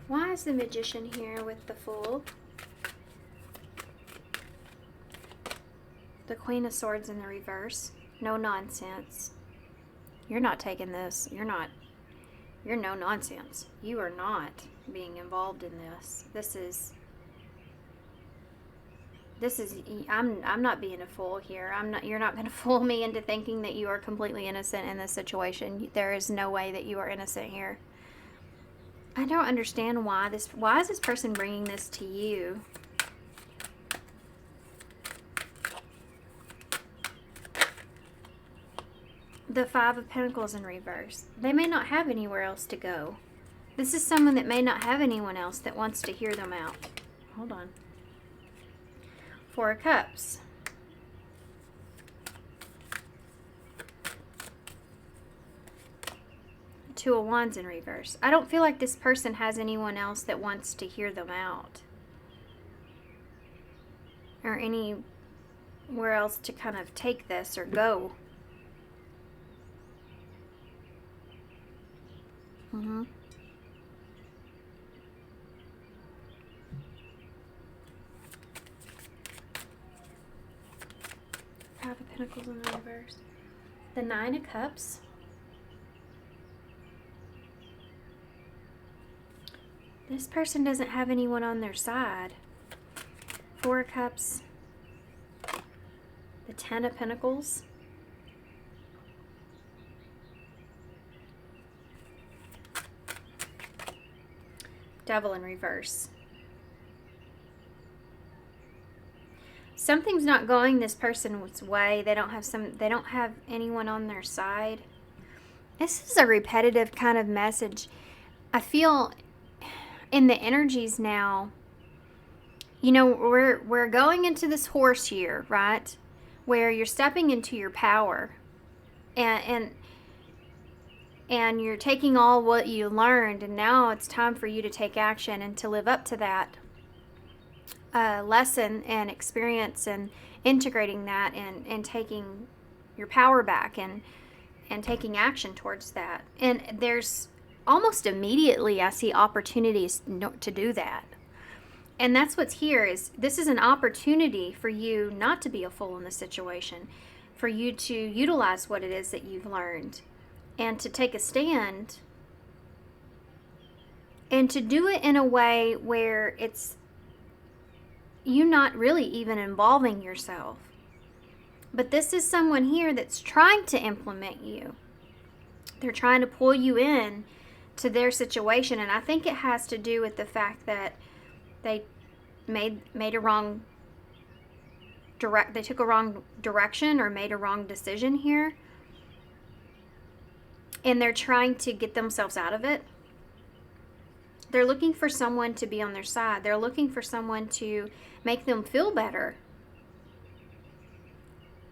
Why is the Magician here with the Fool? The Queen of Swords in the reverse. No nonsense. You're not taking this. You're no nonsense. You are not being involved in this. This is I'm not being a fool here. You're not going to fool me into thinking that you are completely innocent in this situation. There is no way that you are innocent here. I don't understand why is this person bringing this to you? The Five of Pentacles in reverse. They may not have anywhere else to go. This is someone that may not have anyone else that wants to hear them out. Hold on. Four of Cups. Two of Wands in reverse. I don't feel like this person has anyone else that wants to hear them out, or anywhere else to kind of take this or go. Five of Pentacles in the reverse. The Nine of Cups. This person doesn't have anyone on their side. Four of Cups. The Ten of Pentacles. Devil in reverse. Something's not going this person's way. They don't have anyone on their side. This is a repetitive kind of message. I feel in the energies now, you know, we're going into this horse year, right? Where you're stepping into your power, and you're taking all what you learned, and now it's time for you to take action and to live up to that lesson and experience, and integrating that, and taking your power back, and taking action towards that. And there's almost immediately I see opportunities to do that. And that's what's here, is this is an opportunity for you not to be a fool in the situation, for you to utilize what it is that you've learned, and to take a stand, and to do it in a way where it's you not really even involving yourself. But this is someone here that's trying to implement you. They're trying to pull you in to their situation, and I think it has to do with the fact that they made a wrong they took a wrong direction, or made a wrong decision here, and they're trying to get themselves out of it. They're looking for someone to be on their side. They're looking for someone to make them feel better.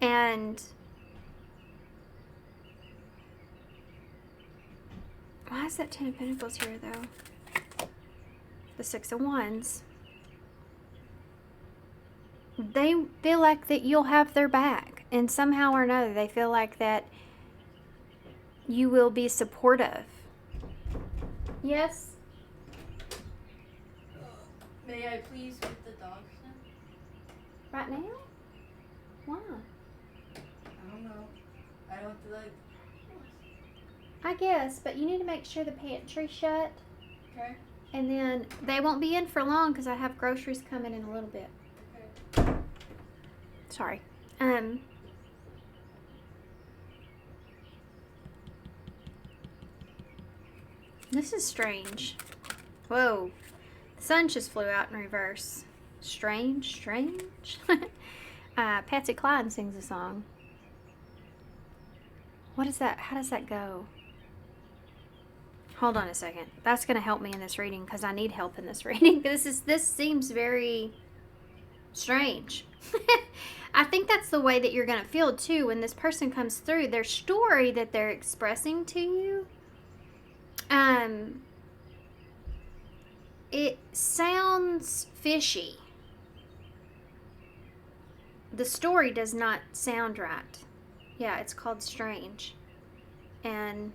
And why is that Ten of Pentacles here, though? The Six of Wands. They feel like that you'll have their back, and somehow or another they feel like that you will be supportive. Yes? May I please get the dogs now? Right now? Why? I don't know. I don't feel like. I guess, but you need to make sure the pantry's shut. Okay. And then they won't be in for long because I have groceries coming in a little bit. Okay. Sorry. This is strange. Whoa. The sun just flew out in reverse. Strange. Patsy Cline sings a song. What is that? How does that go? Hold on a second. That's going to help me in this reading because I need help in this reading. This seems very strange. I think that's the way that you're going to feel too when this person comes through. Their story that they're expressing to you, it sounds fishy. The story does not sound right. Yeah, it's called strange. And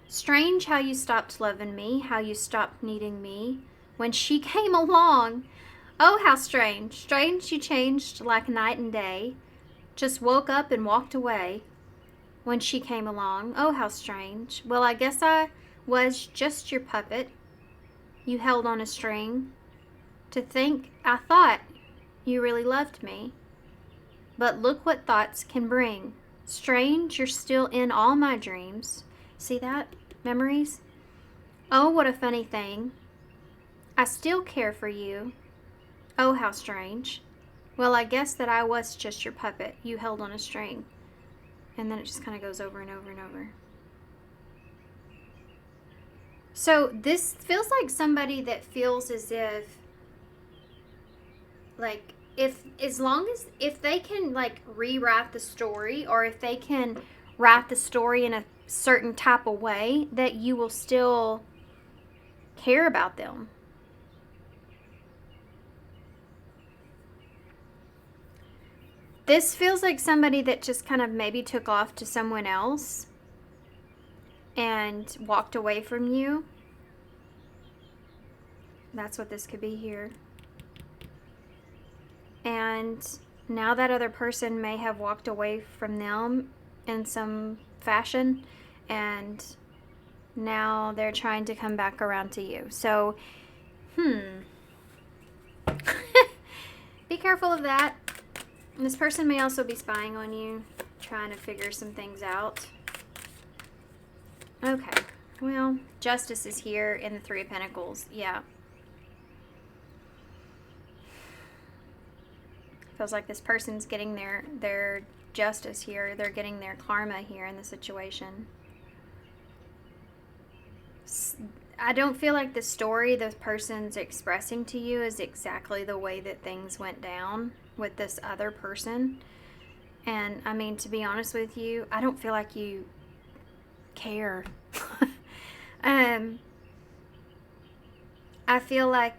strange how you stopped loving me, how you stopped needing me. When she came along, oh, how strange. Strange you changed like night and day. Just woke up and walked away when she came along. Oh, how strange. Well, I guess I was just your puppet. You held on a string. To think I thought you really loved me. But look what thoughts can bring. Strange, you're still in all my dreams. See that? Memories? Oh, what a funny thing. I still care for you. Oh, how strange. Well, I guess that I was just your puppet. You held on a string. And then it just kind of goes over and over and over. So this feels like somebody that feels as if, like, if they can, like, rewrite the story, or if they can write the story in a certain type of way, that you will still care about them. This feels like somebody that just kind of maybe took off to someone else and walked away from you. That's what this could be here. And now that other person may have walked away from them in some fashion, and now they're trying to come back around to you. So, be careful of that. This person may also be spying on you, trying to figure some things out. Okay, well, justice is here in the Three of Pentacles. Yeah. Feels like this person's getting their justice here. They're getting their karma here in the situation. I don't feel like the story this person's expressing to you is exactly the way that things went down with this other person. And I mean, to be honest with you, I don't feel like you care. I feel like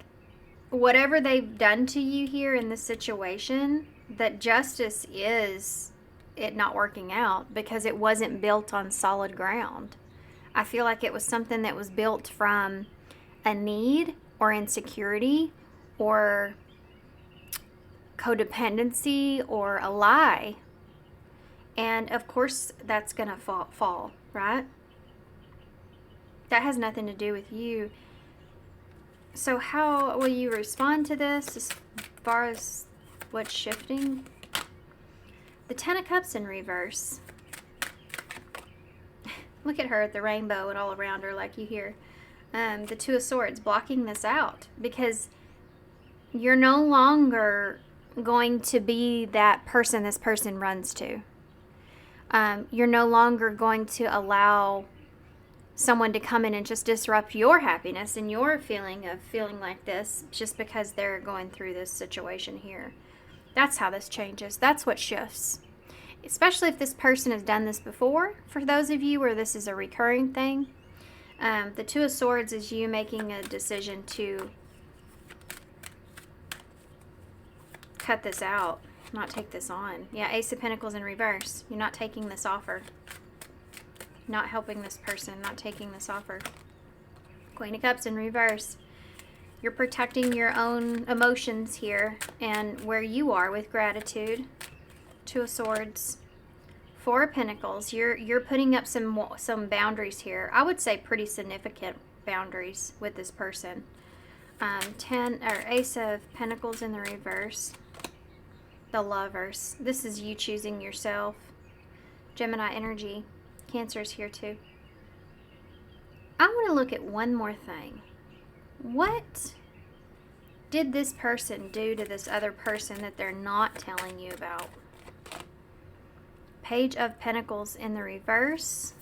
whatever they've done to you here in this situation, that justice is it not working out because it wasn't built on solid ground. I feel like it was something that was built from a need or insecurity or codependency or a lie. And of course that's going to fall, right? That has nothing to do with you. So how will you respond to this as far as what's shifting? The Ten of Cups in reverse. Look at her at the rainbow and all around her like you hear. The Two of Swords blocking this out because you're no longer going to be that person this person runs to. You're no longer going to allow someone to come in and just disrupt your happiness and your feeling of feeling like this just because they're going through this situation here. That's how this changes. That's what shifts. Especially if this person has done this before. For those of you where this is a recurring thing, the Two of Swords is you making a decision to cut this out, not take this on. Yeah, Ace of Pentacles in reverse. You're not taking this offer. Not helping this person, not taking this offer. Queen of Cups in reverse. You're protecting your own emotions here and where you are with gratitude. Two of Swords. Four of Pentacles. You're putting up some boundaries here. I would say pretty significant boundaries with this person. Ace of Pentacles in the reverse. The Lovers. This is you choosing yourself. Gemini energy. Cancer's here too. I want to look at one more thing. What did this person do to this other person that they're not telling you about? Page of Pentacles in the reverse.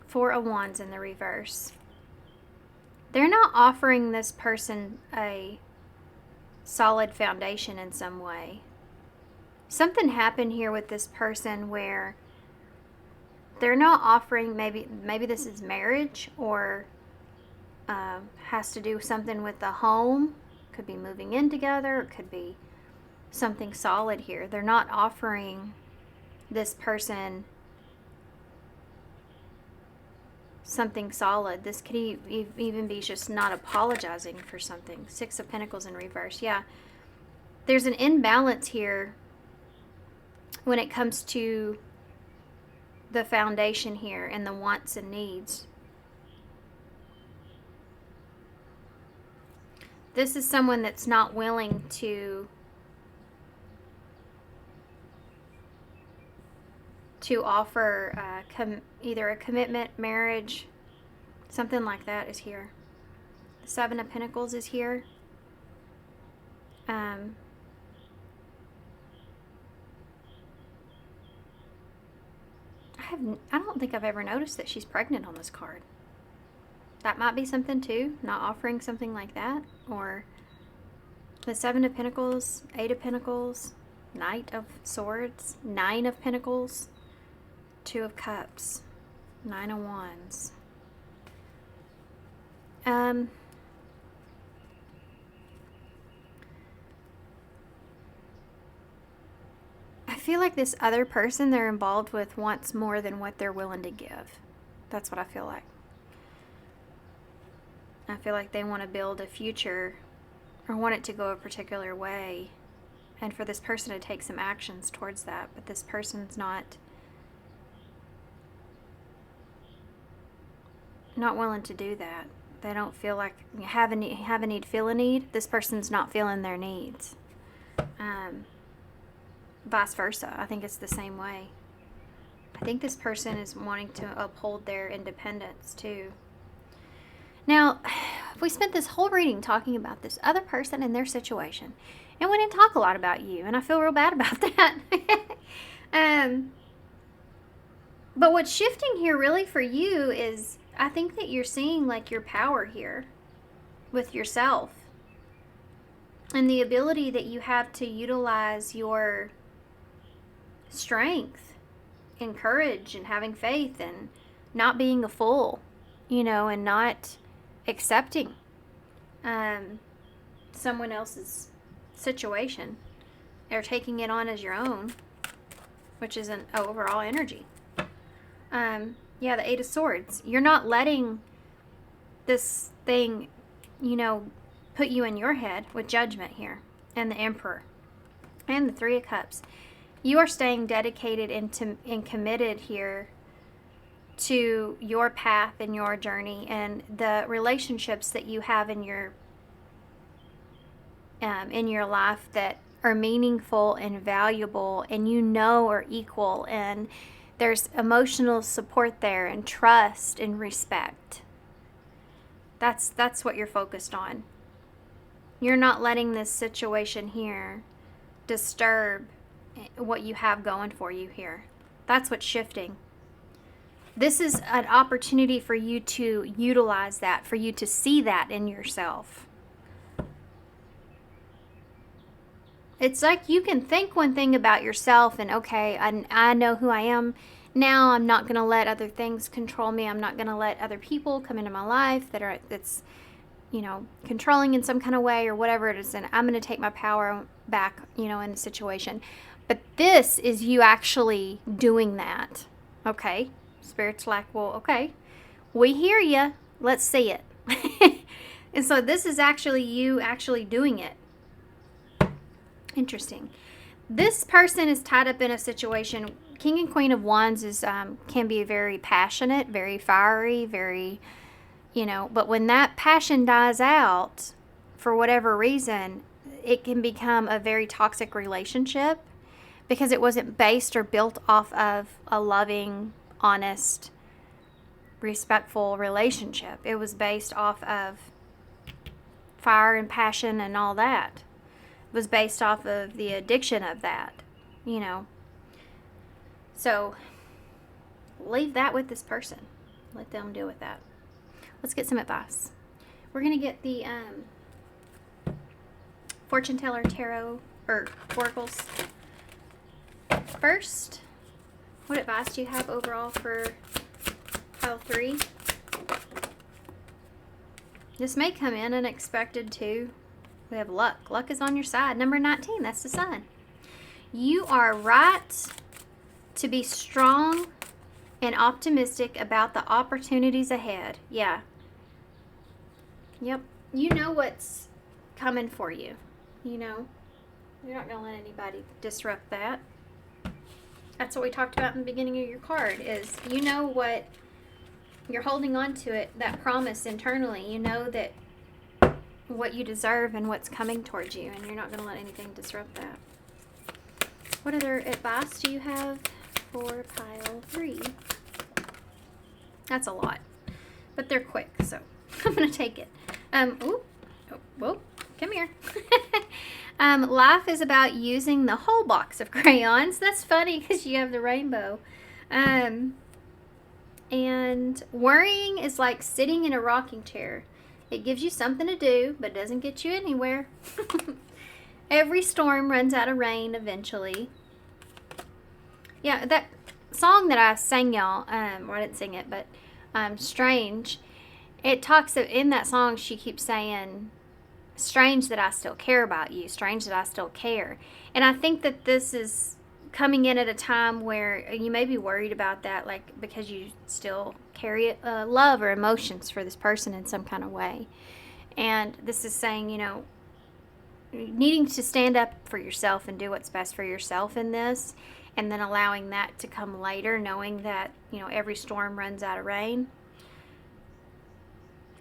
Four of Wands in the reverse. They're not offering this person a solid foundation in some way. Something happened here with this person where they're not offering, maybe this is marriage, or has to do something with the home. Could be moving in together. It could be something solid here. They're not offering this person something solid. This could even be just not apologizing for something. Six of Pentacles in reverse. Yeah. There's an imbalance here when it comes to the foundation here and the wants and needs. This is someone that's not willing to offer either a commitment, marriage, something like that is here. The Seven of Pentacles is here. I don't think I've ever noticed that she's pregnant on this card. That might be something too, not offering something like that. Or the Seven of Pentacles, Eight of Pentacles, Knight of Swords, Nine of Pentacles, Two of Cups, Nine of Wands. I feel like this other person they're involved with wants more than what they're willing to give. That's what I feel like. I feel like they want to build a future or want it to go a particular way, and for this person to take some actions towards that, but this person's not willing to do that. They don't feel like have a need, feel a need. This person's not feeling their needs. Vice versa. I think it's the same way. I think this person is wanting to uphold their independence too. Now, we spent this whole reading talking about this other person and their situation, and we didn't talk a lot about you, and I feel real bad about that. But what's shifting here really for you is, I think that you're seeing like your power here with yourself and the ability that you have to utilize your strength and courage and having faith and not being a fool, and not accepting someone else's situation or taking it on as your own, which is an overall energy. Yeah, the Eight of Swords. You're not letting this thing, put you in your head with Judgment here, and the Emperor, and the Three of Cups. You are staying dedicated and committed here to your path and your journey and the relationships that you have in your life that are meaningful and valuable and are equal, and there's emotional support there and trust and respect. That's what you're focused on. You're not letting this situation here disturb what you have going for you here. That's what's shifting. This is an opportunity for you to utilize that, for you to see that in yourself. It's like you can think one thing about yourself and, okay, I know who I am. Now I'm not going to let other things control me. I'm not going to let other people come into my life that's controlling in some kind of way or whatever it is. And I'm going to take my power back, in the situation. But this is you actually doing that. Okay. Spirit's like, well, okay, we hear you. Let's see it. And so this is actually you actually doing it. Interesting. this person is tied up in a situation. King and Queen of Wands is can be very passionate, very fiery, very, but when that passion dies out for whatever reason, it can become a very toxic relationship because it wasn't based or built off of a loving, honest, respectful relationship. It was based off of fire and passion and all that. It was based off of the addiction of that, So leave that with this person. Let them deal with that. Let's get some advice. We're going to get the Fortune Teller Tarot or Oracles first. What advice do you have overall for pile 3? This may come in unexpected too. We have luck. Luck is on your side. Number 19, that's the sun. You are right to be strong and optimistic about the opportunities ahead. Yeah. Yep. You know what's coming for you. You're not going to let anybody disrupt that. That's what we talked about in the beginning of your card is what you're holding on to it, that promise internally. You know that what you deserve and what's coming towards you, and you're not going to let anything disrupt that. What other advice do you have for pile 3? That's a lot, but they're quick, so I'm going to take it. Whoa, come here. Life is about using the whole box of crayons. That's funny because you have the rainbow. And worrying is like sitting in a rocking chair. It gives you something to do, but doesn't get you anywhere. Every storm runs out of rain eventually. Yeah, that song that I sang y'all, or I didn't sing it, but Strange, it talks in that song, she keeps saying, strange that I still care about you, strange that I still care. And I think that this is coming in at a time where you may be worried about that, like because you still carry love or emotions for this person in some kind of way. And this is saying, needing to stand up for yourself and do what's best for yourself in this, and then allowing that to come later, knowing that, every storm runs out of rain.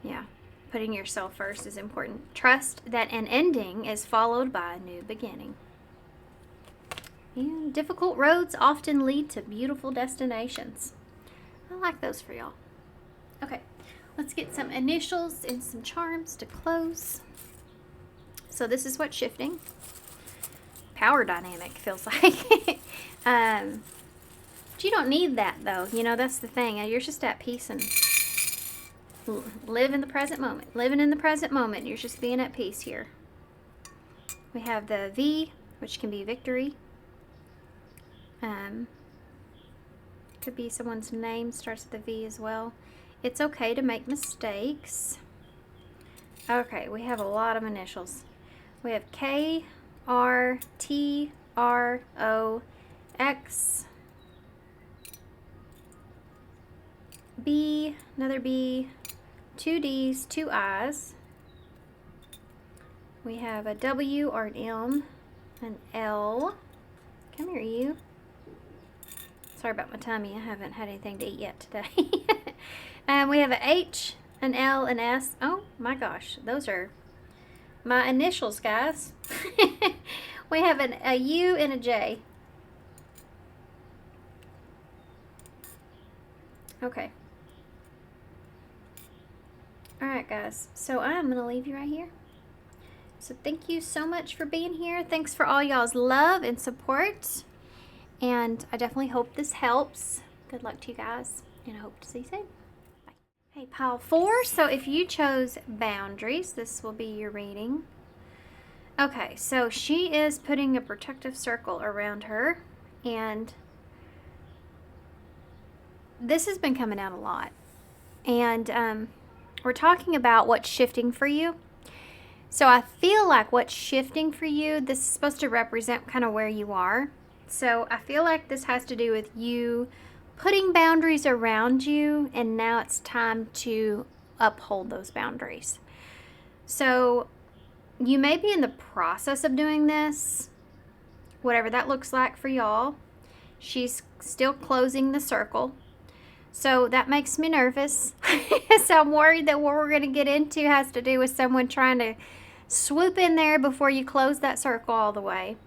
Yeah, putting yourself first is important. Trust that an ending is followed by a new beginning. And difficult roads often lead to beautiful destinations. I like those for y'all. Okay, let's get some initials and some charms to close. So this is what's shifting. Power dynamic feels like. But you don't need that though. That's the thing. You're just at peace and live in the present moment. Living in the present moment. You're just being at peace here. We have the V, which can be victory. Could be someone's name, starts with a V as well. It's okay to make mistakes. Okay, we have a lot of initials. We have K, R, T, R, O, X, B, another B, 2 D's, 2 I's. We have a W or an M, an L. Come here, you. Sorry about my tummy. I haven't had anything to eat yet today. We have an H, an L, an S. Oh my gosh, those are my initials, guys. We have a U and a J. Okay. Alright, guys. So I'm going to leave you right here. So thank you so much for being here. Thanks for all y'all's love and support. And I definitely hope this helps. Good luck to you guys. And I hope to see you soon. Bye. Hey, pile 4. So if you chose boundaries, this will be your reading. Okay, so she is putting a protective circle around her. And this has been coming out a lot. And we're talking about what's shifting for you. So I feel like what's shifting for you, this is supposed to represent kind of where you are. So I feel like this has to do with you putting boundaries around you, and now it's time to uphold those boundaries. So you may be in the process of doing this, whatever that looks like for y'all. She's still closing the circle. So that makes me nervous. So I'm worried that what we're going to get into has to do with someone trying to swoop in there before you close that circle all the way.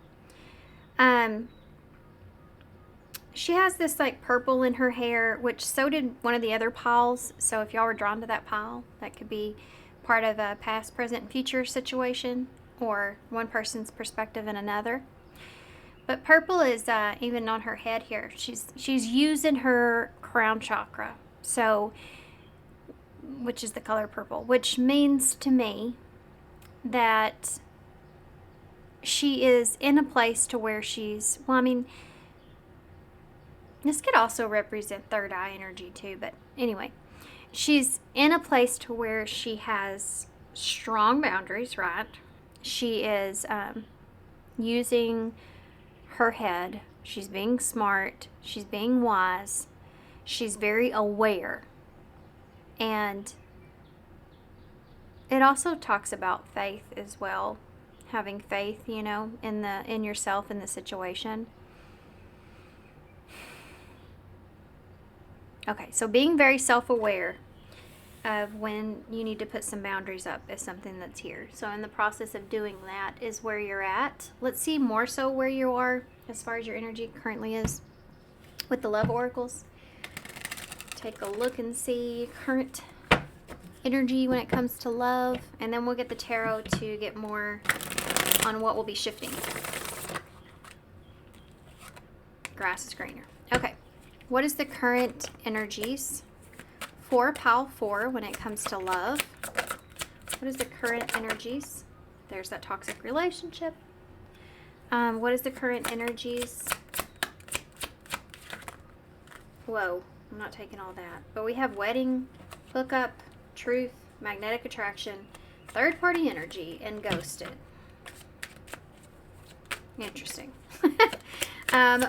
She has this like purple in her hair, which so did one of the other piles. So if y'all were drawn to that pile, that could be part of a past, present, and future situation, or one person's perspective in another. But purple is even on her head here. She's using her crown chakra, so which is the color purple, which means to me that she is in a place to where she's, well, I mean, this could also represent third eye energy too, but anyway, she's in a place to where she has strong boundaries, right? She is using her head. She's being smart. She's being wise. She's very aware. And it also talks about faith as well. Having faith, you know, in yourself, in the situation. Okay, so being very self-aware of when you need to put some boundaries up is something that's here. So in the process of doing that is where you're at. Let's see more so where you are as far as your energy currently is with the love oracles. Take a look and see current energy when it comes to love, and then we'll get the tarot to get more on what will be shifting. Grass is greener. Okay. What is the current energies for pile 4 when it comes to love? What is the current energies? There's that toxic relationship. What is the current energies? Whoa, I'm not taking all that. But we have wedding, hookup, truth, magnetic attraction, third party energy, and ghosted. Interesting.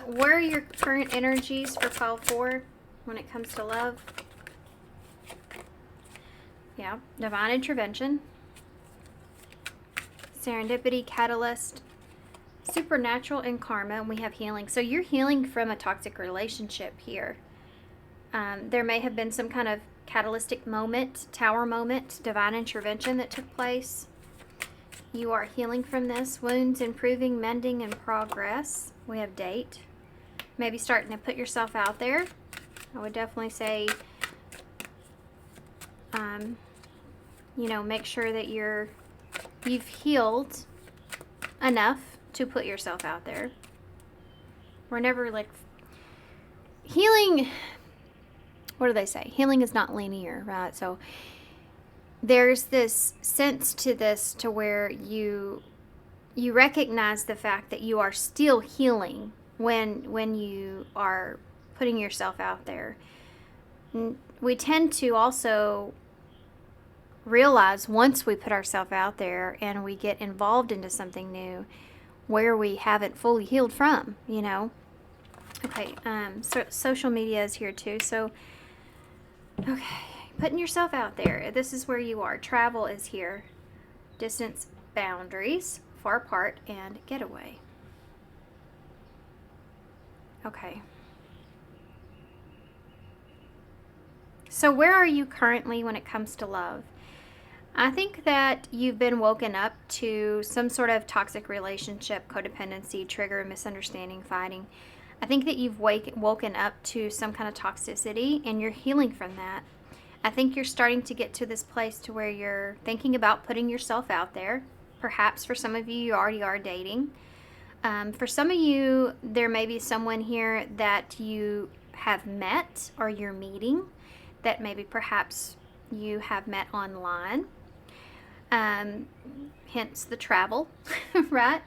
What are your current energies for pile 4 when it comes to love? Yeah, divine intervention, serendipity, catalyst, supernatural, and karma. And we have healing. So you're healing from a toxic relationship here. There may have been some kind of catalytic moment, tower moment, divine intervention that took place. You are healing from this. Wounds, improving, mending, and progress. We have date. Maybe starting to put yourself out there. I would definitely say, you know, make sure that you've healed enough to put yourself out there. We're never like healing. What do they say? Healing is not linear, right? So there's this sense to this to where you recognize the fact that you are still healing when you are putting yourself out there. We tend to also realize once we put ourselves out there and we get involved into something new where we haven't fully healed from, you know. Okay, so social media is here too. So, okay, putting yourself out there. This is where you are. Travel is here. Distance, boundaries, far apart, and getaway. Okay. So where are you currently when it comes to love? I think that you've been woken up to some sort of toxic relationship, codependency, trigger, misunderstanding, fighting. I think that you've woken up to some kind of toxicity and you're healing from that. I think you're starting to get to this place to where you're thinking about putting yourself out there. Perhaps for some of you, you already are dating. For some of you, there may be someone here that you have met or you're meeting that maybe perhaps you have met online. Hence the travel, right?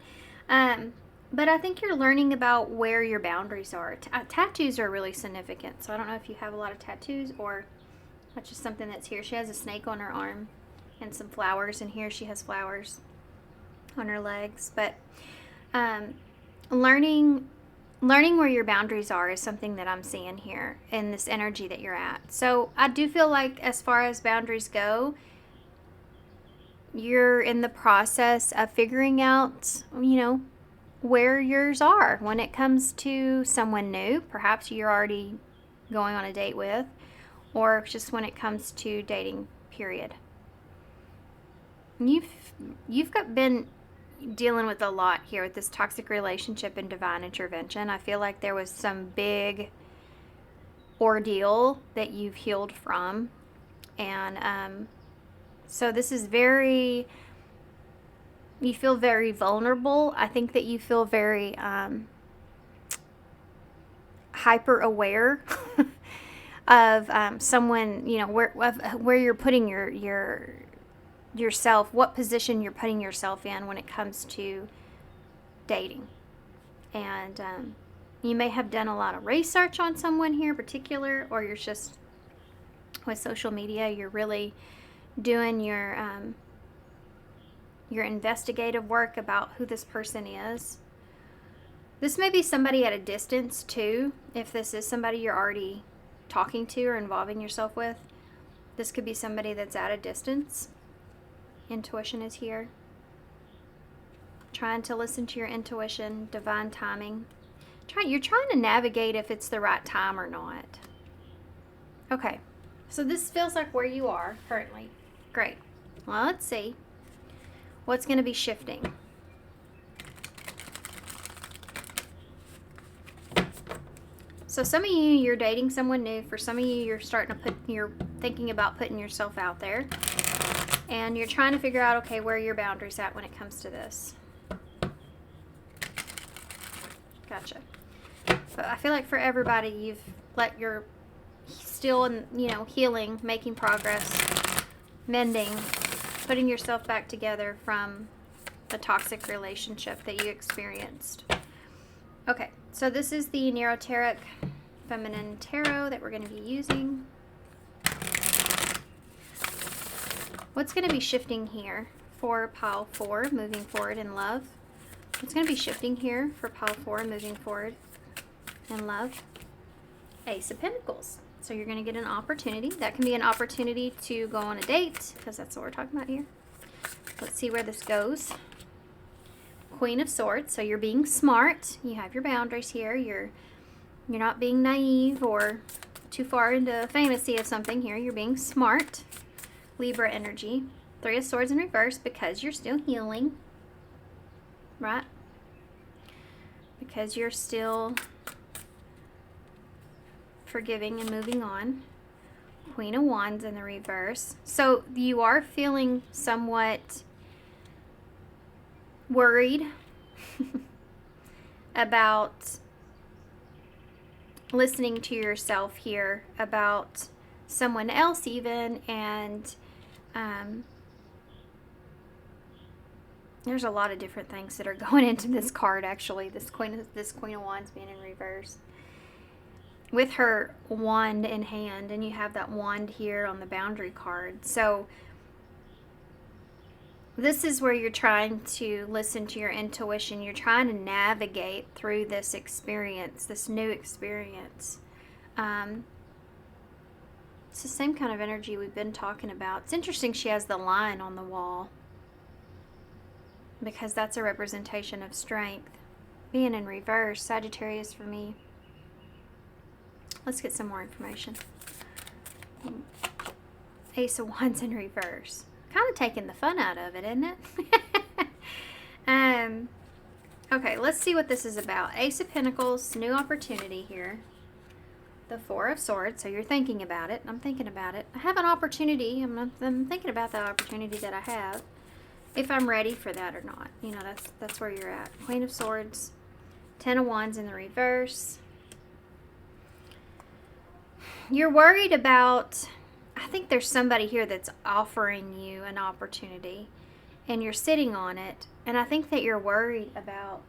But I think you're learning about where your boundaries are. Tattoos are really significant. So I don't know if you have a lot of tattoos or that's just something that's here. She has a snake on her arm and some flowers, and here she has flowers on her legs. But learning where your boundaries are is something that I'm seeing here in this energy that you're at. So I do feel like as far as boundaries go, you're in the process of figuring out, you know, where yours are when it comes to someone new, perhaps you're already going on a date with, or just when it comes to dating, period. You've been dealing with a lot here with this toxic relationship and divine intervention. I feel like there was some big ordeal that you've healed from, and so this is you feel very vulnerable. I think that you feel very hyper aware of someone, you know, where you're putting yourself, what position you're putting yourself in when it comes to dating. And you may have done a lot of research on someone here in particular, or you're just, with social media, you're really doing your investigative work about who this person is. This may be somebody at a distance too. If this is somebody you're already talking to or involving yourself with, this could be somebody that's at a distance. Intuition is here. Trying to listen to your intuition, divine timing. You're trying to navigate if it's the right time or not. Okay, so this feels like where you are currently. Great. Well, let's see what's going to be shifting. So some of you, you're dating someone new. For some of you, you're thinking about putting yourself out there. And you're trying to figure out, okay, where are your boundaries at when it comes to this? Gotcha. But I feel like for everybody, you've you're still in, healing, making progress, mending, putting yourself back together from the toxic relationship that you experienced. Okay, so this is the Neuroteric Feminine Tarot that we're going to be using. What's going to be shifting here for pile 4, moving forward in love? What's going to be shifting here for pile 4, moving forward in love? Ace of Pentacles. So you're going to get an opportunity. That can be an opportunity to go on a date, because that's what we're talking about here. Let's see where this goes. Queen of Swords. So you're being smart. You have your boundaries here. You're not being naive or too far into fantasy of something here. You're being smart. Libra energy. 3 of Swords in reverse, because you're still healing. Right? Because you're still forgiving and moving on. Queen of Wands in the reverse. So you are feeling somewhat worried about listening to yourself here, about someone else even, and there's a lot of different things that are going into this card, actually. This Queen of Wands being in reverse, with her wand in hand, and you have that wand here on the boundary card. So this is where you're trying to listen to your intuition. You're trying to navigate through this experience, this new experience. It's the same kind of energy we've been talking about. It's interesting she has the lion on the wall, because that's a representation of strength. Being in reverse, Sagittarius for me. Let's get some more information. Ace of Wands in reverse. Kind of taking the fun out of it, isn't it? Okay, let's see what this is about. Ace of Pentacles, new opportunity here. The 4 of Swords, so you're thinking about it. I'm thinking about it. I have an opportunity. I'm thinking about the opportunity that I have, if I'm ready for that or not. That's where you're at. Queen of Swords, 10 of Wands in the reverse. You're worried about, I think there's somebody here that's offering you an opportunity, and you're sitting on it, and I think that you're worried about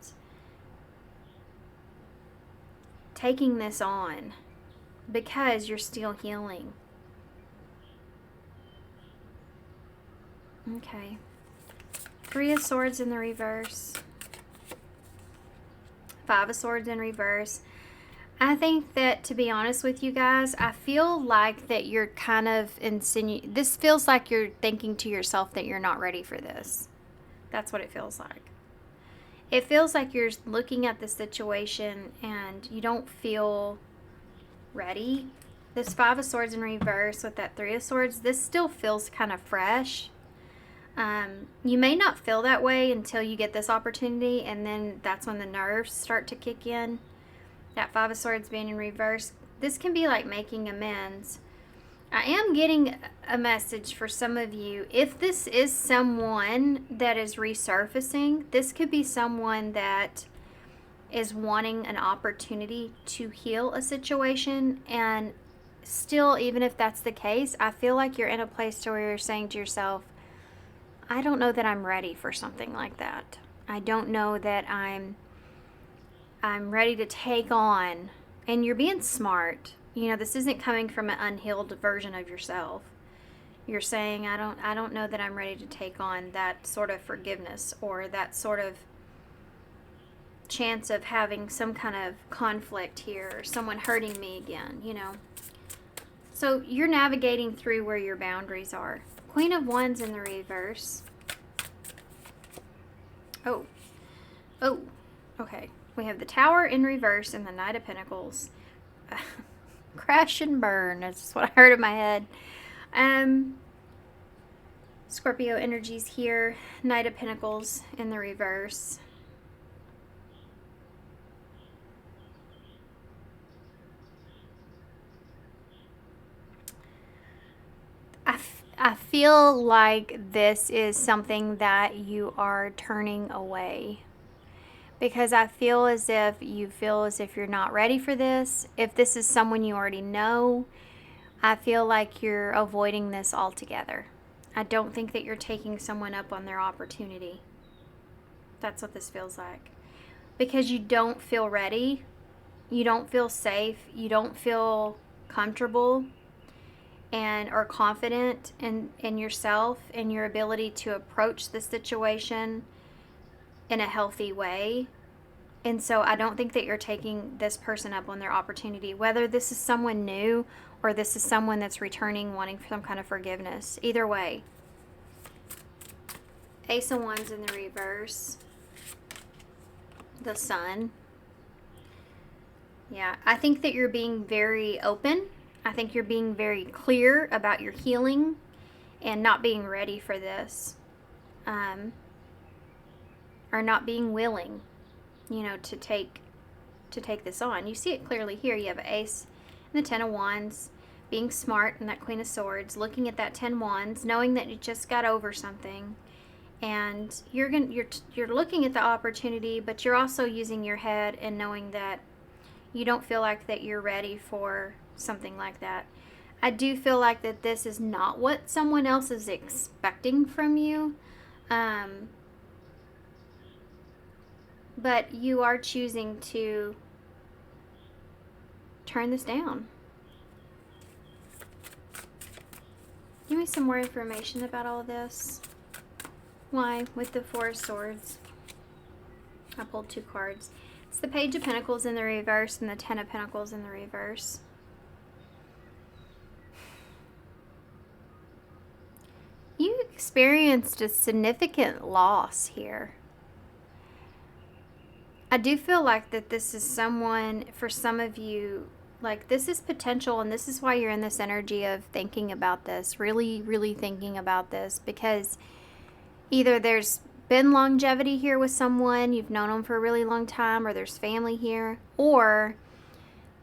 taking this on because you're still healing. Okay. 3 of Swords in the reverse. 5 of Swords in reverse. I think that, to be honest with you guys, I feel like that you're kind of this feels like you're thinking to yourself that you're not ready for this. That's what it feels like. it feels like you're looking at the situation and you don't feel ready. This Five of Swords in reverse with that Three of Swords, this still feels kind of fresh. You may not feel that way until you get this opportunity, and then that's when the nerves start to kick in. That Five of Swords being in reverse, this can be like making amends. I am getting a message for some of you. If this is someone that is resurfacing, this could be someone that is wanting an opportunity to heal a situation. And still, even if that's the case, I feel like you're in a place to where you're saying to yourself, I don't know that I'm ready for something like that. I don't know that I'm ready to take on. And you're being smart. You know, this isn't coming from an unhealed version of yourself. You're saying, I don't know that I'm ready to take on that sort of forgiveness or that sort of chance of having some kind of conflict here or someone hurting me again, you know. So you're navigating through where your boundaries are. Queen of Wands in the reverse. Oh, okay. We have the Tower in reverse and the Knight of Pentacles. Crash and burn. That's what I heard in my head. Scorpio energies here. Knight of Pentacles in the reverse. I feel like this is something that you are turning away, because I feel as if you're not ready for this. If this is someone you already know, I feel like you're avoiding this altogether. I don't think that you're taking someone up on their opportunity. That's what this feels like. Because you don't feel ready, you don't feel safe, you don't feel comfortable and are confident in yourself and your ability to approach the situation in a healthy way. And so I don't think that you're taking this person up on their opportunity, whether this is someone new or this is someone that's returning wanting some kind of forgiveness. Either way. Ace of Wands in the reverse. The Sun. Yeah, I think that you're being very open. I think you're being very clear about your healing and not being ready for this. Or not being willing, you know, to take this on. You see it clearly here. You have an Ace and the Ten of Wands, being smart, and that Queen of Swords, looking at that 10 Wands, knowing that you just got over something. And you're looking at the opportunity, but you're also using your head and knowing that you don't feel like that you're ready for something like that. I do feel like that this is not what someone else is expecting from you. But you are choosing to turn this down. Give me some more information about all of this. Why? With the Four of Swords. I pulled 2 cards. It's the Page of Pentacles in the reverse and the Ten of Pentacles in the reverse. You experienced a significant loss here. I do feel like that this is someone, for some of you, like this is potential, and this is why you're in this energy of thinking about this, really, really thinking about this, because either there's been longevity here with someone, you've known them for a really long time, or there's family here, or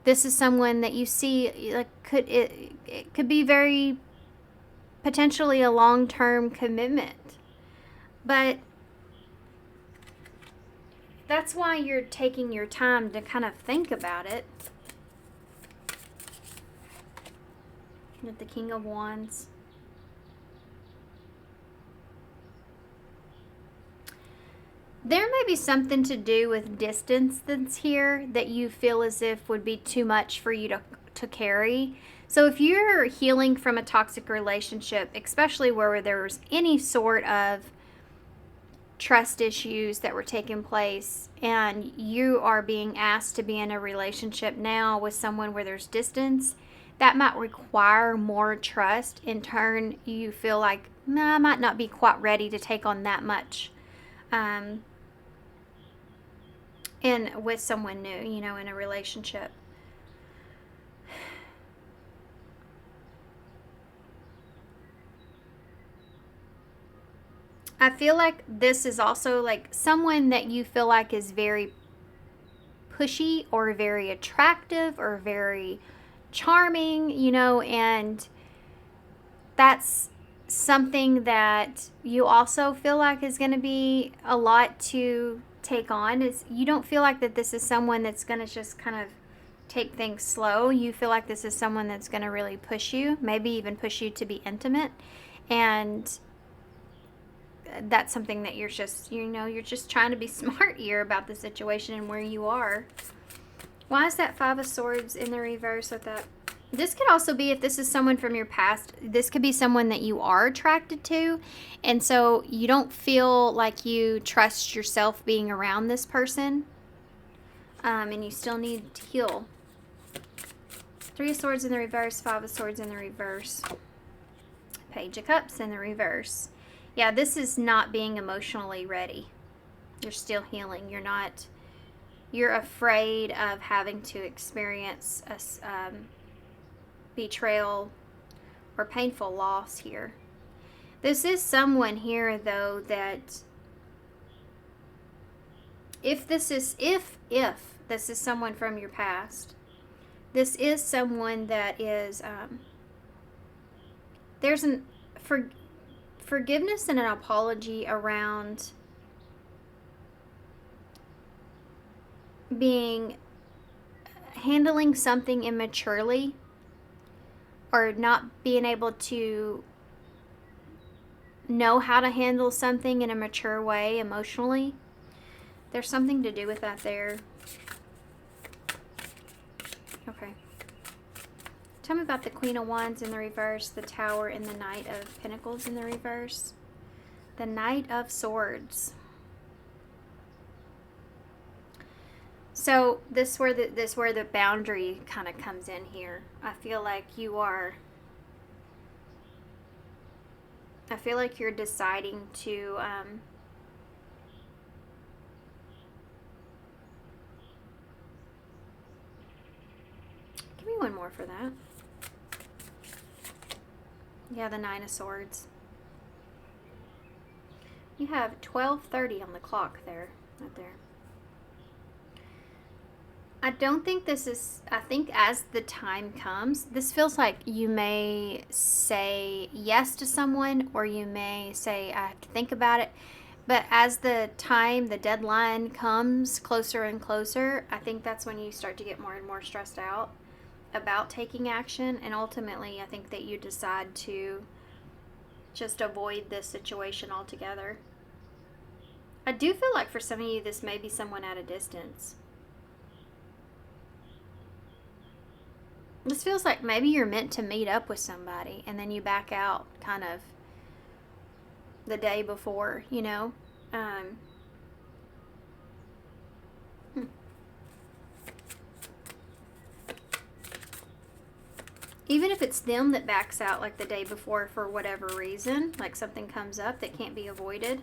this is someone that you see, like, it could be very potentially a long-term commitment. But that's why you're taking your time to kind of think about it. With the King of Wands. There may be something to do with distance that's here that you feel as if would be too much for you to carry. So if you're healing from a toxic relationship, especially where there was any sort of trust issues that were taking place, and you are being asked to be in a relationship now with someone where there's distance, that might require more trust. In turn, you feel like, nah, I might not be quite ready to take on that much. and with someone new, you know, in a relationship. I feel like this is also like someone that you feel like is very pushy or very attractive or very charming, you know, and that's something that you also feel like is going to be a lot to take on. Is you don't feel like that this is someone that's going to just kind of take things slow. You feel like this is someone that's going to really push you, maybe even push you to be intimate, and that's something that you're just, you know, you're just trying to be smart here about the situation and where you are. Why is that Five of Swords in the reverse with that? This could also be, if this is someone from your past, this could be someone that you are attracted to, and so you don't feel like you trust yourself being around this person, and you still need to heal. Three of Swords in the reverse, Five of Swords in the reverse, Page of Cups in the reverse. Yeah, this is not being emotionally ready. You're still healing. You're afraid of having to experience a betrayal or painful loss here. This is someone here, though, that if this is someone from your past, this is someone that is there's an forgiveness and an apology around handling something immaturely, or not being able to know how to handle something in a mature way emotionally. There's something to do with that there. Okay. Tell me about the Queen of Wands in the reverse, the Tower, and the Knight of Pentacles in the reverse. The Knight of Swords. So this where the boundary kind of comes in here. I feel like you're deciding to give me one more for that. Yeah, the Nine of Swords. You have 12:30 on the clock there, right there. I don't think this is, I think as the time comes, this feels like you may say yes to someone, or you may say, I have to think about it. But as the deadline comes closer and closer, I think that's when you start to get more and more stressed out about taking action. And ultimately, I think that you decide to just avoid this situation altogether. I do feel like for some of you, this may be someone at a distance. This feels like maybe you're meant to meet up with somebody and then you back out kind of the day before, you know? Even if it's them that backs out like the day before for whatever reason, like something comes up that can't be avoided,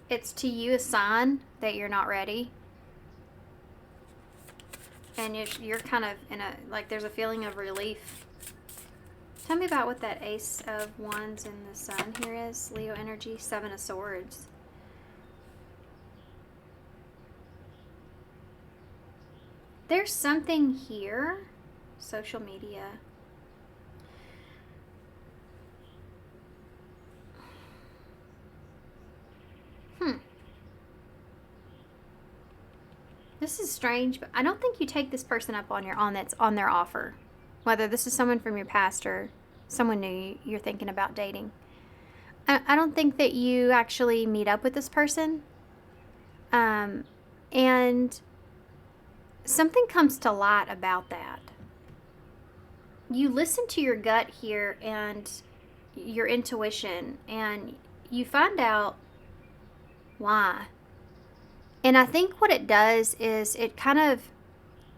it's to you a sign that you're not ready. And you're kind of in a, like, there's a feeling of relief. Tell me about what that Ace of Wands and the Sun here is. Leo energy, Seven of Swords. There's something here. Social media. This is strange, but I don't think you take this person up on their offer. Whether this is someone from your past or someone new you're thinking about dating. I don't think that you actually meet up with this person. And something comes to light about that. You listen to your gut here and your intuition, and you find out why. And I think what it does is it kind of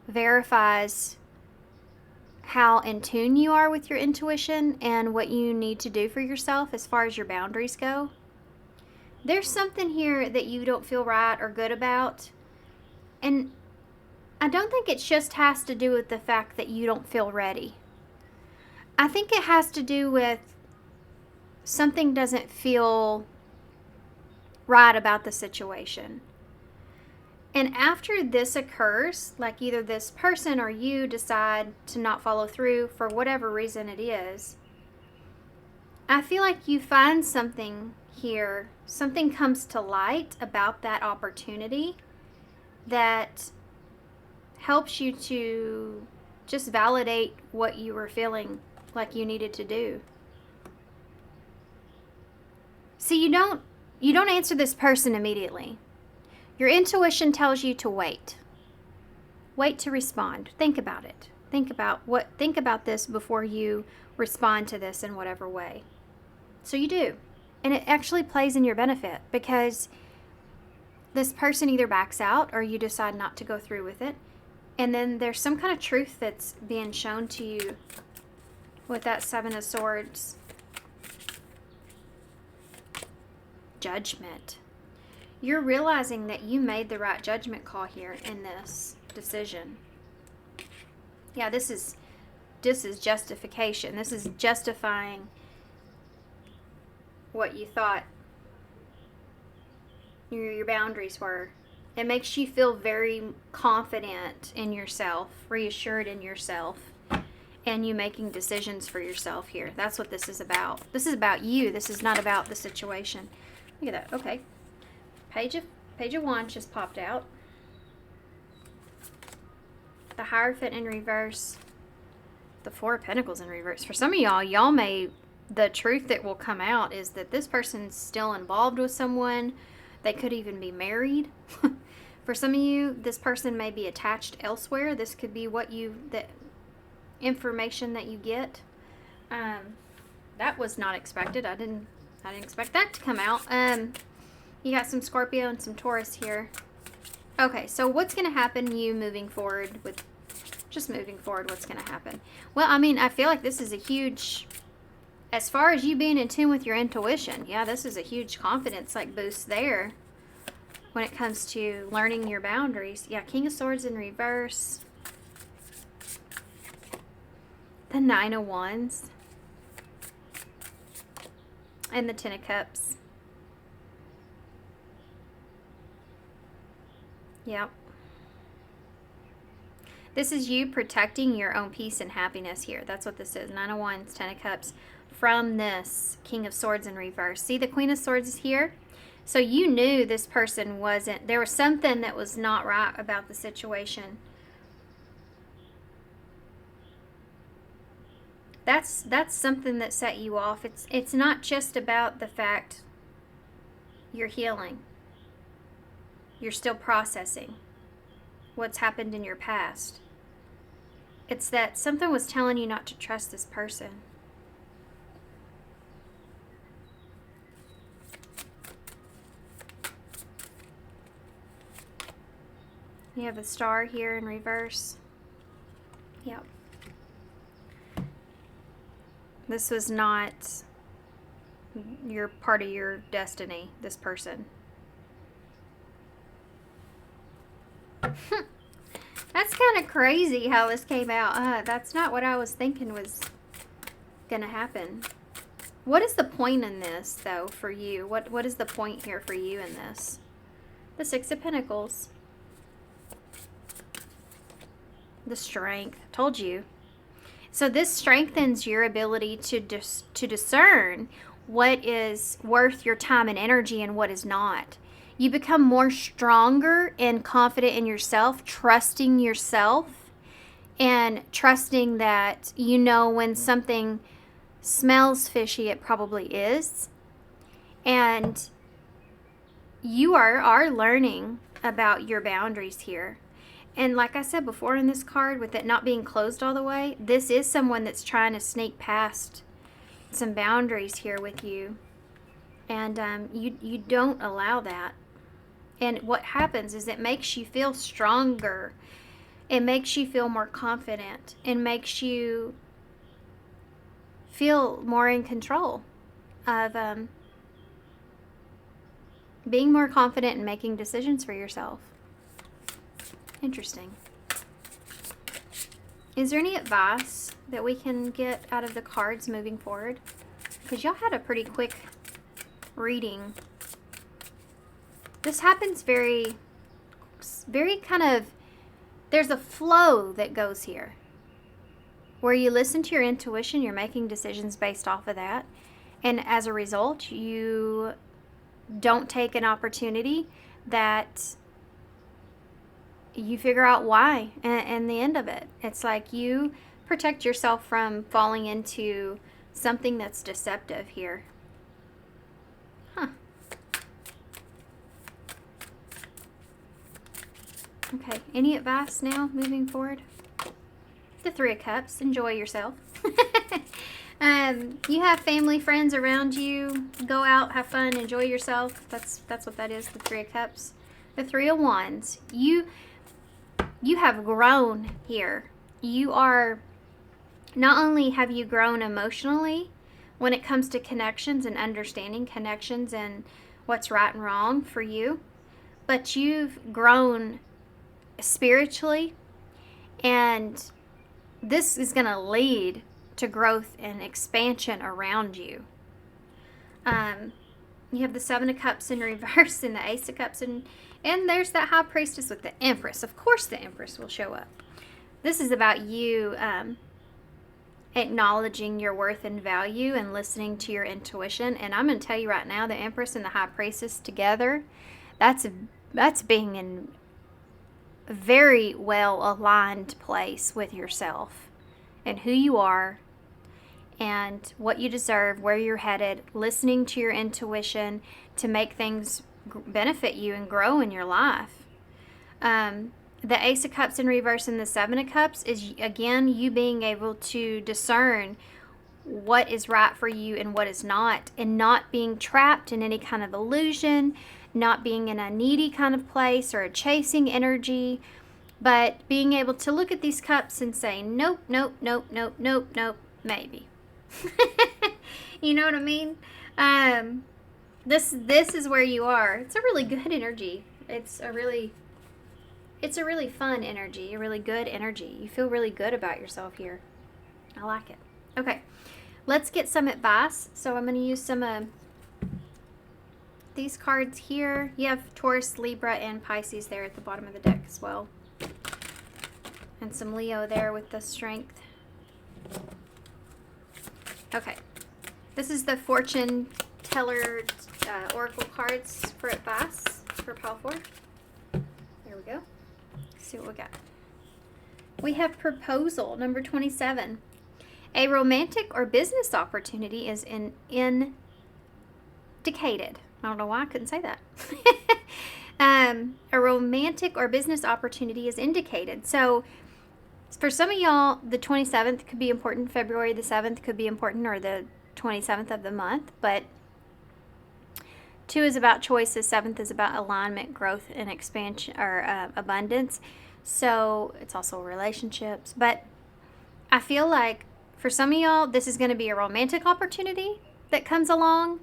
verifies how in tune you are with your intuition and what you need to do for yourself as far as your boundaries go. There's something here that you don't feel right or good about, And I don't think it just has to do with the fact that you don't feel ready. I think it has to do with something doesn't feel right about the situation. And after this occurs, like either this person or you decide to not follow through for whatever reason it is, I feel like you find something here, something comes to light about that opportunity that helps you to just validate what you were feeling like you needed to do. See, you don't answer this person immediately. Your intuition tells you to wait. Wait to respond. Think about it. Think about this before you respond to this in whatever way. So you do. And it actually plays in your benefit because this person either backs out or you decide not to go through with it. And then there's some kind of truth that's being shown to you with that Seven of Swords. Judgment. You're realizing that you made the right judgment call here in this decision. Yeah, this is justification. This is justifying what you thought your boundaries were. It makes you feel very confident in yourself, reassured in yourself, and you making decisions for yourself here. That's what this is about. This is about you. This is not about the situation. Look at that. Okay. Page of Wands just popped out. The Hierophant in reverse. The Four of Pentacles in reverse. For some of y'all may, the truth that will come out is that this person's still involved with someone. They could even be married. For some of you, this person may be attached elsewhere. This could be the information that you get. That was not expected. I didn't expect that to come out. You got some Scorpio and some Taurus here. Okay, so what's going to happen what's going to happen? Well, I mean, I feel like this is a huge, as far as you being in tune with your intuition, yeah, this is a huge confidence boost there when it comes to learning your boundaries. Yeah, King of Swords in reverse. The Nine of Wands. And the Ten of Cups. Yep. This is you protecting your own peace and happiness here. That's what this is. Nine of Wands, Ten of Cups. From this King of Swords in reverse. See, the Queen of Swords is here. So you knew this person wasn't, there was something that was not right about the situation. That's something that set you off. It's not just about the fact you're healing. You're still processing what's happened in your past. It's that something was telling you not to trust this person. You have the Star here in reverse. Yep. This was not your part of your destiny, this person. That's kind of crazy how this came out. That's not what I was thinking was going to happen. What is the point in this, though, for you? What is the point here for you in this? The Six of Pentacles. The Strength. Told you. So this strengthens your ability to discern what is worth your time and energy and what is not. You become more stronger and confident in yourself, trusting yourself, and trusting that you know when something smells fishy, it probably is. And you are learning about your boundaries here. And like I said before in this card, with it not being closed all the way, this is someone that's trying to sneak past some boundaries here with you. And you don't allow that. And what happens is it makes you feel stronger. It makes you feel more confident. It makes you feel more in control of being more confident and making decisions for yourself. Interesting. Is there any advice that we can get out of the cards moving forward? Because y'all had a pretty quick reading. This happens very kind of, there's a flow that goes here. Where you listen to your intuition, you're making decisions based off of that. And as a result, you don't take an opportunity that you figure out why and the end of it. It's like you protect yourself from falling into something that's deceptive here. Huh. Okay, any advice now moving forward? The Three of Cups. Enjoy yourself. You have family, friends around you. Go out, have fun, enjoy yourself. That's what that is, the Three of Cups. The Three of Wands. You have grown here. You are, not only have you grown emotionally when it comes to connections and understanding connections and what's right and wrong for you, but you've grown spiritually, and this is going to lead to growth and expansion around you. You have the Seven of Cups in reverse and the Ace of Cups, and there's that High Priestess with the Empress. Of course the Empress will show up. This is about you acknowledging your worth and value and listening to your intuition. And I'm going to tell you right now, the Empress and the High Priestess together, that's being in a very well aligned place with yourself and who you are and what you deserve, where you're headed, listening to your intuition to make things benefit you and grow in your life. The Ace of Cups in reverse and the Seven of Cups is, again, you being able to discern what is right for you and what is not, and not being trapped in any kind of illusion, not being in a needy kind of place or a chasing energy, but being able to look at these cups and say, nope, nope, nope, nope, nope, nope, maybe. You know what I mean? This is where you are. It's a really good energy. It's a really fun energy, a really good energy. You feel really good about yourself here. I like it. Okay, let's get some advice. So I'm going to use some of these cards here. You have Taurus, Libra, and Pisces there at the bottom of the deck as well. And some Leo there with the Strength. Okay, this is the Fortune Teller Oracle cards for advice for Pile 4. There we go. Let's see what we got. We have Proposal, number 27. A romantic or business opportunity is indicated. I don't know why I couldn't say that. A romantic or business opportunity is indicated. So for some of y'all, the 27th could be important. February the 7th could be important, or the 27th of the month. But 2 is about choices. 7th is about alignment, growth, and expansion, or abundance. So it's also relationships. But I feel like for some of y'all, this is going to be a romantic opportunity that comes along.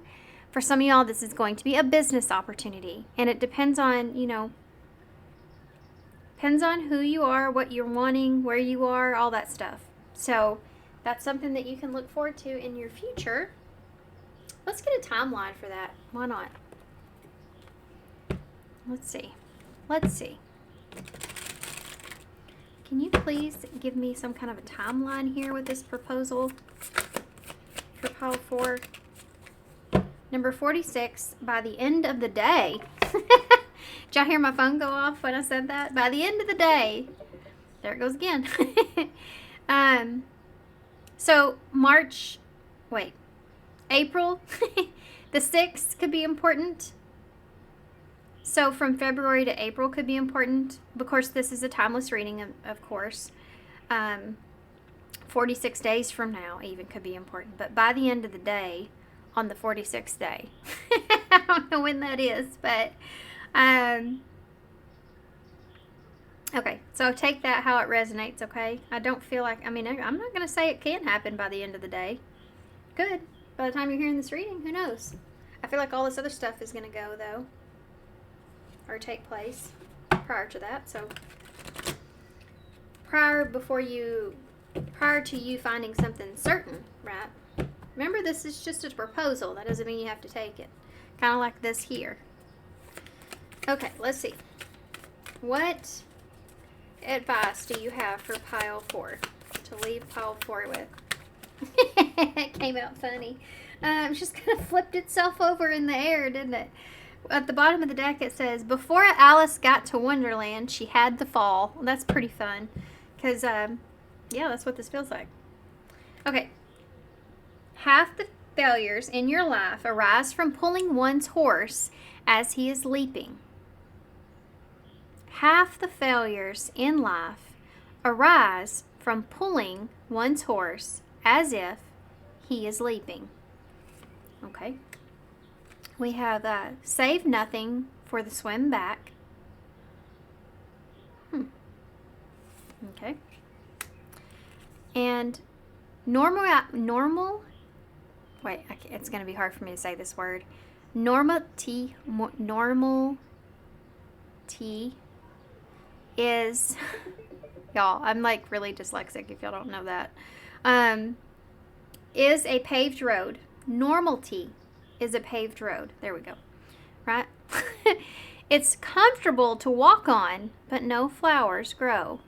For some of y'all, this is going to be a business opportunity. And it depends on, depends on who you are, what you're wanting, where you are, all that stuff. So that's something that you can look forward to in your future. Let's get a timeline for that. Why not? Let's see. Can you please give me some kind of a timeline here with this proposal for Pile 4? Number 46, by the end of the day. Did y'all hear my phone go off when I said that? By the end of the day. There it goes again. So April the 6th could be important. So from February to April could be important. Of course, this is a timeless reading, of course. 46 days from now even could be important. But by the end of the day, on the 46th day. I don't know when that is, but okay, so take that how it resonates, okay? I don't feel like, I'm not going to say it can't happen by the end of the day. Good. By the time you're hearing this reading, who knows? I feel like all this other stuff is going to go, though, or take place prior to that, so prior to you finding something certain, right? Remember, this is just a proposal. That doesn't mean you have to take it. Kind of like this here. Okay, let's see. What advice do you have for pile 4? To leave pile 4 with? It came out funny. It just kind of flipped itself over in the air, didn't it? At the bottom of the deck it says, before Alice got to Wonderland, she had the fall. Well, that's pretty fun. Because, yeah, that's what this feels like. Okay. Half the failures in your life arise from pulling one's horse as he is leaping. Half the failures in life arise from pulling one's horse as if he is leaping. Okay. We have save nothing for the swim back. Okay. And normal. Wait, it's going to be hard for me to say this word. Normality is, y'all, I'm like really dyslexic if y'all don't know that, is a paved road. Normality is a paved road. There we go. Right? It's comfortable to walk on, but no flowers grow.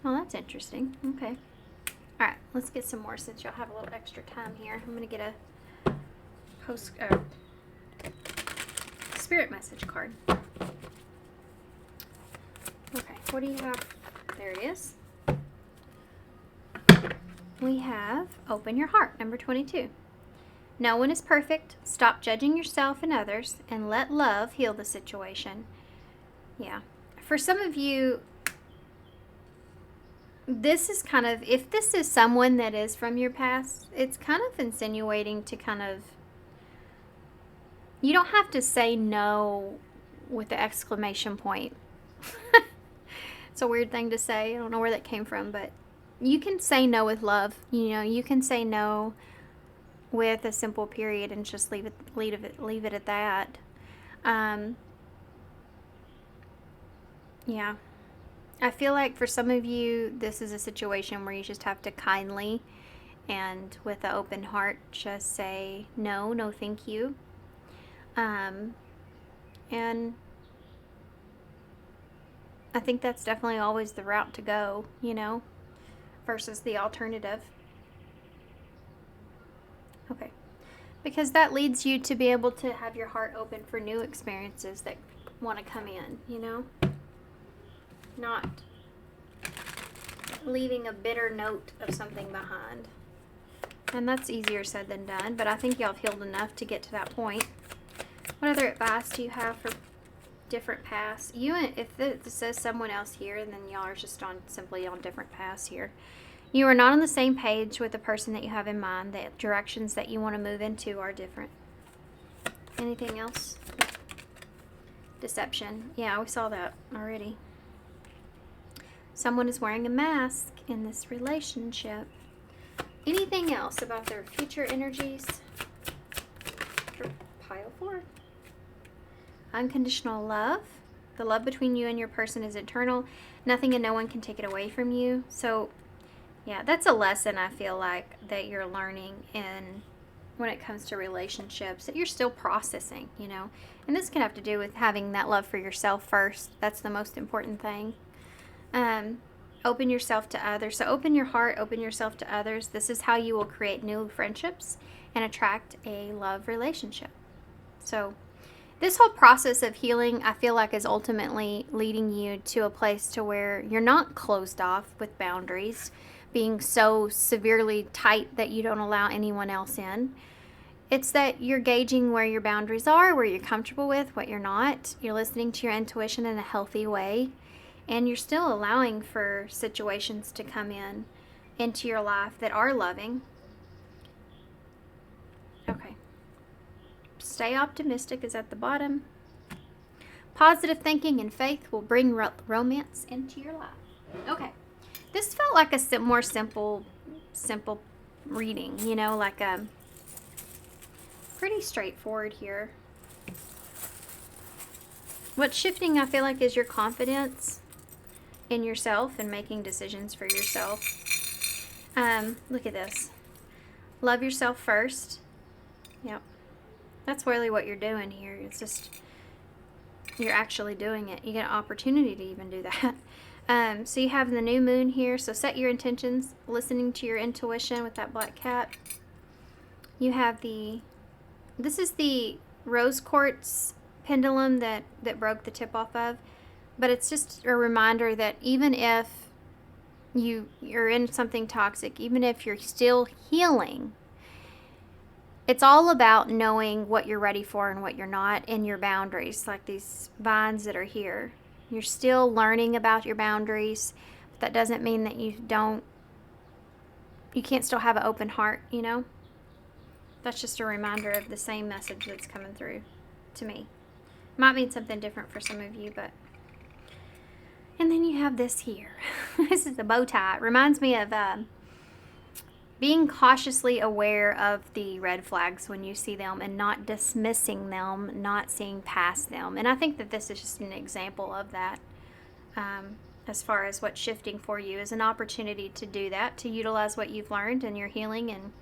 Oh, that's interesting. Okay. All right, let's get some more since y'all have a little extra time here. I'm going to get a spirit message card. Okay, what do you have? There it is. We have open your heart, number 22. No one is perfect. Stop judging yourself and others and let love heal the situation. Yeah. For some of you, this is kind of, if this is someone that is from your past, it's kind of insinuating to kind of, you don't have to say no with the exclamation point. It's a weird thing to say. I don't know where that came from, but you can say no with love. You know, you can say no with a simple period and just leave it at that. Yeah. I feel like for some of you, this is a situation where you just have to kindly and with an open heart just say no, thank you. And I think that's definitely always the route to go, you know, versus the alternative. Okay. Because that leads you to be able to have your heart open for new experiences that want to come in, you know? Not leaving a bitter note of something behind. And that's easier said than done, but I think y'all have healed enough to get to that point. What other advice do you have for different paths? If it says someone else here, then y'all are just simply on different paths here. You are not on the same page with the person that you have in mind. The directions that you want to move into are different. Anything else? Deception. Yeah, we saw that already. Someone is wearing a mask in this relationship. Anything else about their future energies? Pile 4. Unconditional love. The love between you and your person is eternal. Nothing and no one can take it away from you. So, yeah, that's a lesson I feel like that you're learning when it comes to relationships that you're still processing, you know. And this can have to do with having that love for yourself first. That's the most important thing. Open yourself to others. So open your heart, open yourself to others. This is how you will create new friendships and attract a love relationship. So this whole process of healing, I feel like, is ultimately leading you to a place to where you're not closed off with boundaries, being so severely tight that you don't allow anyone else in. It's that you're gauging where your boundaries are, where you're comfortable with, what you're not. You're listening to your intuition in a healthy way. And you're still allowing for situations to come into your life that are loving. Okay. Stay optimistic is at the bottom. Positive thinking and faith will bring romance into your life. Okay. This felt like a more simple reading, you know, like pretty straightforward here. What's shifting, I feel like, is your confidence in yourself and making decisions for yourself. Look at this. Love yourself first. Yep. That's really what you're doing here. It's just, you're actually doing it. You get an opportunity to even do that. So you have the new moon here. So set your intentions, listening to your intuition with that black cat. You have this is the rose quartz pendulum that broke the tip off of. But it's just a reminder that even if you're in something toxic, even if you're still healing, it's all about knowing what you're ready for and what you're not, and your boundaries, like these vines that are here. You're still learning about your boundaries, but that doesn't mean that you can't still have an open heart, you know? That's just a reminder of the same message that's coming through to me. Might mean something different for some of you, but... And then you have this here. This is a bow tie. It reminds me of being cautiously aware of the red flags when you see them and not dismissing them, not seeing past them. And I think that this is just an example of that. As far as what's shifting for you is an opportunity to do that, to utilize what you've learned in your healing and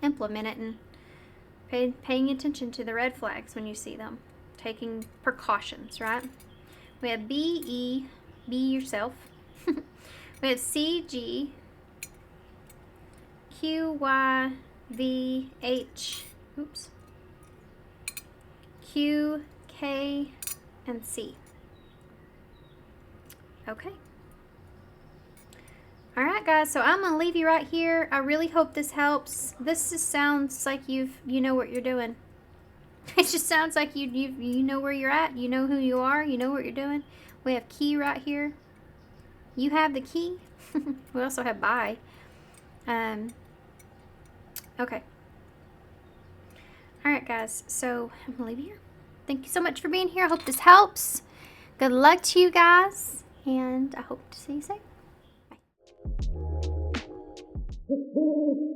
implement it, and paying attention to the red flags when you see them. Taking precautions, right? We have be yourself. We have CG, QYVH, oops, Q, K, and C. Okay. All right, guys, so I'm going to leave you right here. I really hope this helps. This just sounds like you know what you're doing. It just sounds like you know where you're at. You know who you are. You know what you're doing. We have key right here. You have the key. We also have bye. Okay. All right, guys. So I'm going to leave you here. Thank you so much for being here. I hope this helps. Good luck to you guys. And I hope to see you soon. Bye.